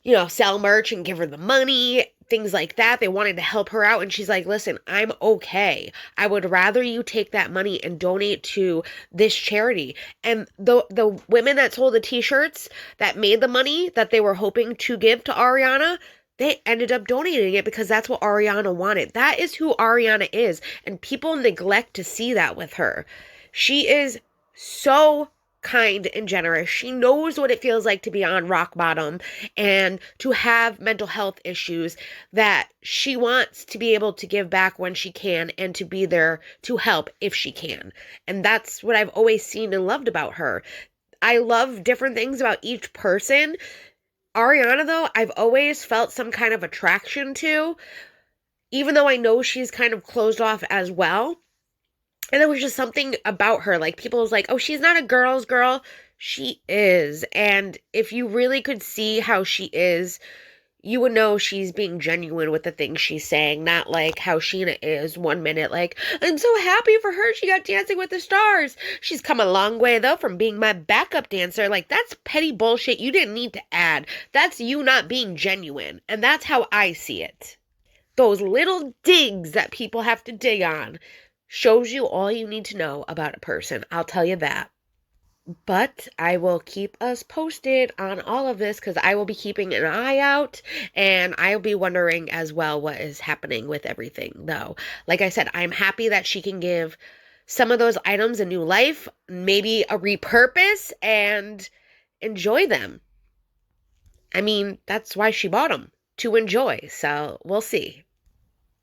you know, sell merch and give her the money, things like that. They wanted to help her out. And she's like, listen, I'm okay. I would rather you take that money and donate to this charity. And the women that sold the t-shirts that made the money that they were hoping to give to Ariana, they ended up donating it because that's what Ariana wanted. That is who Ariana is. And people neglect to see that with her. She is so kind and generous. She knows what it feels like to be on rock bottom and to have mental health issues, that she wants to be able to give back when she can and to be there to help if she can. And that's what I've always seen and loved about her. I love different things about each person. Ariana, though, I've always felt some kind of attraction to, even though I know she's kind of closed off as well. And there was just something about her, like, people was like, oh, she's not a girl's girl. She is. And if you really could see how she is, you would know she's being genuine with the things she's saying, not like how Sheena is 1 minute, like, I'm so happy for her, she got Dancing with the Stars. She's come a long way, though, from being my backup dancer. Like, that's petty bullshit you didn't need to add. That's you not being genuine. And that's how I see it. Those little digs that people have to dig on shows you all you need to know about a person. I'll tell you that. But I will keep us posted on all of this because I will be keeping an eye out and I'll be wondering as well what is happening with everything, though. Like I said, I'm happy that she can give some of those items a new life, maybe a repurpose, and enjoy them. I mean, that's why she bought them, to enjoy. So we'll see.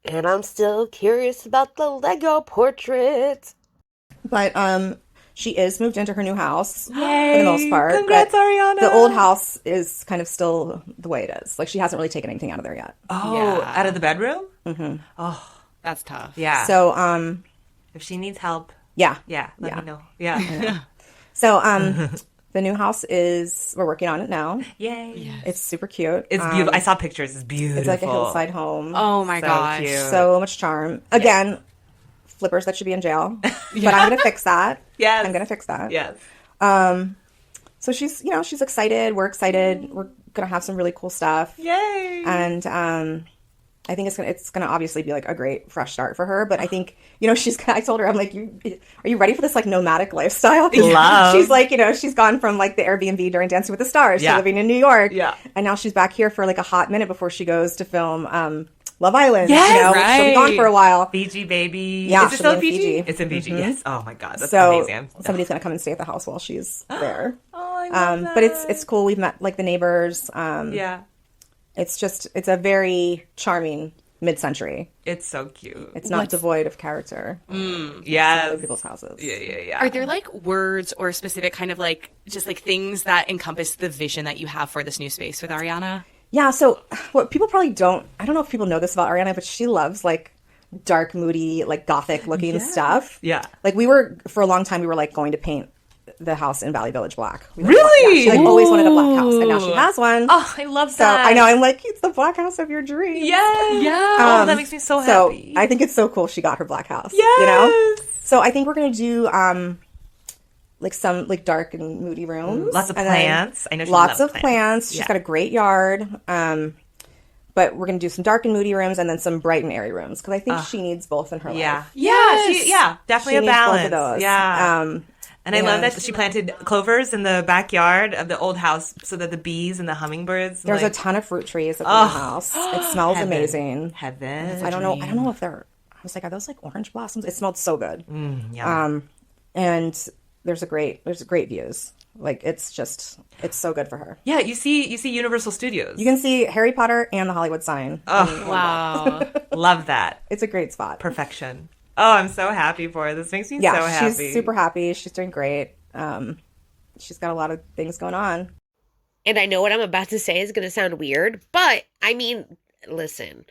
And I'm still curious about the Lego portraits. But she is moved into her new house. Yay! For the most part. Congrats, Ariana! The old house is kind of still the way it is. Like, she hasn't really taken anything out of there yet. Oh, Yeah. out of the bedroom? Mm-hmm. Oh, That's tough. yeah. So, if she needs help, yeah. let me know. Yeah. So, the new house we're working on it now. Yay. Yes. It's super cute. It's beautiful. I saw pictures. It's beautiful. It's like a hillside home. Oh my So gosh. cute. So much charm. Again, flippers that should be in jail. But I'm going to fix that. Yes. I'm going to fix that. Yes. So she's excited. We're excited. We're going to have some really cool stuff. Yay. And I think it's gonna obviously be like a great fresh start for her. But I think, I told her, I'm like, are you ready for this like nomadic lifestyle? 'Cause Love. she's like, she's gone from like the Airbnb during Dancing with the Stars to living in New York. Yeah. And now she's back here for like a hot minute before she goes to film Love Island. Yes, which she'll be gone for a while. Fiji baby. Yeah, Is it she'll still be in Fiji? Fiji. It's in Fiji. Yes. Oh my god, that's So amazing. somebody's gonna come and stay at the house while she's there. Oh, I love that. But it's cool. We've met like the neighbors. Yeah. It's a very charming mid-century. It's so cute. It's not devoid of character. Yeah. Other people's houses. Yeah. Are there like words or specific kind of like just like things that encompass the vision that you have for this new space with Ariana? Yeah, so what people probably I don't know if people know this about Ariana, but she loves like dark, moody, like gothic looking stuff. Yeah. Like for a long time, we were like going to paint the house in Valley Village black. Really? She like always wanted a black house, and now she has one. Oh, I love So that. I know, I'm like, it's the black house of your dreams. Yes. Yeah. Oh, that makes me so happy. So I think it's so cool she got her black house. Yes. You know? So I think we're gonna do like some like dark and moody rooms. Lots of And then plants. I know she lots loves of plants. She's got a great yard. But we're gonna do some dark and moody rooms and then some bright and airy rooms because I think she needs both in her Yeah. life. Yeah. Definitely She a needs both balance. of those. Yeah. And I love and- that she planted clovers in the backyard of the old house so that the bees and the hummingbirds. There's a ton of fruit trees at the house. It smells Heaven. amazing. Heaven. I don't know if they're. I was like, are those like orange blossoms? It smelled so good. Yeah. And there's great views. Like it's so good for her. Yeah, you see Universal Studios. You can see Harry Potter and the Hollywood sign. Wow. Love that. It's a great spot. Perfection. Oh, I'm so happy for her. This makes me so happy. She's super happy. She's doing great. She's got a lot of things going on. And I know what I'm about to say is going to sound weird, but I mean, listen.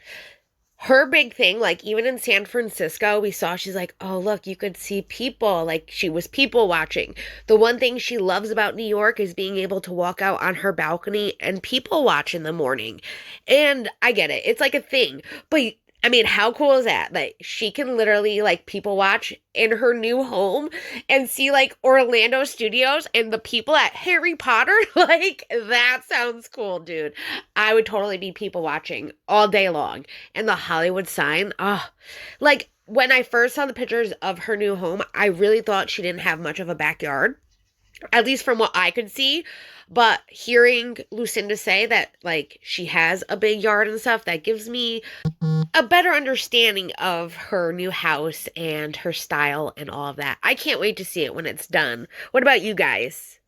Her big thing, like even in San Francisco, we saw she's like, oh, look, you could see people. Like she was people watching. The one thing she loves about New York is being able to walk out on her balcony and people watch in the morning. And I get it. It's like a thing. But I mean, how cool is that? Like she can literally like people watch in her new home and see like Orlando Studios and the people at Harry Potter. Like that sounds cool, dude. I would totally be people watching all day long. And the Hollywood sign, like when I first saw the pictures of her new home, I really thought she didn't have much of a backyard, at least from what I could see. But hearing Lucinda say that, like, she has a big yard and stuff, that gives me a better understanding of her new house and her style and all of that. I can't wait to see it when it's done. What about you guys?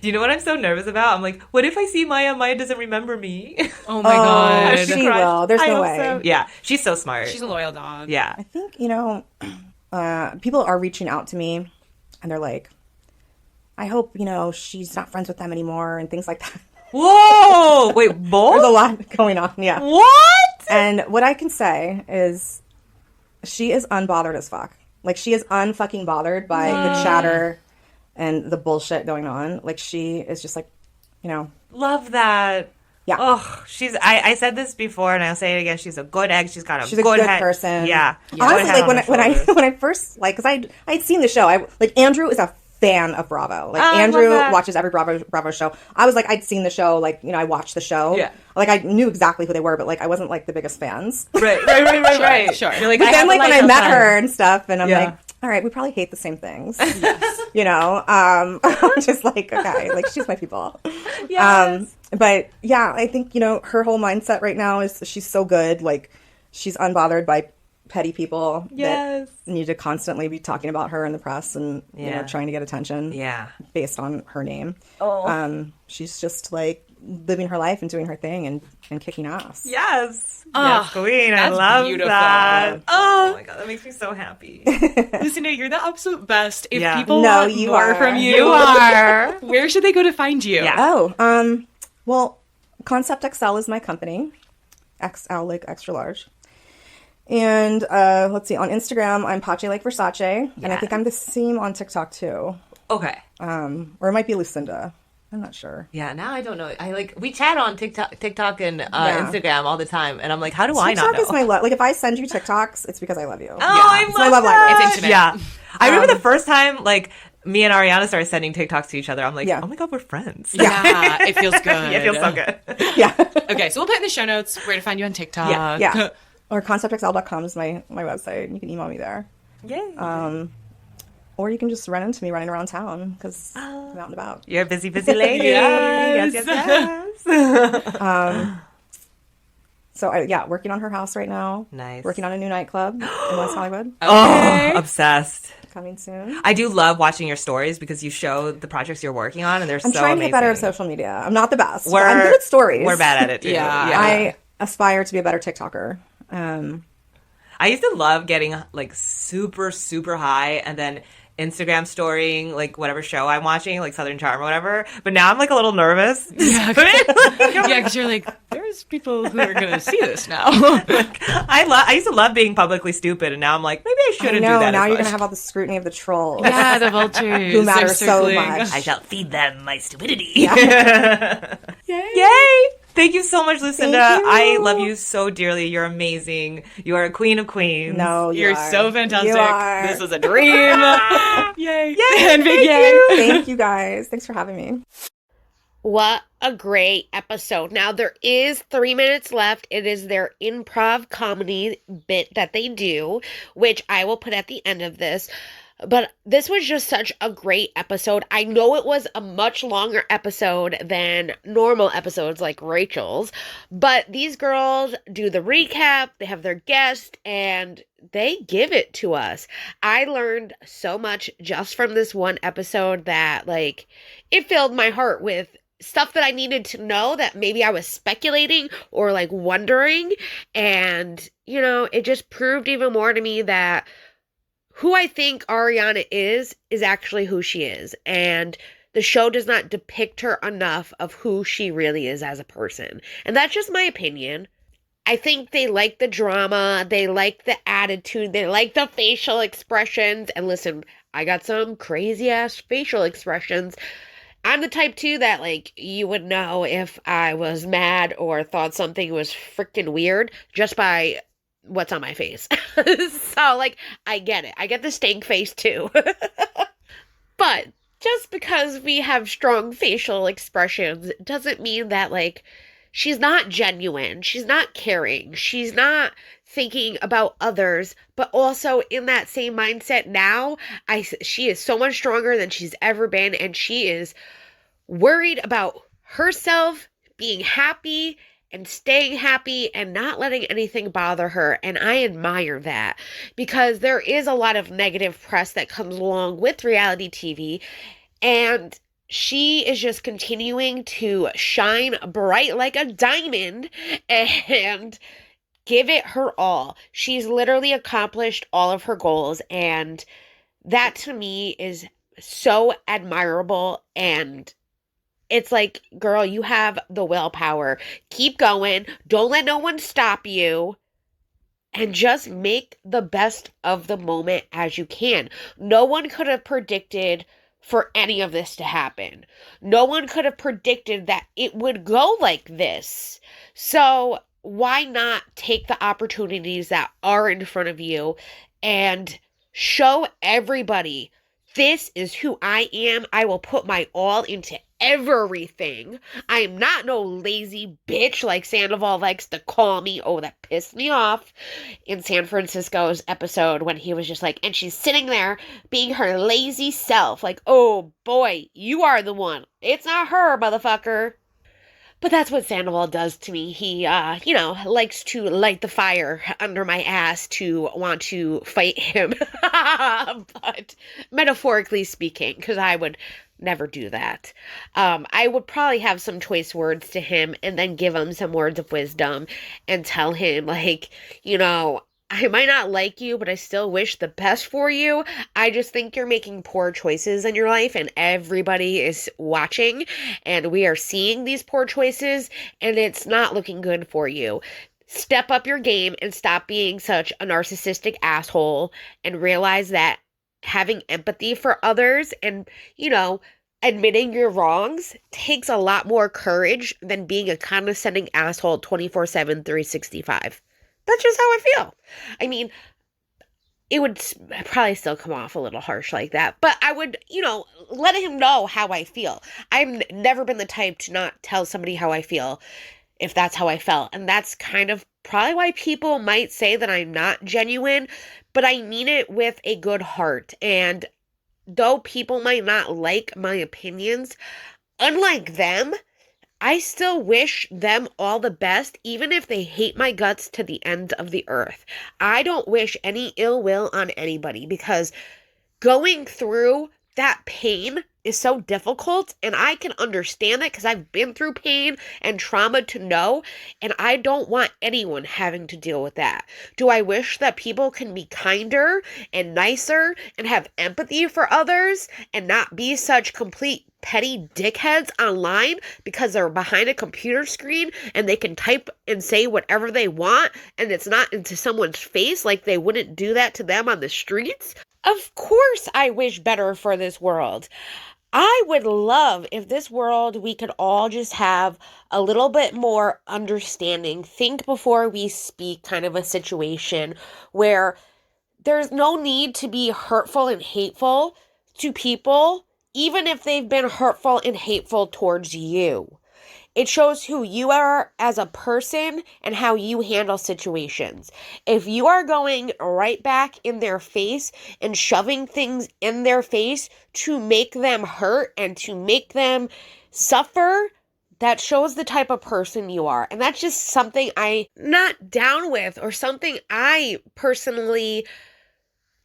Do you know what I'm so nervous about? I'm like, what if I see Maya? Maya doesn't remember me. Oh my God. She will. There's no way. So. Yeah, she's so smart. She's a loyal dog. Yeah. I think, people are reaching out to me and they're like, I hope, she's not friends with them anymore and things like that. Whoa! Wait, both? There's a lot going on, yeah. What? And what I can say is she is unbothered as fuck. Like, she is unfucking bothered by the chatter and the bullshit going on. Like, she is just like, Love that. Yeah. Oh, I said this before and I'll say it again. She's a good egg. She's got she's a good good head. person. Yeah. Honestly, like when I first, like, because I'd seen the show. Andrew is a fan of Bravo. Like Andrew watches every Bravo show. I was like, I'd seen the show. Like, I watched the show. Yeah. Like, I knew exactly who they were, but like, I wasn't like the biggest fans. Right. Sure. You're like, But then, like, when I met her and stuff, and I'm Yeah. like, all right, we probably hate the same things. I'm just like, okay, like, she's my people. Yes. But yeah, I think, her whole mindset right now is she's so good. Like, she's unbothered by petty people that need to constantly be talking about her in the press and, trying to get attention based on her name. She's just like living her life and doing her thing and kicking ass. Yes. Oh, yes, queen. I that's love beautiful. that. Oh my God, that makes me so happy. Lucinda, you're the absolute best. If Yeah. people No, want you more are. from you, You are. where should they go to find you? Yeah. Well, Concept XL is my company. XL, like extra large. And let's see, on Instagram, I'm Pache like Versace. And I think I'm the same on TikTok too. Okay. Or it might be Lucinda. I'm not sure. Yeah, now I don't know. We chat on TikTok and Instagram all the time, and I'm like, how do I not TikTok know? is my love. Like, if I send you TikToks, it's because I love you. Oh, I It's love my love that. language. It's intimate. Yeah. I remember the first time, like, me and Ariana started sending TikToks to each other. I'm like, Yeah. oh my God, we're friends. Yeah, it feels good. Yeah, it feels so good. Yeah. Okay, so we'll put in the show notes where to find you on TikTok. Yeah. Or conceptxl.com is my website. You can email me there. Yay. Or you can just run into me running around town because I'm out and about. You're a busy lady. Yes. yes. So, working on her house right now. Nice. Working on a new nightclub in West Hollywood. Oh, obsessed. Coming soon. I do love watching your stories because you show the projects you're working on, and they're so I'm trying to amazing. get better at social media. I'm not the best. But I'm good at stories. We're bad at it too. Yeah. I aspire to be a better TikToker. I used to love getting like super, super high and then Instagram storying like whatever show I'm watching, like Southern Charm or whatever. But now I'm like a little nervous. Yeah, because you're like, there's people who are gonna see this now. I used to love being publicly stupid, and now I'm like, maybe I shouldn't do that. Now as you're much. gonna have all the scrutiny of the trolls. Yeah, the vultures who matter are so circling. much. I shall feed them my stupidity. Yeah. Yay! Thank you so much, Lucinda. Thank you. I love you so dearly. You're amazing. You are a queen of queens. No, You're are. so fantastic. You are. This was a dream. Yay. Yay! Big Thank yay. you. Thank you guys. Thanks for having me. What a great episode. Now, there is 3 minutes left. It is their improv comedy bit that they do, which I will put at the end of this. But this was just such a great episode. I know it was a much longer episode than normal episodes like Rachel's, but these girls do the recap, they have their guest, and they give it to us. I learned so much just from this one episode that, like, it filled my heart with stuff that I needed to know that maybe I was speculating or, like, wondering. And, you know, it just proved even more to me that who I think Ariana is actually who she is. And the show does not depict her enough of who she really is as a person. And that's just my opinion. I think they like the drama, they like the attitude, they like the facial expressions. And listen, I got some crazy ass facial expressions. I'm the type too that, like, you would know if I was mad or thought something was freaking weird just by what's on my face. So, like, I get it. I get the stank face too. But just because we have strong facial expressions doesn't mean that, like, she's not genuine. She's not caring. She's not thinking about others, but also in that same mindset now, she is so much stronger than she's ever been, and she is worried about herself being happy and staying happy and not letting anything bother her. And I admire that, because there is a lot of negative press that comes along with reality TV, and she is just continuing to shine bright like a diamond and give it her all. She's literally accomplished all of her goals, and that to me is so admirable. And it's like, girl, you have the willpower. Keep going. Don't let no one stop you. And just make the best of the moment as you can. No one could have predicted for any of this to happen. No one could have predicted that it would go like this. So why not take the opportunities that are in front of you and show everybody, this is who I am. I will put my all into everything. I am not no lazy bitch like Sandoval likes to call me. Oh, that pissed me off in San Francisco's episode when he was just like, and she's sitting there being her lazy self. Like, oh boy, you are the one. It's not her, motherfucker. But that's what Sandoval does to me. He, likes to light the fire under my ass to want to fight him. But metaphorically speaking, because I would never do that. I would probably have some choice words to him and then give him some words of wisdom and tell him, like, I might not like you, but I still wish the best for you. I just think you're making poor choices in your life, and everybody is watching, and we are seeing these poor choices, and it's not looking good for you. Step up your game and stop being such a narcissistic asshole, and realize that having empathy for others and, admitting your wrongs takes a lot more courage than being a condescending asshole 24/7, 365. That's just how I feel. I mean, it would probably still come off a little harsh like that, but I would, let him know how I feel. I've never been the type to not tell somebody how I feel if that's how I felt. And that's kind of probably why people might say that I'm not genuine, but I mean it with a good heart. And though people might not like my opinions, unlike them, I still wish them all the best, even if they hate my guts to the end of the earth. I don't wish any ill will on anybody, because going through that pain is so difficult, and I can understand that because I've been through pain and trauma to know, and I don't want anyone having to deal with that. Do I wish that people can be kinder and nicer and have empathy for others and not be such complete petty dickheads online because they're behind a computer screen and they can type and say whatever they want and it's not into someone's face like they wouldn't do that to them on the streets? Of course I wish better for this world. I would love if this world we could all just have a little bit more understanding, think before we speak kind of a situation where there's no need to be hurtful and hateful to people, even if they've been hurtful and hateful towards you. It shows who you are as a person and how you handle situations. If you are going right back in their face and shoving things in their face to make them hurt and to make them suffer, that shows the type of person you are. And that's just something I'm not down with, or something I personally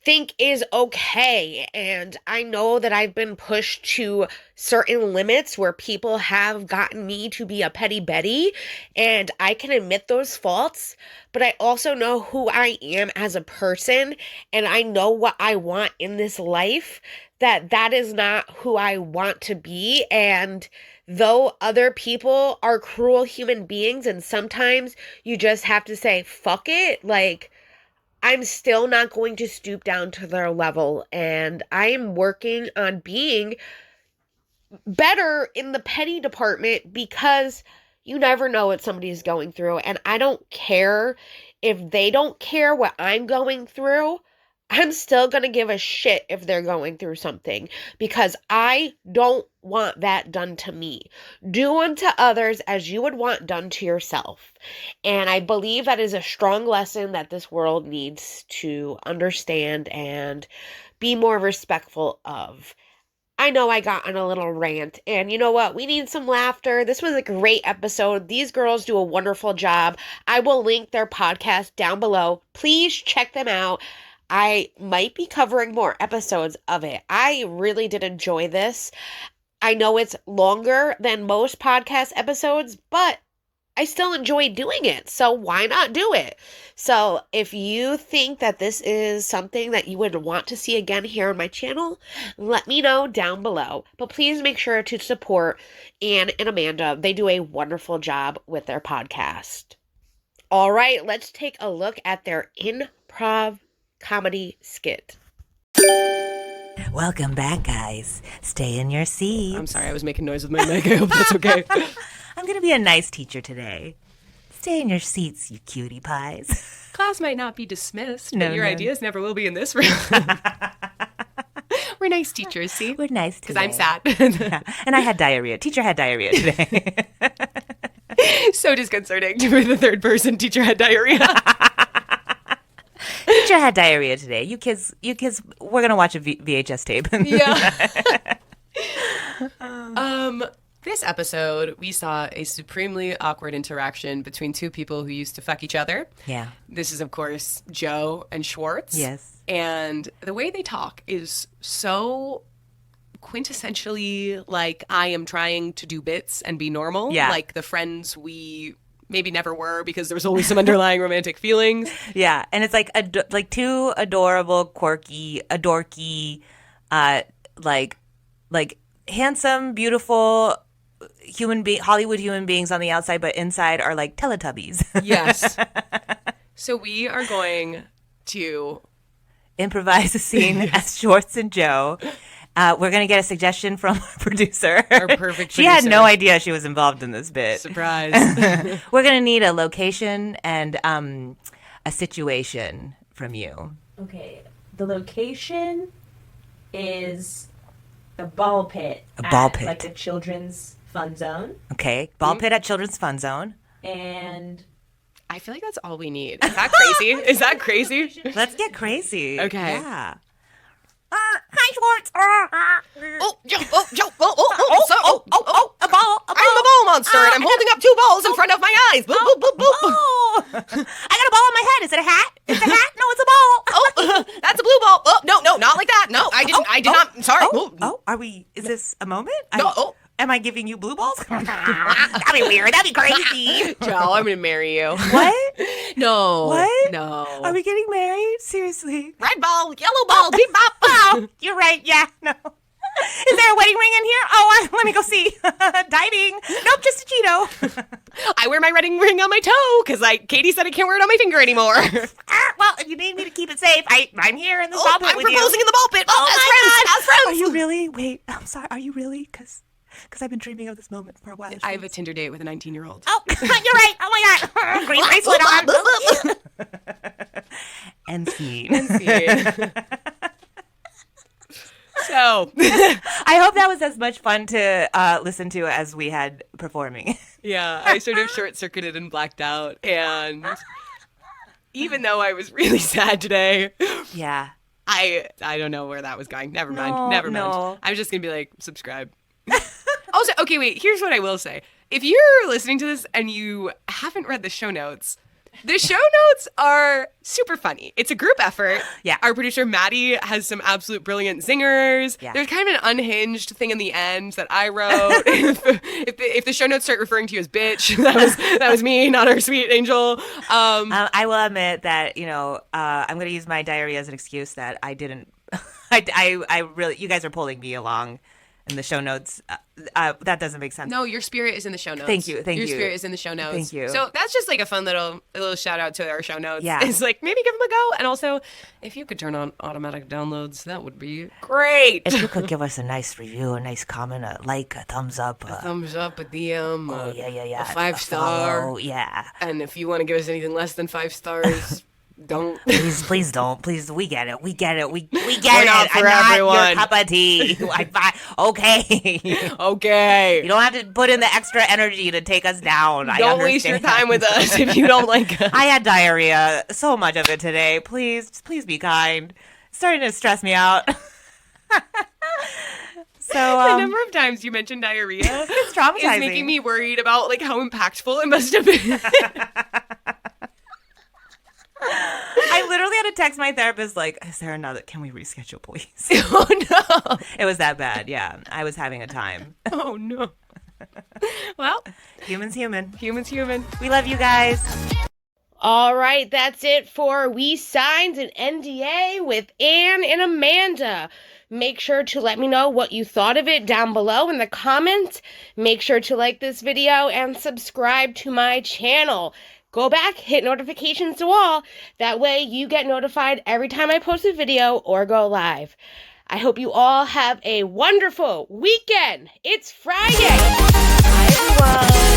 think is okay. And I know that I've been pushed to certain limits where people have gotten me to be a petty Betty, and I can admit those faults, but I also know who I am as a person, and I know what I want in this life, that is not who I want to be. And though other people are cruel human beings, and sometimes you just have to say, fuck it, like, I'm still not going to stoop down to their level, and I am working on being better in the petty department because you never know what somebody's going through, and I don't care if they don't care what I'm going through. I'm still going to give a shit if they're going through something because I don't want that done to me. Do unto others as you would want done to yourself. And I believe that is a strong lesson that this world needs to understand and be more respectful of. I know I got on a little rant, and you know what? We need some laughter. This was a great episode. These girls do a wonderful job. I will link their podcast down below. Please check them out. I might be covering more episodes of it. I really did enjoy this. I know it's longer than most podcast episodes, but I still enjoy doing it. So why not do it? So if you think that this is something that you would want to see again here on my channel, let me know down below. But please make sure to support Ann and Amanda. They do a wonderful job with their podcast. All right, let's take a look at their improv comedy skit. Welcome back, guys. Stay in your seats. I'm sorry, I was making noise with my mic. I hope that's okay. I'm going to be a nice teacher today. Stay in your seats, you cutie pies. Class might not be dismissed, but No, your no. ideas never will be in this room. We're nice teachers, see? We're nice today. Because I'm sad. Yeah. And I had diarrhea. Teacher had diarrhea today. So disconcerting to be the third person. Teacher had diarrhea. Teacher had diarrhea today. You kids, we're going to watch a VHS tape. Yeah. This episode, we saw a supremely awkward interaction between two people who used to fuck each other. Yeah. This is, of course, Joe and Schwartz. Yes. And the way they talk is so quintessentially like, I am trying to do bits and be normal. Yeah. Like the friends we maybe never were because there was always some underlying romantic feelings. Yeah. And it's like two adorable, quirky, adorky, like handsome, beautiful Hollywood human beings on the outside, but inside are like Teletubbies. Yes. So we are going to improvise a scene as Schwartz and Joe. We're going to get a suggestion from our producer. Our perfect She had producer. no idea she was involved in this bit. Surprise. We're going to need a location and a situation from you. Okay, the location is the ball pit. A ball at, pit. Like a children's fun zone. Okay, ball pit at Children's Fun Zone. And I feel like that's all we need. Is that crazy? Is that crazy? Let's get crazy. Okay. Yeah. Hi, Schwartz. Joe, a ball. I'm the ball monster, and I'm holding up two balls in front of my eyes. Boop, boop, boop, boop. Oh, I got a ball on my head. Is it a hat? It's a hat? No, it's a ball. Oh, that's a blue ball. Oh, no, not like that. No, I did not. Sorry. Oh, are Is this a moment? No. Am I giving you blue balls? That'd be weird. That'd be crazy. Joe, I'm gonna marry you. What? No. What? No. Are we getting married? Seriously? Red ball, yellow ball, beep bop. Oh, you're right. Yeah, no. Is there a wedding ring in here? Oh, let me go see. Diving. Nope, just a Cheeto. I wear my wedding ring on my toe because Katie said I can't wear it on my finger anymore. Well, if you need me to keep it safe, I'm here in the ball pit I'm with you. proposing in the ball pit. Oh As friends. Are you really? Wait, I'm sorry. Are you really? Because I've been dreaming of this moment for a while. I have a Tinder date with a 19-year-old. Oh, you're right. Oh my God. Green bracelet on. And scene. So, I hope that was as much fun to listen to as we had performing. yeah, I sort of short-circuited and blacked out. And even though I was really sad today, Yeah. I don't know where that was going. Never mind. No. I was just going to be like, subscribe. Also, okay, wait, here's what I will say. If you're listening to this and you haven't read the show notes are super funny. It's a group effort. Yeah. Our producer, Maddie, has some absolute brilliant zingers. Yeah. There's kind of an unhinged thing in the end that I wrote. if the show notes start referring to you as bitch, that was me, not our sweet angel. I will admit that, I'm going to use my diary as an excuse that I didn't. I really, you guys are pulling me along in the show notes. That doesn't make sense. No, your spirit is in the show notes. Thank you. Your spirit is in the show notes. Thank you. So that's just like a fun little shout out to our show notes. Yeah. It's like, maybe give them a go. And also, if you could turn on automatic downloads, that would be great. If you could give us a nice review, a nice comment, a like, a thumbs up. Thumbs up, a DM, yeah. a 5-star. Follow, yeah. And if you want to give us anything less than 5 stars, don't. Please don't. Please, we get it. We get it. We get We're it. not for I'm everyone. not your cup of tea. Okay. Okay. You don't have to put in the extra energy to take us down. I Don't waste your understand. time with us if you don't like us. I had diarrhea, so much of it today. Please be kind. It's starting to stress me out. So the number of times you mentioned diarrhea it's traumatizing. is making me worried about like how impactful it must have been. I literally had to text my therapist like, is there another, can we reschedule please? Oh no. It was that bad. Yeah. I was having a time. Oh no. Well, Human's human. human's human. We love you guys. All right, that's it for We Signed an NDA with Ann and Amanda. Make sure to let me know what you thought of it down below in the comments. Make sure to like this video and subscribe to my channel. Go back, hit notifications to all. That way you get notified every time I post a video or go live. I hope you all have a wonderful weekend. It's Friday. Bye, everyone.